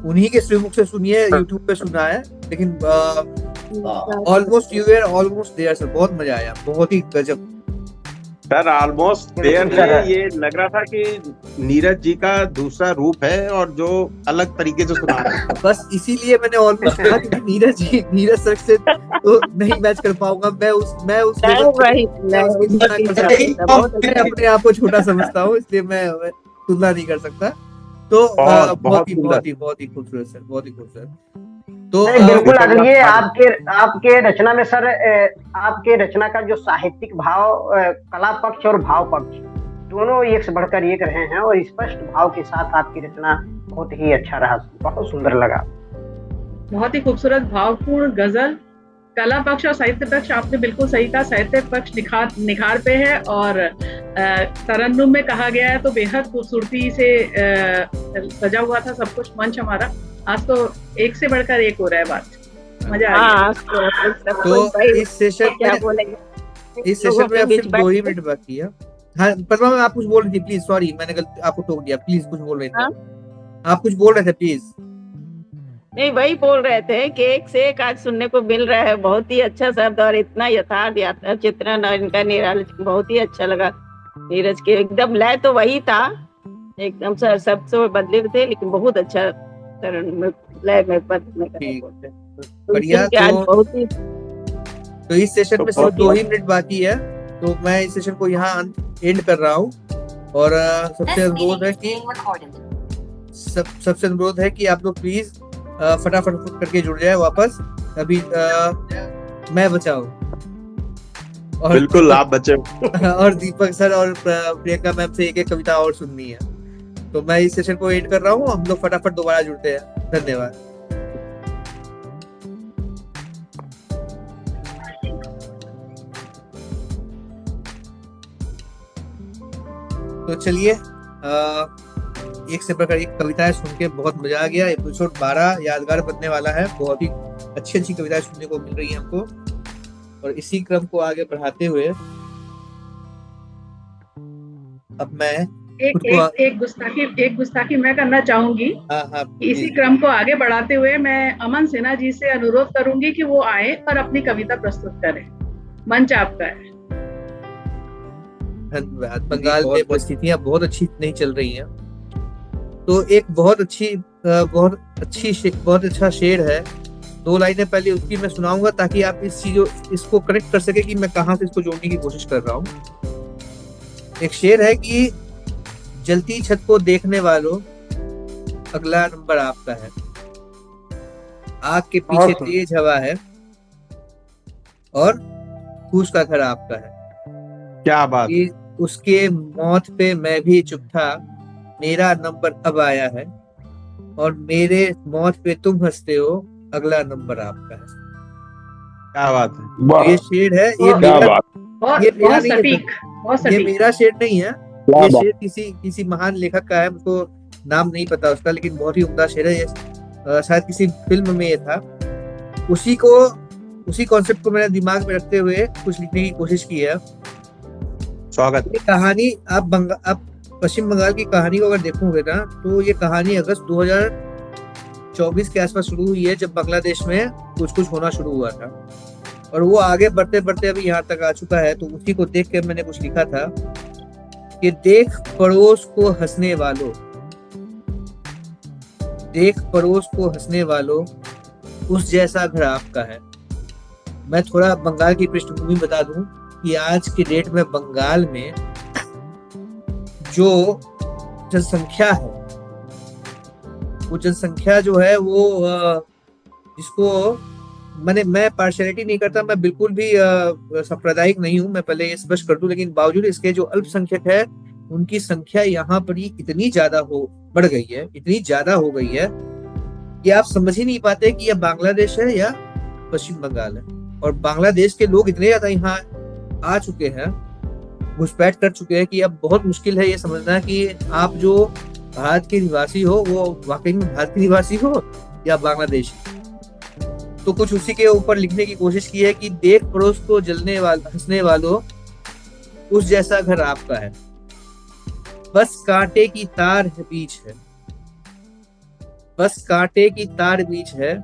उन्हीं के श्रीमुख से सुनी है, यूट्यूब पे सुना है, लेकिन almost you were almost there sir. बहुत मजा आया, बहुत ही गजब सर। ऑलमोस्ट देयर है, ये लग रहा था कि नीरज जी का दूसरा रूप है और जो अलग तरीके से सुना रहा है। बस इसीलिए मैंने ऑलमोस्ट कहा कि नीरज सर से तो नहीं मैच कर पाऊंगा। मैं अपने आप को छोटा समझता हूँ, इसलिए मैं तुलना नहीं कर सकता। तो बहुत ही खूबसूरत सर, बहुत ही खूबसूरत। तो बिल्कुल अगली आपके रचना में सर, आपके रचना का जो साहित्यिक भाव, कला पक्ष और भाव पक्ष दोनों एक से बढ़कर एक रहे हैं, और स्पष्ट भाव के साथ आपकी रचना बहुत ही अच्छा रहा, बहुत सुंदर लगा। बहुत ही खूबसूरत भावपूर्ण गजल, कला पक्ष और साहित्य पक्ष आपने बिल्कुल सही कहा। साहित्य पक्ष निखार पे है और तरन्नुम में कहा गया है तो बेहद खूबसूरती से सजा हुआ था सब कुछ मंच हमारा। आज तो एक से बढ़कर एक हो रहा है, बात मजा आ गया। तो इस सेशन में अब सिर्फ 2 ही मिनट बाकी है। हाँ पद्मा मैम, आप कुछ बोल रही थी, प्लीज। सॉरी मैंने आपको टोक दिया, प्लीज कुछ बोल रहे थे। आप कुछ बोल रहे थे, प्लीज। नहीं, वही बोल रहे थे कि एक से एक आज सुनने को मिल रहा है। बहुत ही अच्छा शब्द और इतना यथार्थ चित्रण और इनका निराला, बहुत ही अच्छा लगा। नीरज के एकदम लय तो वही था, एकदम शब्द से बदले थे, लेकिन बहुत अच्छा लय में बढ़िया। तो इस सेशन में सिर्फ 2 ही मिनट बाकी है, तो मैं इस सेशन को यहाँ एंड कर रहा हूँ। और सबसे अनुरोध है कि आप लोग प्लीज फटाफट करके जुड़ जाए वापस। अभी मैं बचाऊं और बिल्कुल आप बचे। और दीपक सर और प्रियंका मैम से एक कविता और सुननी है, तो मैं इस सेशन को एंड कर रहा हूँ। हम लोग फटाफट दोबारा जुड़ते हैं। धन्यवाद। तो चलिए एक से बढ़कर एक कविताएं सुन के बहुत मजा आ गया। एपिसोड 12 यादगार बनने वाला है। बहुत ही अच्छी अच्छी कविताएं सुनने को मिल रही है हमको, और इसी क्रम को आगे बढ़ाते हुए अब मैं एक गुस्ताखी मैं करना चाहूंगी। हाँ इसी क्रम को आगे बढ़ाते हुए मैं अमन सिन्हा जी से अनुरोध करूंगी कि वो आए और अपनी कविता प्रस्तुत करें। मंच आपका है। धन्यवाद। बंगाल में परिस्थितियां बहुत अच्छी नहीं चल रही हैं, तो एक बहुत अच्छा शेर है। 2 लाइनें पहले उसकी मैं सुनाऊंगा ताकि आप इसको कनेक्ट कर सके कि मैं कहाँ से इसको जोड़ने की कोशिश कर रहा हूँ। एक शेर है कि जलती छत को देखने वालों, अगला नंबर आपका है। आग के पीछे तेज हवा है और फूस का घर आपका है। क्या बात। उसके मौत पे मैं भी चुप था, मेरा नंबर अब आया है, और मेरे मौत पे तुम हंसते हो, अगला नंबर आपका है। क्या बात है। ये शेर है, ये मेरा शेर नहीं है, ये शेर किसी महान लेखक का है। मुझको नाम नहीं पता उसका, लेकिन बहुत ही उम्दा शेर है। ये शायद किसी फिल्म में ये था। उसी कॉन्सेप्ट को मैंने दिमाग में रखते हुए कुछ लिखने की कोशिश की है। स्वागत। ये कहानी आप पश्चिम बंगाल की कहानी को अगर देखोगे ना, तो ये कहानी अगस्त 2024 के आसपास शुरू हुई है, जब बांग्लादेश में कुछ होना शुरू हुआ था, और वो आगे बढ़ते बढ़ते अभी यहाँ तक आ चुका है। तो उसी को देख के मैंने कुछ लिखा था कि देख पड़ोस को हंसने वालों, देख पड़ोस को हंसने वालों, उस जैसा घर आपका है। मैं थोड़ा बंगाल की पृष्ठभूमि बता दूं कि आज के डेट में बंगाल में जो जनसंख्या है, वो जनसंख्या जो है वो जिसको मैं पार्शियलिटी नहीं करता, मैं बिल्कुल भी सांप्रदायिक नहीं हूं, मैं पहले ये स्पष्ट कर दूं, लेकिन बावजूद इसके जो अल्पसंख्यक है उनकी संख्या यहाँ पर ही इतनी ज्यादा बढ़ गई है, इतनी ज्यादा हो गई है कि आप समझ ही नहीं पाते कि यह बांग्लादेश है या पश्चिम बंगाल है। और बांग्लादेश के लोग इतने ज्यादा यहाँ आ चुके हैं, घुसपैठ कर चुके हैं, कि अब बहुत मुश्किल है ये समझना कि आप जो भारत के निवासी हो वो वाकई में भारत के निवासी हो या बांग्लादेशी। तो कुछ उसी के ऊपर लिखने की कोशिश की है कि देख पड़ोस को हंसने वालों, उस जैसा घर आपका है, बस कांटे की तार बीच है, बस कांटे की तार बीच है,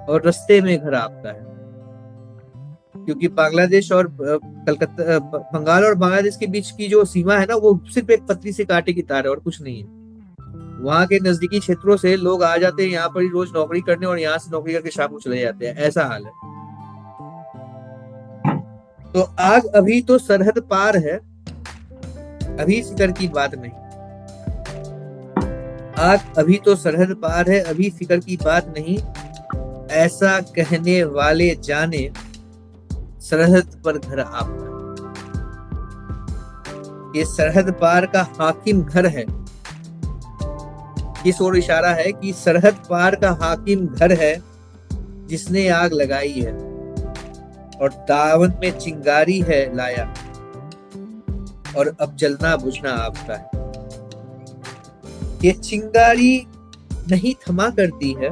और रास्ते में घर आपका है। क्योंकि बांग्लादेश और कलकत्ता, बंगाल और बांग्लादेश के बीच की जो सीमा है ना, वो सिर्फ एक पतली सी कांटे की तार है और कुछ नहीं है। वहां के नजदीकी क्षेत्रों से लोग आ जाते हैं यहाँ पर ही रोज नौकरी करने, और यहाँ से नौकरी करके शाम को चले जाते हैं, ऐसा हाल है। तो आग अभी तो सरहद पार है, अभी फिक्र की बात नहीं। आग अभी तो सरहद पार है, अभी फिक्र की बात नहीं, ऐसा कहने वाले जाने सरहद पर घर आपका। ये सरहद पार का हाकिम घर है। इस ओर इशारा है कि सरहद पार का हाकिम घर है, जिसने आग लगाई है और दामन में चिंगारी है लाया, और अब जलना बुझना आपका है। ये चिंगारी नहीं थमा करती है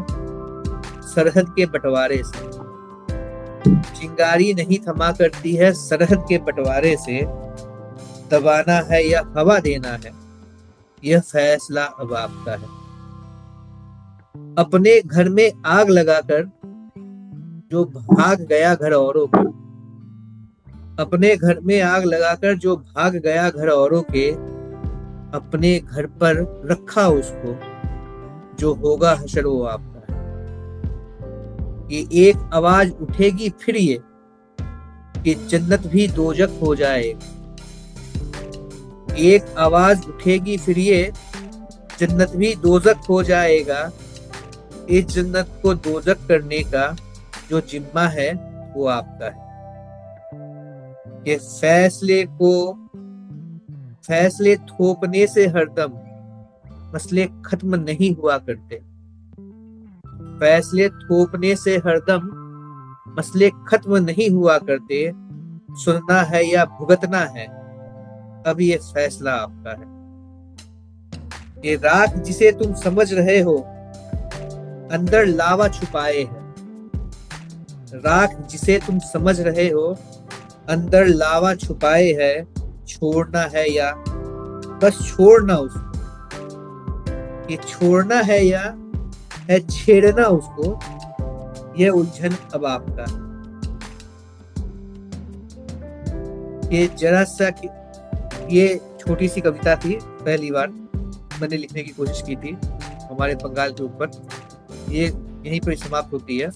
सरहद के बंटवारे से, चिंगारी नहीं थमा करती है सरहद के बंटवारे से, दबाना है या हवा देना है, यह फैसला अब आपका है। अपने घर में आग लगाकर जो भाग गया घर औरों के, अपने घर में आग लगाकर जो भाग गया घर औरों के, अपने घर पर रखा उसको, जो होगा हशर वो आपका है। ये एक आवाज उठेगी फिर ये कि जन्नत भी दोजख हो जाएगी। एक आवाज उठेगी फिर ये जन्नत भी दोजख हो जाएगा। इस जन्नत को दोजख करने का जो जिम्मा है वो आपका है। ये फैसले थोपने से हरदम मसले खत्म नहीं हुआ करते। फैसले थोपने से हरदम मसले खत्म नहीं हुआ करते। सुनना है या भुगतना है, अब ये फैसला आपका है। कि राख जिसे तुम समझ रहे हो अंदर लावा छुपाए है। राख जिसे तुम समझ रहे हो अंदर लावा छुपाए है। छोड़ना है या बस छोड़ना उसको, ये छोड़ना है या है छेड़ना उसको, ये उलझन अब आपका। ये जरा सा ये छोटी सी कविता थी, पहली बार मैंने लिखने की कोशिश की थी हमारे बंगाल के ऊपर। ये यहीं पर समाप्त होती है।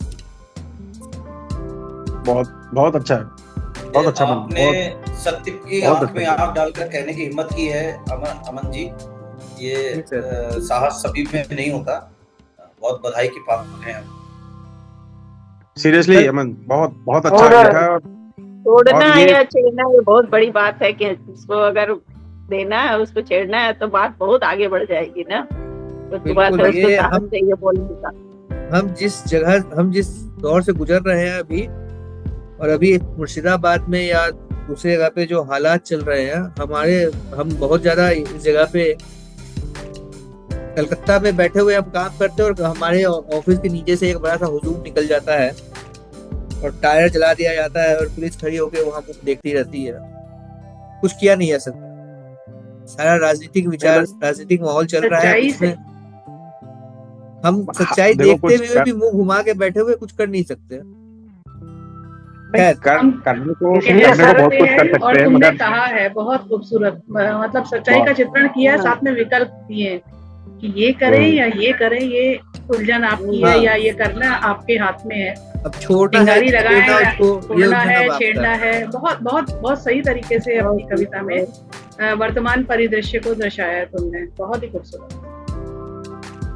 बहुत बहुत अच्छा है, बहुत अच्छा मन, आपने सत्य की बहुत आंख में अच्छा। आंख डालकर कहने की हिम्मत की है अमन जी। ये साहस सभी में नहीं होता। बहुत बधाई की पात्र हैं। सीरियसली अमन, बहुत बहुत अच्छा और लिखा है। तोड़ना और ये- या छेड़ना ये बहुत बड़ी बात है कि उसको अगर देना है, उसको छेड़ना है तो बात बहुत आगे बढ़ जाएगी ना। तो बात है बिल्कुल, उसको ये साहस चाहिए बोलने का। हम जिस दौर से गुजर रहे हैं अभी, और अभी मुर्शिदाबाद में या दूसरी जगह पे जो हालात चल रहे हैं हम बहुत ज्यादा इस जगह पे कलकत्ता में बैठे हुए हम काम करते हैं और हमारे ऑफिस के नीचे से एक बड़ा सा हुजूम निकल जाता है और टायर जला दिया जाता है और पुलिस खड़ी होकर वहां मुझ देखती रहती है। कुछ किया नहीं जा सकता। सारा राजनीतिक विचार, राजनीतिक माहौल चल रहा है, सच्चाई उसमें हम सच्चाई देखो, देखते कुछ हुए भी मुंह घुमा के बैठे हुए कुछ कर नहीं सकते। करने को कहते बहुत कुछ कर हैं और सकते हैं, तुमने मगर कहा है बहुत खूबसूरत, मतलब सच्चाई का चित्रण किया है, साथ में विकल्प दिए हैं कि ये करें या ये करें, ये उलझन आपकी है या ये करना आपके हाथ में है। अब छोड़ना है, चिंगारी लगाए छेड़ना या उसको, ये तोड़ना उलझन है, अब आपका छेड़ना है। बहुत बहुत बहुत सही तरीके से अपनी कविता में वर्तमान परिदृश्य को दर्शाया है तुमने। बहुत ही खूबसूरत।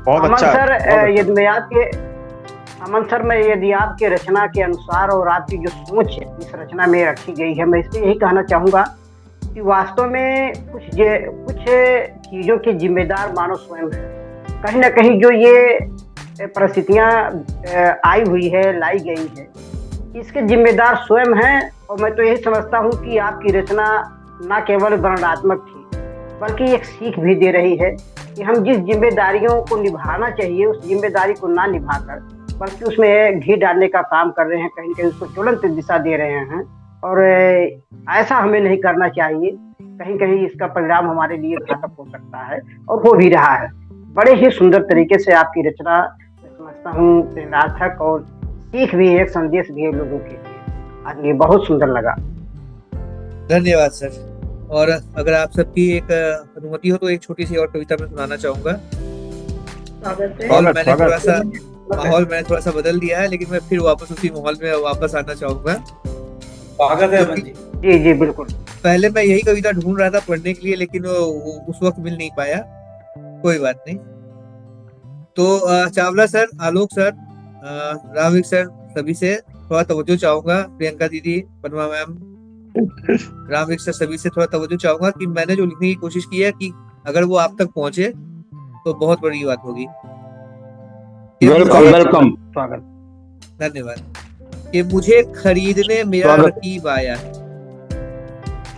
बहुत अमन अच्छा है, सर, बहुत अच्छा। अमन सर, मैं यदि आपके रचना के अनुसार और आपकी जो सोच इस रचना में रखी गई है, मैं इसमें यही कहना चाहूंगा कि वास्तव में कुछ चीजों के जिम्मेदार मानव स्वयं है। कहीं ना कहीं जो ये परिस्थितियां आई हुई है, लाई गई है, इसके जिम्मेदार स्वयं हैं। और मैं तो यही समझता हूँ कि आपकी रचना न केवल वर्णनात्मक थी बल्कि एक सीख भी दे रही है कि हम जिस जिम्मेदारियों को निभाना चाहिए उस जिम्मेदारी को ना निभाकर बल्कि उसमें घी डालने का काम कर रहे हैं, कहीं ना कहीं उसको ज्वलंत दिशा दे रहे हैं। और ऐसा हमें नहीं करना चाहिए। कहीं कहीं इसका परिणाम हमारे लिए घातक हो सकता है और हो भी रहा है। बड़े ही सुंदर तरीके से आपकी रचना समझता हूँ, प्रेरणार्थक और सीख भी है, एक संदेश भी है लोगों के लिए। आज ये बहुत सुंदर लगा। धन्यवाद सर। और अगर आप सबकी एक अनुमति हो तो एक छोटी सी और कविता मैं सुनाना चाहूंगा। स्वागत है। माहौल मैंने थोड़ा सा बदल दिया है, लेकिन मैं फिर वापस उसी माहौल में वापस आना चाहूंगा। स्वागत है अमन जी। जी जी बिल्कुल। पहले मैं यही कविता ढूंढ रहा था पढ़ने के लिए, लेकिन वो उस वक्त मिल नहीं पाया। कोई बात नहीं। तो चावला सर, आलोक सर, रामविक सर, सभी से थोड़ा तवज्जो चाहूंगा। प्रियंका दीदी, पनमा मैम, रामविक सर, सभी से थोड़ा तवज्जो चाहूंगा कि मैंने जो लिखने की कोशिश की है कि अगर वो आप तक पहुंचे तो बहुत बड़ी बात होगी। वेलकम। स्वागत। धन्यवाद। कि मुझे खरीदने मेरा रकीब आया है,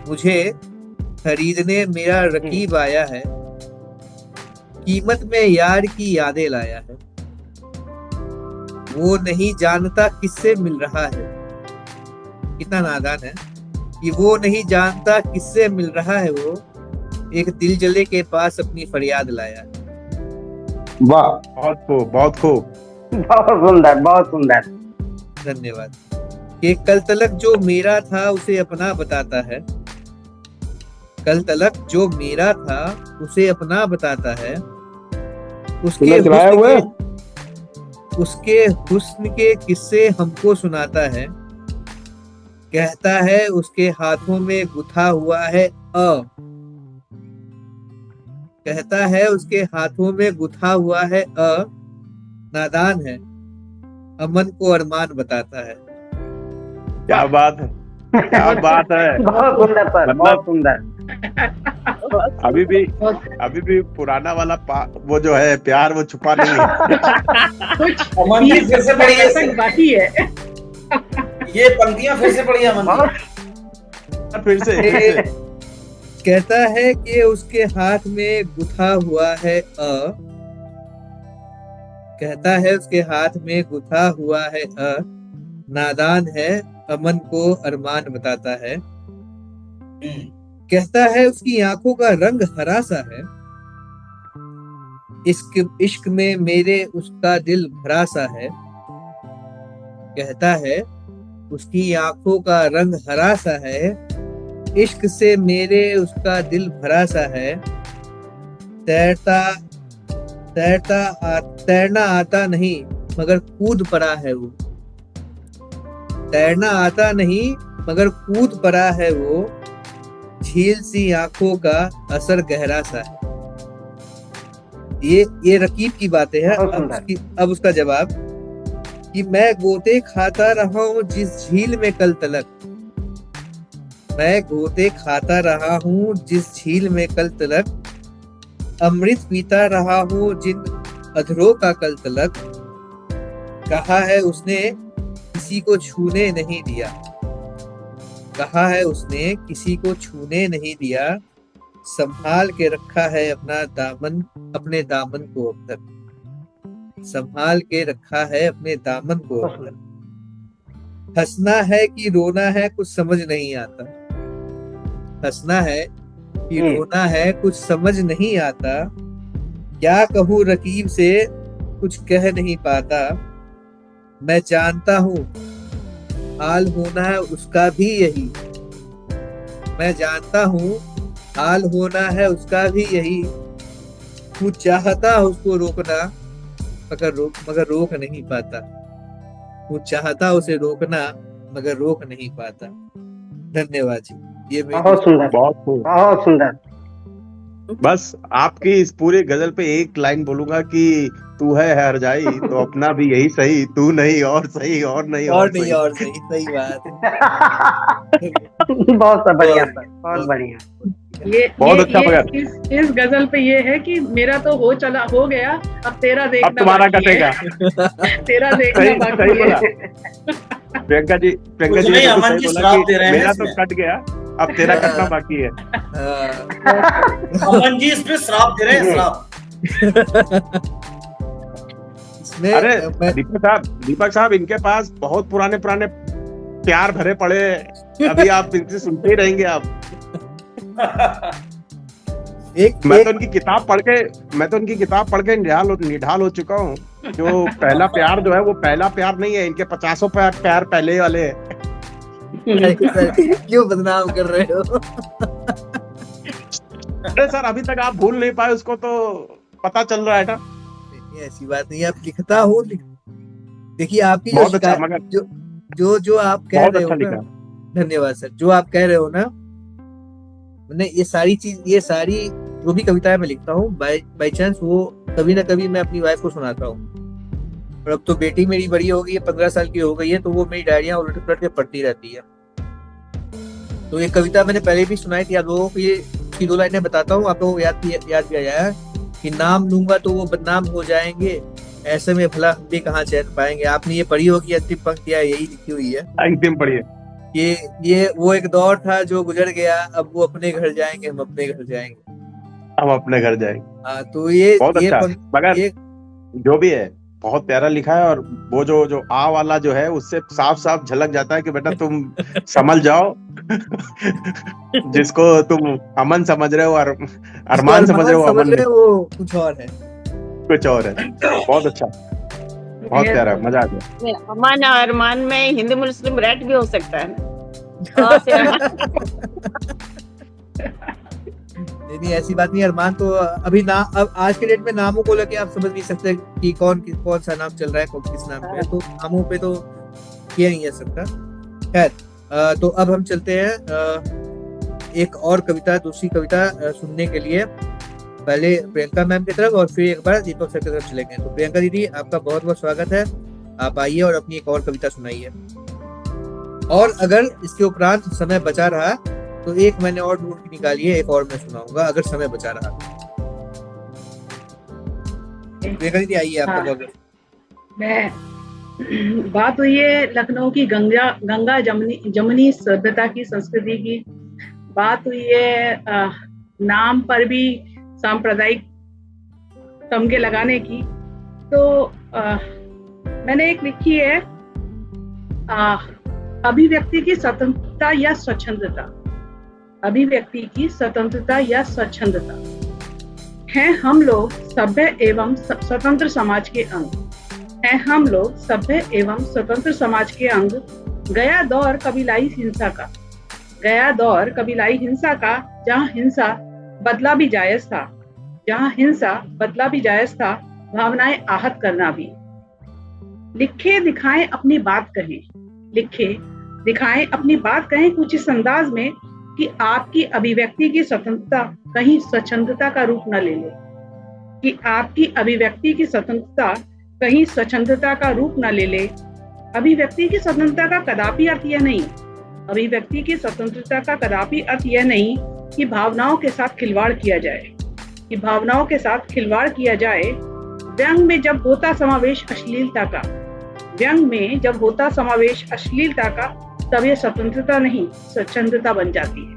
मुझे खरीदने मेरा रकीब आया है, कीमत में यार की यादें लाया है। वो नहीं जानता किससे मिल रहा है, कितना नादान है कि वो नहीं जानता किससे मिल रहा है। वो एक दिल जले के पास अपनी फरियाद लाया है। वाह, बहुत खूब, बहुत खूब। बहुत सुंदर, बहुत सुंदर। धन्यवाद। कि कल तलक जो मेरा था उसे अपना बताता है, कल तलक जो मेरा था उसे अपना बताता है। उसके हुस्न के किस्से हमको सुनाता है। कहता है उसके हाथों में गुथा हुआ है कहता है उसके हाथों में गुथा हुआ है नादान है, अमन को अरमान बताता है। क्या बात है, क्या बात है। बहुत सुंदर सर, बहुत सुंदर। अभी भी पुराना वाला वो जो है प्यार वो छुपा नहीं है। कुछ अमन जी फिर से पढ़िए, बाकी है। ये पंक्तियां फिर से पढ़िए अमन जी। फिर से कहता है कि उसके हाथ में गुथा हुआ है कहता है उसके हाथ में गुथा हुआ है नादान है अमन को अरमान बताता है। कहता है उसकी आंखों का रंग हरा सा है, इश्क में मेरे उसका दिल भरा सा है। कहता है उसकी आंखों का रंग हरा सा है, इश्क से मेरे उसका दिल भरा सा है। तैरना आता नहीं मगर कूद पड़ा है वो, तैरना आता नहीं मगर कूद पड़ा है वो, झील सी आंखों का असर गहरा सा है। ये रकीब की बातें हैं। अब उसका जवाब कि मैं गोते खाता रहा हूँ जिस झील में कल तलक, मैं गोते खाता रहा हूँ जिस झील में कल तलक, अमृत पीता रहा हूँ जिन अधरों का कल तलक। कहा है उसने किसी को छूने नहीं दिया, कहा है उसने किसी को छूने नहीं दिया, संभाल के रखा है अपना दामन, अपने दामन को अब तक, संभाल के रखा है अपने दामन को अब तक। हंसना है कि रोना है कुछ समझ नहीं आता, हंसना है कि रोना है कुछ समझ नहीं आता, क्या कहूँ रकीब से कुछ कह नहीं पाता। मैं जानता हूँ हाल होना है उसका भी यही, मैं जानता हूँ हाल होना है उसका भी यही, तू चाहता उसको रोकना मगर रोक नहीं पाता, तू चाहता उसे रोकना मगर रोक नहीं पाता। धन्यवाद जी। ये बहुत सुंदर, बहुत सुंदर। बस आपकी इस पूरे गजल पे एक लाइन बोलूंगा कि तू है हर जाई तो अपना भी यही सही, तू नहीं और सही और नहीं और नहीं और सही, सही बात। बहुत बढ़िया सर, बहुत बढ़िया। बहुत अच्छा मगर इस गजल पे ये है कि मेरा तो हो गया, अब तेरा देखना, अब तुम्हारा कटेगा। तेरा देखना बाकी है। प्रियंका जी नहीं, अमन जी श्राप दे रहे हैं, मेरा तो कट गया, अब तेरा कटना बाकी है। अमन जी इसमें श्राप दे रहे हैं, श्राप। अरे दीपक साहब इनके पास बहुत पुराने प्यार भरे पड़े, अभी आप इनसे सुनते ही रहेंगे आप। मैं तो उनकी किताब पढ़ के निढाल हो चुका हूँ। जो पहला प्यार जो है वो पहला प्यार नहीं है, इनके 50 प्यार पहले वाले हैं। क्यों बदनाम कर रहे हो? अरे सर अभी तक आप भूल नहीं पाए उसको, तो पता चल रहा है ना। ऐसी बात नहीं, आप लिखता हो। देखिए आपकी जो आप कह रहे हो ना, धन्यवाद सर, जो आप कह रहे हो ना, मैंने ये सारी जो भी कविताएं मैं लिखता हूँ बाई चांस वो कभी ना कभी मैं अपनी वाइफ को सुनाता हूँ। और अब तो बेटी मेरी बड़ी हो गई है, 15 साल की हो गई है, तो वो मेरी डायरियां उलट पलट के पढ़ती रहती है। तो ये कविता मैंने पहले भी सुनाई थी आप लोगों को, ये 2 लाइनें बताता हूँ, आप लोगों को याद भी आया कि नाम लूंगा तो वो बदनाम हो जाएंगे, ऐसे में भला हम भी कहाँ चैन पाएंगे। आपने ये पढ़ी होगी, अंतिम पंक्तियां यही लिखी हुई है। अंतिम पढ़िए। ये वो एक दौर था जो गुजर गया, अब वो अपने घर जाएंगे, हम अपने घर जाएंगे, हम अपने घर जाएंगे। हाँ, तो ये बहुत अच्छा, मगर जो भी है बहुत प्यारा लिखा है। और वो जो आ वाला जो है उससे साफ साफ झलक जाता है कि बेटा तुम समझ जाओ जिसको तुम अमन समझ रहे हो और अरमान समझ रहे हो, अमन नहीं, वो कुछ और है। बहुत अच्छा, बहुत प्यारा, मजा आ गया। अमन और अरमान में हिंदू मुस्लिम रेट भी हो सकता है ना। नहीं ऐसी बात नहीं। अरमान तो अभी अब आज के डेट में नामों को लेके आप समझ नहीं सकते कि कौन सा नाम चल रहा है, कौन किस नाम पे, तो नामों पे तो किया नहीं जा सकता। खैर, तो अब हम चलते हैं एक और कविता, दूसरी कविता सुनने के लिए। पहले प्रियंका मैम की तरफ और फिर एक बार दीपक सर की तरफ चलेंगे। तो प्रियंका दीदी, आपका बहुत बहुत स्वागत है, आप आइए और अपनी एक और कविता सुनाइए। और अगर इसके उपरांत समय बचा रहा तो एक मैंने और ढूंढ के निकाली है, एक और मैं सुनाऊंगा अगर समय बचा रहा। प्रियंका दीदी आइए, आपका मैं बात हुई है लखनऊ की गंगा जमनी सभ्यता की, संस्कृति की। बात हुई है नाम पर भी सांप्रदायिक तमगे लगाने की, तो मैंने एक लिखी है अभिव्यक्ति की स्वतंत्रता या स्वच्छंदता। अभिव्यक्ति की स्वतंत्रता या स्वच्छंदता है हम लोग सभ्य एवं स्वतंत्र समाज के अंग। है हम लोग सभ्य एवं स्वतंत्र समाज के अंग। गया दौर कबीलाई हिंसा का, गया दौर कबीलाई हिंसा का, जहाँ हिंसा बदला भी जायज था, जहाँ हिंसा बदला भी जायज था, भावनाएं आहत करना भी। लिखे दिखाएं अपनी बात कहें, लिखे दिखाएं अपनी बात कहें कुछ इस अंदाज में कि आपकी अभिव्यक्ति की स्वतंत्रता कहीं स्वच्छंदता का रूप न ले ले, कि आपकी अभिव्यक्ति की स्वतंत्रता कहीं स्वच्छंदता का रूप न ले ले। अभिव्यक्ति की स्वतंत्रता का कदापि अर्थ यह नहीं, अभिव्यक्ति की स्वतंत्रता का कदापि अर्थ यह नहीं कि भावनाओं के साथ खिलवाड़ किया जाए, कि भावनाओं के साथ खिलवाड़ किया जाए। व्यंग में जब होता समावेश अश्लीलता का, व्यंग में जब होता समावेश अश्लीलता का, तब यह स्वतंत्रता नहीं स्वच्छंदता बन जाती है,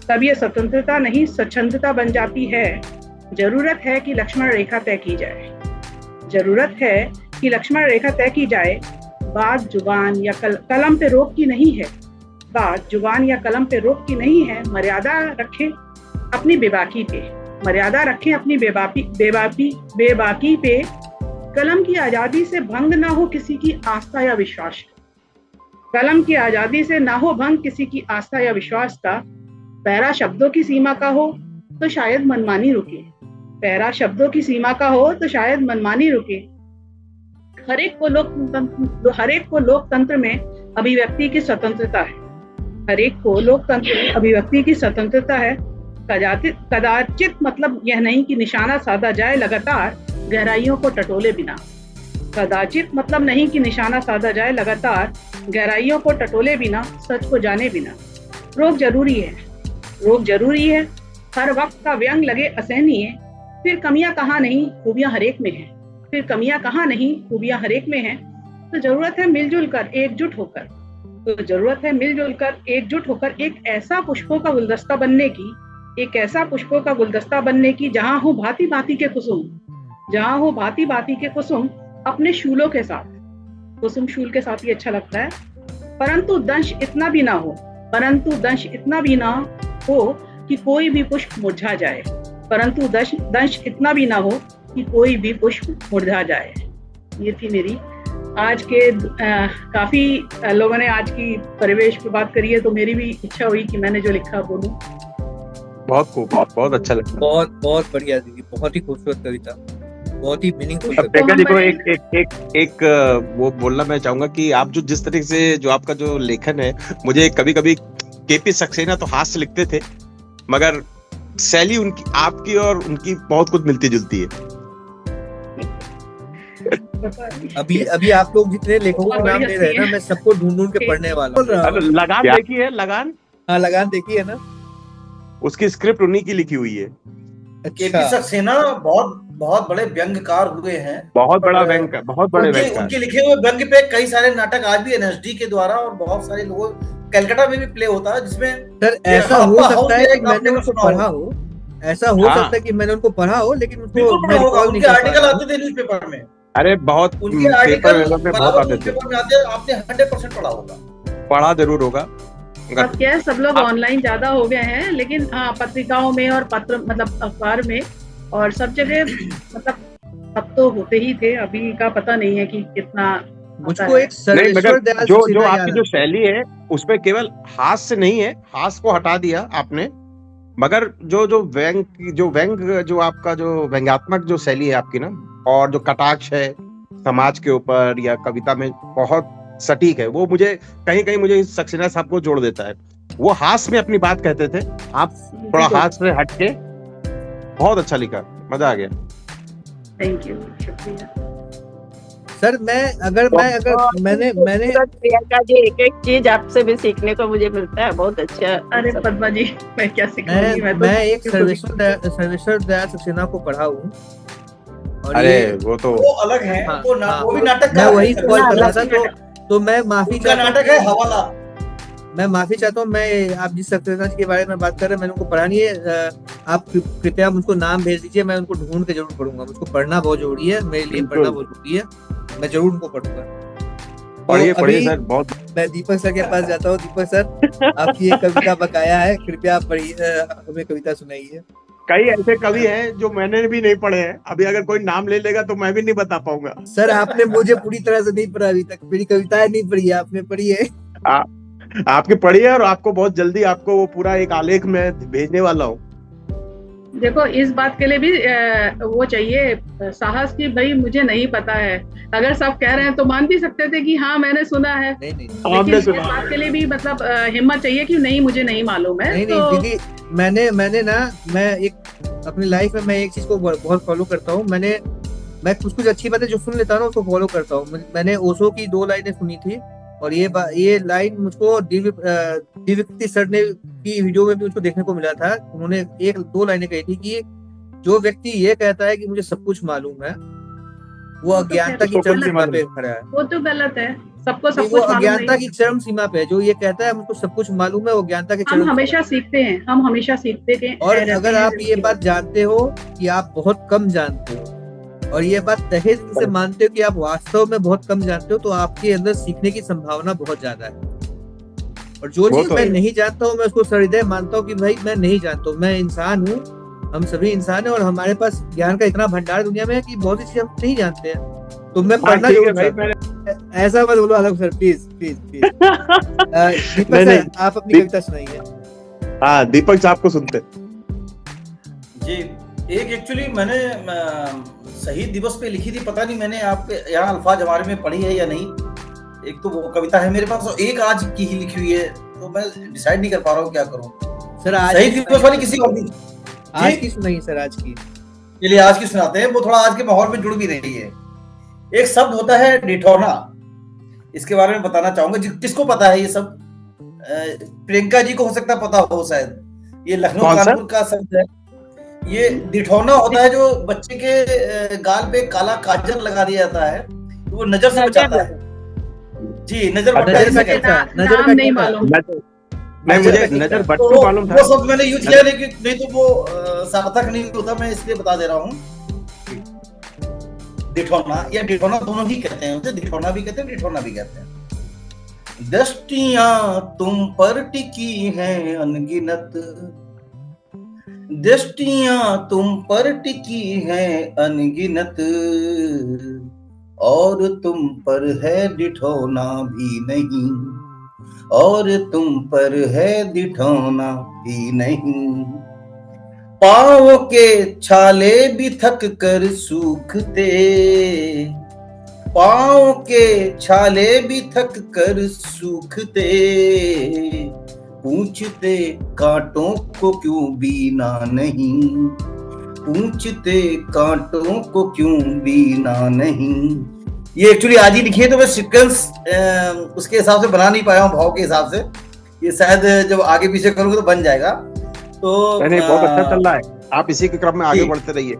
तब यह स्वतंत्रता नहीं स्वच्छंदता बन जाती है। जरूरत है कि लक्ष्मण रेखा तय की जाए, जरूरत है कि लक्ष्मण रेखा तय की जाए। बात जुबान या कलम पे रोक की नहीं है, बात जुबान या कलम पे रोक की नहीं है। मर्यादा रखें अपनी बेबाकी पे, मर्यादा रखें अपनी बेबाकी पे। कलम की आजादी से भंग ना हो किसी की आस्था या विश्वास, कलम की आजादी से ना हो भंग किसी की आस्था या विश्वास का। पैरा शब्दों की सीमा का हो तो शायद मनमानी रुके, पैरा शब्दों की सीमा का हो तो शायद मनमानी रुके। हर एक को लोकतंत्र में अभिव्यक्ति की स्वतंत्रता है, हर एक को लोकतंत्र में अभिव्यक्ति की स्वतंत्रता है। कदाचित मतलब यह नहीं कि निशाना साधा जाए लगातार गहराइयों को टटोले बिना, कदाचित मतलब नहीं कि निशाना साधा जाए लगातार गहराइयों को टटोले बिना, सच को जाने बिना। रोक जरूरी है, रोक जरूरी है। हर वक्त का व्यंग लगे असहनीय, फिर कमियां कहाँ नहीं खूबियां हरेक में हैं, फिर कमियां कहाँ नहीं खूबियां हरेक में हैं। तो जरूरत है मिलजुल कर एकजुट होकर, तो जरूरत है मिलजुल कर एकजुट होकर एक ऐसा पुष्पों का गुलदस्ता बनने की, एक ऐसा पुष्पों का गुलदस्ता बनने की जहाँ हो भांति भांति के कुसुम, जहाँ हो भांति भांति के कुसुम अपने शूलों के साथ। कुसुम शूल के साथ ही अच्छा लगता है। परंतु दंश इतना भी ना हो, परंतु दंश इतना भी ना हो कि कोई भी पुष्प मुरझा जाए, परंतु दंश इतना भी ना हो कि कोई भी पुष्प मुरझा जाए। ये थी मेरी आज के काफी लोगों ने आज की परिवेश पे बात करी है, तो मेरी भी इच्छा हुई कि मैंने जो लिखा बोलूं। बहुत खूब, बहुत अच्छा लगता है। बहुत बहुत बढ़िया दीदी, बहुत ही खूबसूरत कविता, बहुत ही मीनिंगफुल। प्रियंका जी को एक वो बोलना मैं चाहूंगा कि आप जो जिस तरीके से जो आपका जो लेखन है, मुझे कभी कभी केपी सक्सेना तो हाथ से लिखते थे, मगर शैली उनकी आपकी और उनकी बहुत कुछ मिलती जुलती है। अभी आप लोग जितने लेखकों के नाम ले रहे हैं ना, मैं सबको ढूंढ के पढ़ने वाला हूँ। लगान देखी है? लगान, हाँ लगान देखी है ना, उसकी स्क्रिप्ट उन्हीं की लिखी हुई है। केपी सक्सेना बहुत बड़े व्यंग्यकार हुए हैं, बहुत बड़ा व्यंग्य, बहुत बड़े व्यंग्यकार। उनके लिखे हुए व्यंग्य पे कई सारे नाटक आज भी एनएसडी के द्वारा और बहुत सारे लोगों कलकत्ता में भी प्ले होता है, जिसमें सर ऐसा हो सकता है कि मैंने उनको पढ़ा हो, ऐसा हो सकता है कि मैंने उनको पढ़ा हो, लेकिन उनको उनके आर्टिकल आते थे न्यूज़पेपर में, अरे बहुत उनके आर्टिकल न्यूज़पेपर में आते, आपने 100% पढ़ा होगा, पढ़ा जरूर होगा। अब क्या है, सब लोग ऑनलाइन ज्यादा हो गए हैं, लेकिन हाँ पत्रिकाओं में और पत्र मतलब अखबार में और सब जगह मतलब अब तो होते ही थे, अभी का पता नहीं है कि कितना। मुझको एक जो आपकी जो शैली है उसमें केवल हास्य से नहीं है, हास्य को हटा दिया आपने, मगर जो व्यंग जो आपका जो व्यंग्यात्मक जो शैली है आपकी ना, और जो कटाक्ष है समाज के ऊपर या कविता में बहुत सटीक है, वो मुझे कहीं मुझे सक्सेना साहब को जोड़ देता है। वो हास्य में अपनी बात कहते थे, आप थोड़ा हास्य से हट के बहुत अच्छा लिखा, मजा आ गया। थैंक यू, शुक्रिया सर। मैंने प्रियंका जी एक चीज आपसे भी सीखने को मुझे मिलता है, बहुत अच्छा। अरे पद्मा जी, मैं क्या सीखूंगी? मैं एक सर्वेश्वर दयाल सक्सेना को पढ़ा हूँ। अरे वो अलग है, वो भी नाटक मैं वही स्पॉइल कर रहा था, तो मैं माफी चाहता हूं। नाटक है हवाला, मैं माफी चाहता हूँ, मैं आप जिस सक्सेना जी के बारे में बात कर रहे हैं मैंने उनको पढ़ा नहीं है। आप कृपया मुझको नाम भेज दीजिए, मैं उनको ढूंढ के जरूर पढ़ूंगा। मुझको पढ़ना बहुत जरूरी है, मेरे लिए बिल्कुल। पढ़ना बहुत जरूरी है, मैं जरूर उनको पढ़ूंगा। पढ़िए तो पढ़िए अभी सर, बहुत मैं दीपक सर के पास जाता हूँ। दीपक सर, आपकी एक कविता बकाया है, कृपया आप पढ़िए, हमें कविता सुनाइए। कई ऐसे कवि हैं जो मैंने भी नहीं पढ़े हैं। अभी अगर कोई नाम ले लेगा तो मैं भी नहीं बता पाऊंगा। सर आपने मुझे पूरी तरह से नहीं पढ़ा अभी तक, मेरी कविताएं नहीं पढ़ी है, आपने पढ़ी है। आपकी पढ़ी है और आपको बहुत जल्दी आपको वो पूरा एक आलेख में भेजने वाला हूँ। देखो, इस बात के लिए भी वो चाहिए साहस कि भाई मुझे नहीं पता है। अगर सब कह रहे हैं तो मान भी सकते थे कि हाँ मैंने सुना है, नहीं नहीं आपने लेकिन सुना इस बात के लिए भी मतलब हिम्मत चाहिए कि नहीं मुझे नहीं मालूम है। नहीं तो नहीं दीदी, मैंने ना, मैं एक अपनी लाइफ में मैं एक चीज को बहुत फॉलो करता हूँ। मैं कुछ अच्छी बातें जो सुन लेता हूँ ना उसको फॉलो करता हूँ। मैंने ओशो की 2 लाइनें सुनी थी, और ये लाइन मुझको दिव्यकृति सर ने की वीडियो में भी मुझको देखने को मिला था। उन्होंने 1-2 लाइनें कही थी कि जो व्यक्ति ये कहता है कि मुझे सब कुछ मालूम है, वो अज्ञानता की चरम सीमा पे खड़ा है। वो तो गलत है, सबको सब वो कुछ मालूम अज्ञानता नहीं। की चरम सीमा पे है। जो ये कहता है मुझको सब कुछ मालूम है, वो अज्ञानता के हम चरम हमेशा सीखते हैं, हम हमेशा सीखते हैं। और अगर आप ये बात जानते हो कि आप बहुत कम जानते हो, और ये बात तहे दिल से मानते हो कि आप वास्तव में बहुत कम जानते हो, तो आपके अंदर सीखने की संभावना बहुत ज्यादा है। और जो चीज मैं नहीं जानता हूँ मैं उसको सहृदय मानता हूँ कि भाई मैं नहीं जानता हूँ, मैं इंसान हूँ, हम सभी इंसान हैं, और हमारे पास ज्ञान का इतना भंडार दुनिया में है कि बहुत सी चीजें हम नहीं जानते हैं। तो मैं पढ़ना जरूर चाहता हूँ। ऐसा मत बोलो अलग sir, please please please. Deepak sir, आप अपनी कविता सुनाइए। हाँ, दीपक साहब को सुनते। जी, एक एक्चुअली मैंने शहीद दिवस पे लिखी थी, पता नहीं मैंने आपके यहाँ अल्फाज हमारे में पढ़ी है या नहीं। एक तो वो कविता है मेरे पास, और एक आज की ही लिखी हुई है, तो मैं डिसाइड नहीं कर पा रहा हूँ क्या करूँ। सर आज शहीद दिवस वाली किसी और की, आज की सुनाइए सर, आज की। चलिए आज की सुनाते हैं, वो थोड़ा आज के माहौल में जुड़ भी रही है। एक शब्द होता है डिठौना, इसके बारे में बताना चाहूंगा। किसको पता है ये सब? प्रियंका जी को हो सकता है पता हो शायद। ये लखनऊ कानपुर का शब्द है। ये डिठौना होता है जो बच्चे के गाल पे काला काजल लगा दिया जाता है, तो वो नजर से बचाता है। जी, नजर नाम नहीं मालूम। नहीं, मुझे नजर बट्टू मालूम था। वो शब्द मैंने यूज किया, लेकिन नहीं तो वो सार्थक नहीं होता, मैं इसलिए बता दे रहा हूँ। डिठौना या डिठौना दोनों ही कहते हैं उसे, डिठौना भी कहते हैं, डिठौना भी कहते हैं। दृष्टियां तुम पर टिकी हैं अनगिनत, दृष्टियां तुम पर टिकी हैं अनगिनत, और तुम पर है डिठौना भी नहीं, और तुम पर है डिठौना भी नहीं। पाँव के छाले भी थक कर सूखते, पाँव के छाले भी थक कर सूखते, पूछते कांटों को क्यों बीना नहीं, पूछते कांटों को क्यों बीना नहीं। ये एक्चुअली आज ही लिखी है, तो मैं सीक्वेंस उसके हिसाब से बना नहीं पाया हूँ, भाव के हिसाब से। ये शायद जब आगे पीछे करूंगा तो बन जाएगा। तो नहीं, बहुत अच्छा चल रहा है, आप इसी के क्रम में आगे बढ़ते रहिए।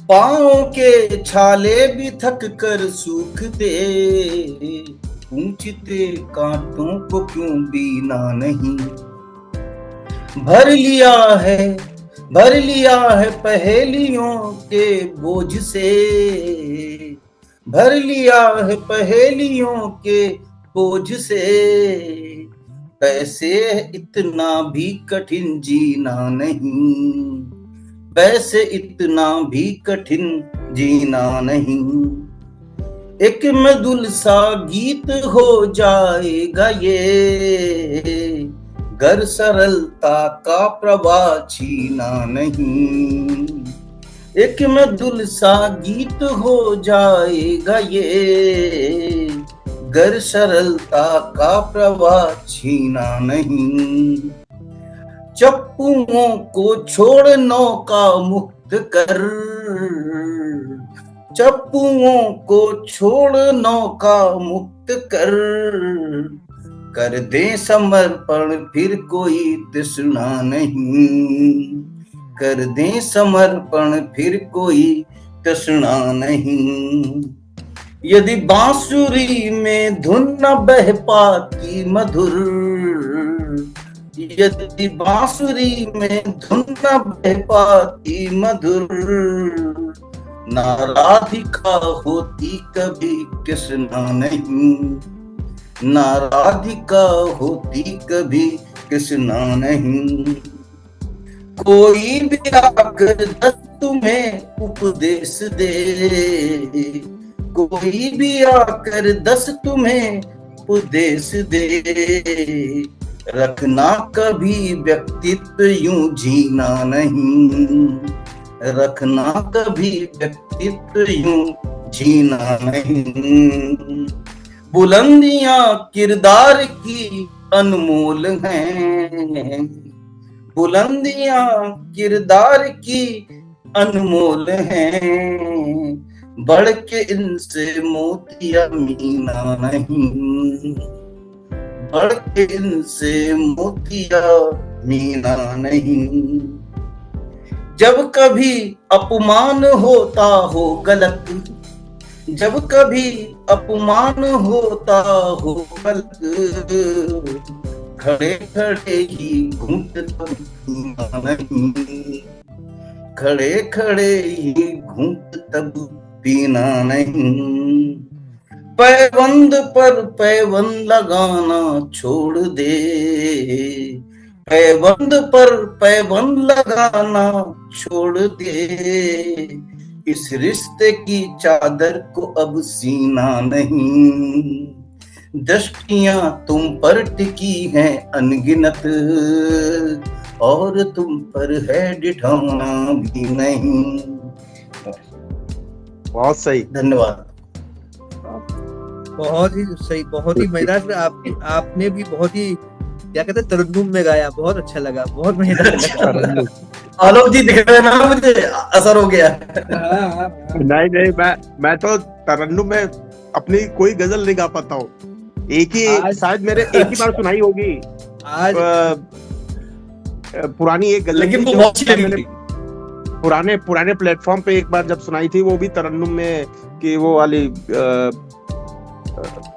पाँव के छाले भी थक कर सूखते, पूछते कांटों को क्यों बीना नहीं। भर लिया है पहेलियों के बोझ से, भर लिया है पहेलियों के बोझ से, वैसे इतना भी कठिन जीना नहीं, वैसे इतना भी कठिन जीना नहीं। एक मृदुल सा गीत हो जाएगा ये, गर सरलता का प्रवाह छीना नहीं। एक मृदुल सा गीत हो जाएगा ये, गर सरलता का प्रवाह छीना नहीं। चप्पुओं को छोड़ नौका मुक्त कर, चप्पुओं को छोड़ नौका मुक्त कर, कर दे समर्पण फिर कोई तृष्णा नहीं, कर दे समर्पण फिर कोई तृष्णा नहीं। यदि बांसुरी में धुन न बह पाती मधुर, यदि बांसुरी में धुन न बह पाती मधुर, ना राधिका होती कभी कृष्णा नहीं, ना राधिका होती कभी कृष्णा नहीं। कोई भी आकर दस तुम्हें उपदेश दे, कोई भी आकर दस तुम्हें उपदेश दे, रखना कभी व्यक्तित्व यूं जीना नहीं, रखना कभी व्यक्तित्व यूं जीना नहीं। बुलंदियां किरदार की अनमोल हैं, बुलंदियां किरदार की अनमोल हैं, बढ़ के इनसे मोतिया मीना नहीं, बढ़ के इनसे मोतिया मीना नहीं। जब कभी अपमान होता हो गलत, जब कभी अपमान होता हो गलत, खड़े खड़े ही घूंट तब पीना नहीं, खड़े खड़े ही घूंट तब पीना नहीं। पैबंद पर पैबंद लगाना छोड़ दे, पैबंद पर पैबंद लगाना छोड़ दे, इस रिश्ते की चादर को अब सीना नहीं। दृष्टियां तुम पर टिकी हैं अनगिनत, और तुम पर है डिठाना भी नहीं। बहुत सही। धन्यवाद। बहुत ही सही, बहुत ही मजेदार। आपने भी बहुत ही क्या कहते हैं तरन्नुम में गाया, बहुत अच्छा लगा, बहुत मजेदार लगा। आलोक जी दिख रहे हैं ना, मुझे असर हो गया। नहीं मैं तो तरन्नुम में अपनी कोई गजल नहीं गा पाता हूँ। एक ही शायद मेरे एक ही बार सुनाई होगी आज पुरानी एक गजल, लेकिन वो बहुत अच्छी लगी थी। पुराने प्लेटफॉर्म पे एक बार जब सुनाई थी, वो भी तरन्नुम में कि वो वाली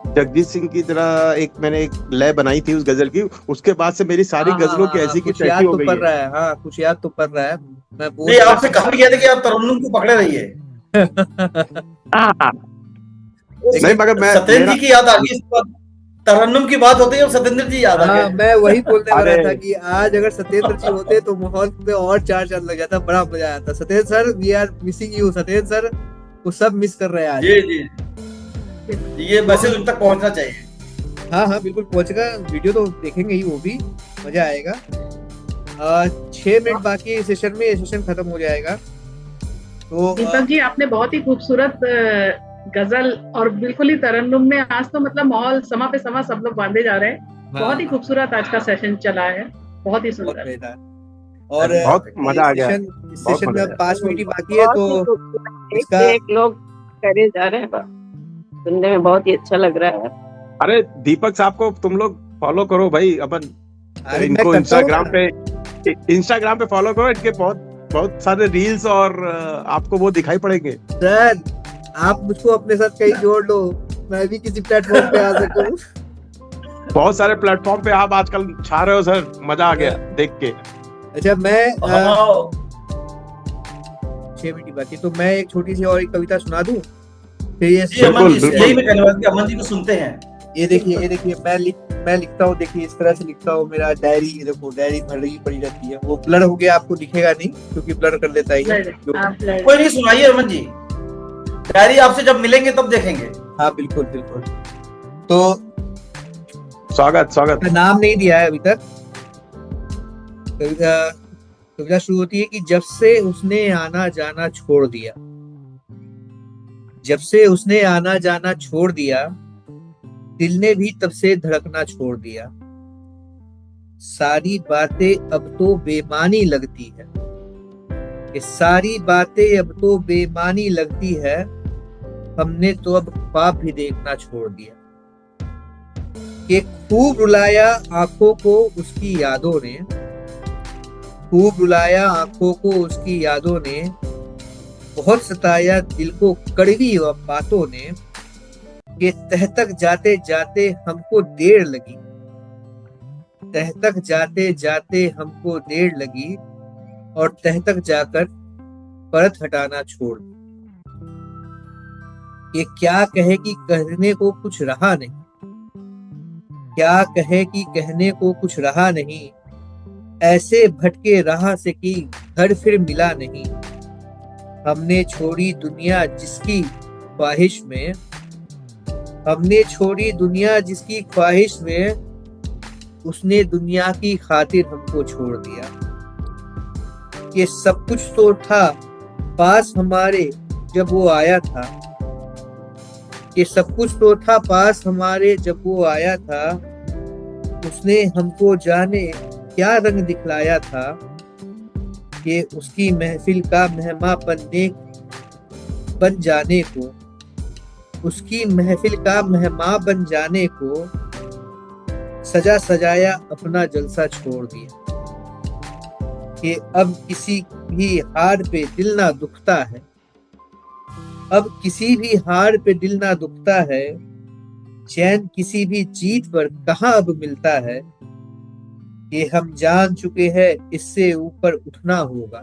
जगजीत सिंह की तरह मैंने एक लय बनाई थी उस गजल की। उसके बाद से मेरी सारी गजलों की ऐसी की तैसी हो गई है। हाँ, कुछ याद तो पड़ रहा है। मैं नहीं, आपसे कहा गया था कि आप तरन्नुम को पकड़े रहिए। नहीं, मगर मैं सत्येंद्र जी की याद आ गई इस पर। तरन्नुम की बात होती है और सत्येंद्र जी याद आ गए। मैं वही बोलने वाला था कि आज अगर सत्येंद्र जी होते तो माहौल पे और चार चांद लग जाता, बड़ा मजा आता। Satyendra sir, we are missing you. Satyendra sir को सब मिस कर रहे हैं आज। जी, ये मैसेज उन तक पहुंचना चाहिए। हाँ, बिल्कुल पहुंचेगा। वीडियो तो देखेंगे ही, वो भी मजा आएगा। 6 मिनट बाकी है सेशन में, ये सेशन खत्म हो जाएगा। तो दीपक जी, आपने बहुत ही खूबसूरत गजल और बिल्कुल ही तरन्नुम में आज तो मतलब माहौल समा पे समा सब लोग बांधे जा रहे हैं। बहुत ही खूबसूरत आज का सेशन चला है, बहुत ही सुंदर और बहुत मजा आ गया। इस सेशन में 5 मिनट ही बाकी है, तो इसका एक लोग करे जा रहे हैं, सुनने में बहुत ही अच्छा लग रहा है। अरे दीपक साहब को तुम लोग फॉलो करो भाई, अपन इनको इंस्टाग्राम पे फॉलो करो। इनके बहुत सारे रील्स और आपको वो दिखाई पड़ेंगे। सर, आप मुझको अपने साथ कहीं जोड़ लो, मैं भी किसी प्लेटफॉर्म पे आ सकूं। बहुत सारे प्लेटफॉर्म पे आप आजकल छा रहे हो सर, मजा आ गया देख के। अच्छा, मैं 6 मिनट बाकी, तो मैं एक छोटी सी और एक कविता सुना दूं फिर ये यही मैं कहने वाला था, अमन जी को सुनते हैं। ये देखिए मैं लिखता हूँ, देखिए इस तरह से लिखता हूँ। मेरा डायरी, देखो डायरी भरी पड़ी रहती है। वो ब्लर हो गया, आपको दिखेगा नहीं क्योंकि ब्लर कर लेता है। कोई नहीं, सुनाइए अमन जी। डायरी आपसे जब मिलेंगे तब देखेंगे। हाँ, बिल्कुल। तो स्वागत नाम नहीं दिया है अभी तक। कविता शुरू होती है कि जब से उसने आना जाना छोड़ दिया, जब से उसने आना जाना छोड़ दिया, दिल ने भी तब से धड़कना छोड़ दिया। सारी बातें अब तो बेमानी लगती है, ये सारी बातें अब तो बेमानी लगती है। हमने तो अब ख्वाब भी देखना छोड़ दिया। कि खूब रुलाया आंखों को उसकी यादों ने, खूब रुलाया आंखों को उसकी यादों ने, बहुत सताया दिल को कड़वी बातों ने। कि तह तक जाते जाते हमको देर लगी, तह तक जाते जाते हमको देर लगी, और तह तक जाकर परत हटाना छोड़ दी। ये क्या कहे कि कहने को कुछ रहा नहीं, क्या कहे कि कहने को कुछ रहा नहीं, ऐसे भटके राह से कि घर फिर मिला नहीं। हमने छोड़ी दुनिया जिसकी ख्वाहिश में, हमने छोड़ी दुनिया जिसकी ख्वाहिश में, उसने दुनिया की खातिर हमको छोड़ दिया। ये सब कुछ तो था पास हमारे जब वो आया था, ये सब कुछ तो था पास हमारे जब वो आया था। उसने हमको जाने क्या रंग दिखलाया था, कि उसकी महफिल का मेहमान बन जाने को, उसकी महफिल का मेहमान बन जाने को, सजा सजाया अपना जलसा छोड़ दिया। कि अब किसी भी हार पे दिल ना दुखता है, अब किसी भी हार पे दिल ना दुखता है, चैन किसी भी जीत पर कहाँ अब मिलता है। कि हम जान चुके हैं इससे ऊपर उठना होगा,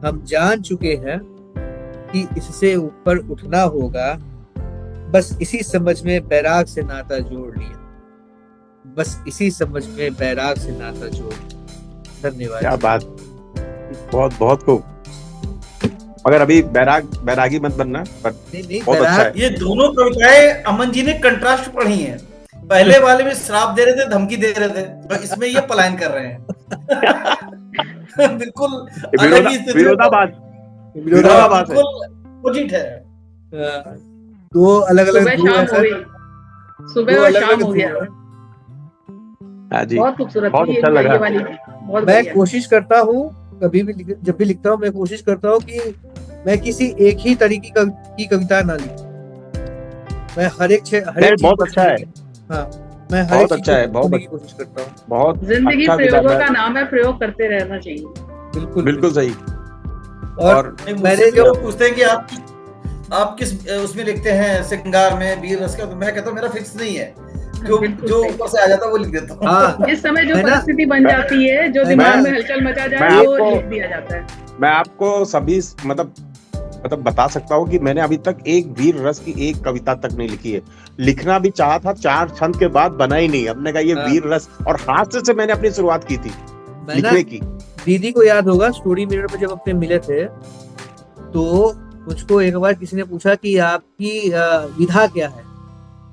हम जान चुके हैं कि इससे ऊपर उठना होगा। बस इसी समझ में बैराग से नाता जोड़ लिया, बस इसी समझ में बैराग से नाता जोड़ लिया। धन्यवाद। क्या बात, बहुत बहुत खूब। मगर अभी बैरागी मत बनना, पर नहीं, बहुत अच्छा है। ये दोनों कविताएं अमन जी ने कंट्रास्ट पढ़ी हैं। पहले वाले में श्राप दे रहे थे, धमकी दे रहे थे, और इसमें ये पलायन कर रहे हैं। बिल्कुल अलग ही स्थिति, विरोधाभास है। बिल्कुल अपोजिट है। दो अलग अलग सुबह शाम हो गई, सुबह और शाम हो गया। हाँ जी, बहुत खूबसूरत बहुत थी अच्छा लगा। ये वाली, बहुत मैं बढ़िया। कोशिश करता हूँ कभी भी जब भी लिखता हूँ, मैं कोशिश करता हूँ कि मैं किसी एक ही तरीके की कविता ना लिखूं। मैं हर एक बहुत अच्छा है। हाँ, मैं हर बहुत एक अच्छा है, बहुत की कोशिश करता हूँ। बहुत जिंदगी अच्छा प्रयोगों किताब का है। नाम है, प्रयोग करते रहना चाहिए। बिल्कुल सही। और मैंने जो पूछते हैं कि आप किस उसमें लिखते हैं, श्रृंगार में, वीर रस का, तो मैं कहता हूँ मेरा फिक्स नहीं है, जो बिल्कुल जो सही। ऊपर से आ जाता है वो लिख देता हूँ। हाँ, जिस समय जो है ना? परिस्थिति बन जाती है, जो दिमाग में हलचल मचा जाए, मैं वो आपको- लिख दिया जाता है। मैं आपको सभी मतलब बता सकता हूँ कि मैंने अभी तक एक वीर रस की एक कविता तक नहीं लिखी है। लिखना भी चाहा था, 4 छंद के बाद बना ही नहीं। हमने कहा ये हाँ। वीर रस, और हास्य से मैंने अपनी शुरुआत की थी मैं ना लिखने की। दीदी को याद होगा, स्टोरी मिरर में जब अपने मिले थे, तो मुझको एक बार किसी ने पूछा कि आपकी विधा क्या है,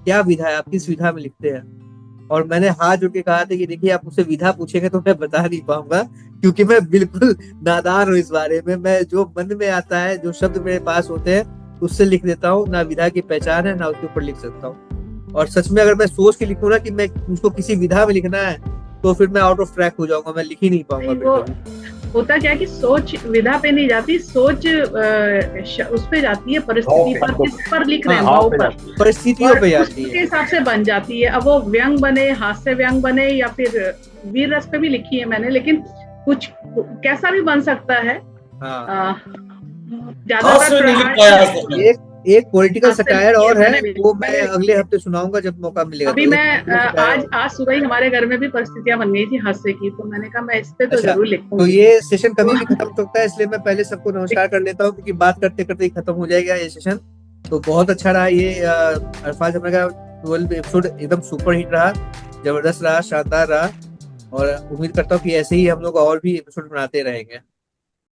क्या विधा है, आप किस विधा में लिखते हैं। और मैंने हाथ जोड़ के कहा था कि देखिए, आप मुझसे विधा पूछेंगे तो मैं बता नहीं पाऊंगा, क्योंकि मैं बिल्कुल नादान हूँ इस बारे में। मैं जो मन में आता है, जो शब्द मेरे पास होते हैं, उससे लिख देता हूँ। ना विधा की पहचान है, ना उसके ऊपर लिख सकता हूँ। और सच में अगर मैं सोच के लिखूँ ना कि मैं मुझको किसी विधा में लिखना है, तो फिर मैं आउट ऑफ ट्रैक हो जाऊंगा, मैं लिख ही नहीं पाऊंगा। नहीं, वो होता क्या है कि सोच विधा पे नहीं जाती, सोच उस पे जाती है, परिस्थिति पर, किस पर लिख रहे हैं, हाँ, भाव पर, परिस्थितियों पे जाती उसके है। हिसाब से बन जाती है। अब वो व्यंग बने, हास्य व्यंग बने, या फिर वीर रस पे भी लिखी है मैंने, लेकिन कुछ कैसा भी बन सकता है। हाँ, हास्य नहीं लिख पाया आज तक। एक पॉलिटिकल सटायर और है, वो मैं मैंने- अगले हफ्ते सुनाऊंगा जब मौका मिलेगा। अभी तो मैं आज सुबह ही हमारे घर में भी परिस्थितियां बन गई थी हास्य की, तो मैंने कहा मैं इस पे तो अच्छा, जरूर तो लिखूंगी। ये सेशन कभी भी खत्म हो सकता है, इसलिए मैं पहले सबको नमस्कार कर लेता हूँ, क्योंकि बात करते करते ही खत्म हो जाएगा ये सेशन। तो बहुत अच्छा रहा ये अल्फाज हमने का 12 एपिसोड, एकदम सुपर हिट रहा, जबरदस्त रहा, शानदार रहा। और उम्मीद करता हूँ कि ऐसे ही हम लोग और भी एपिसोड बनाते रहेंगे।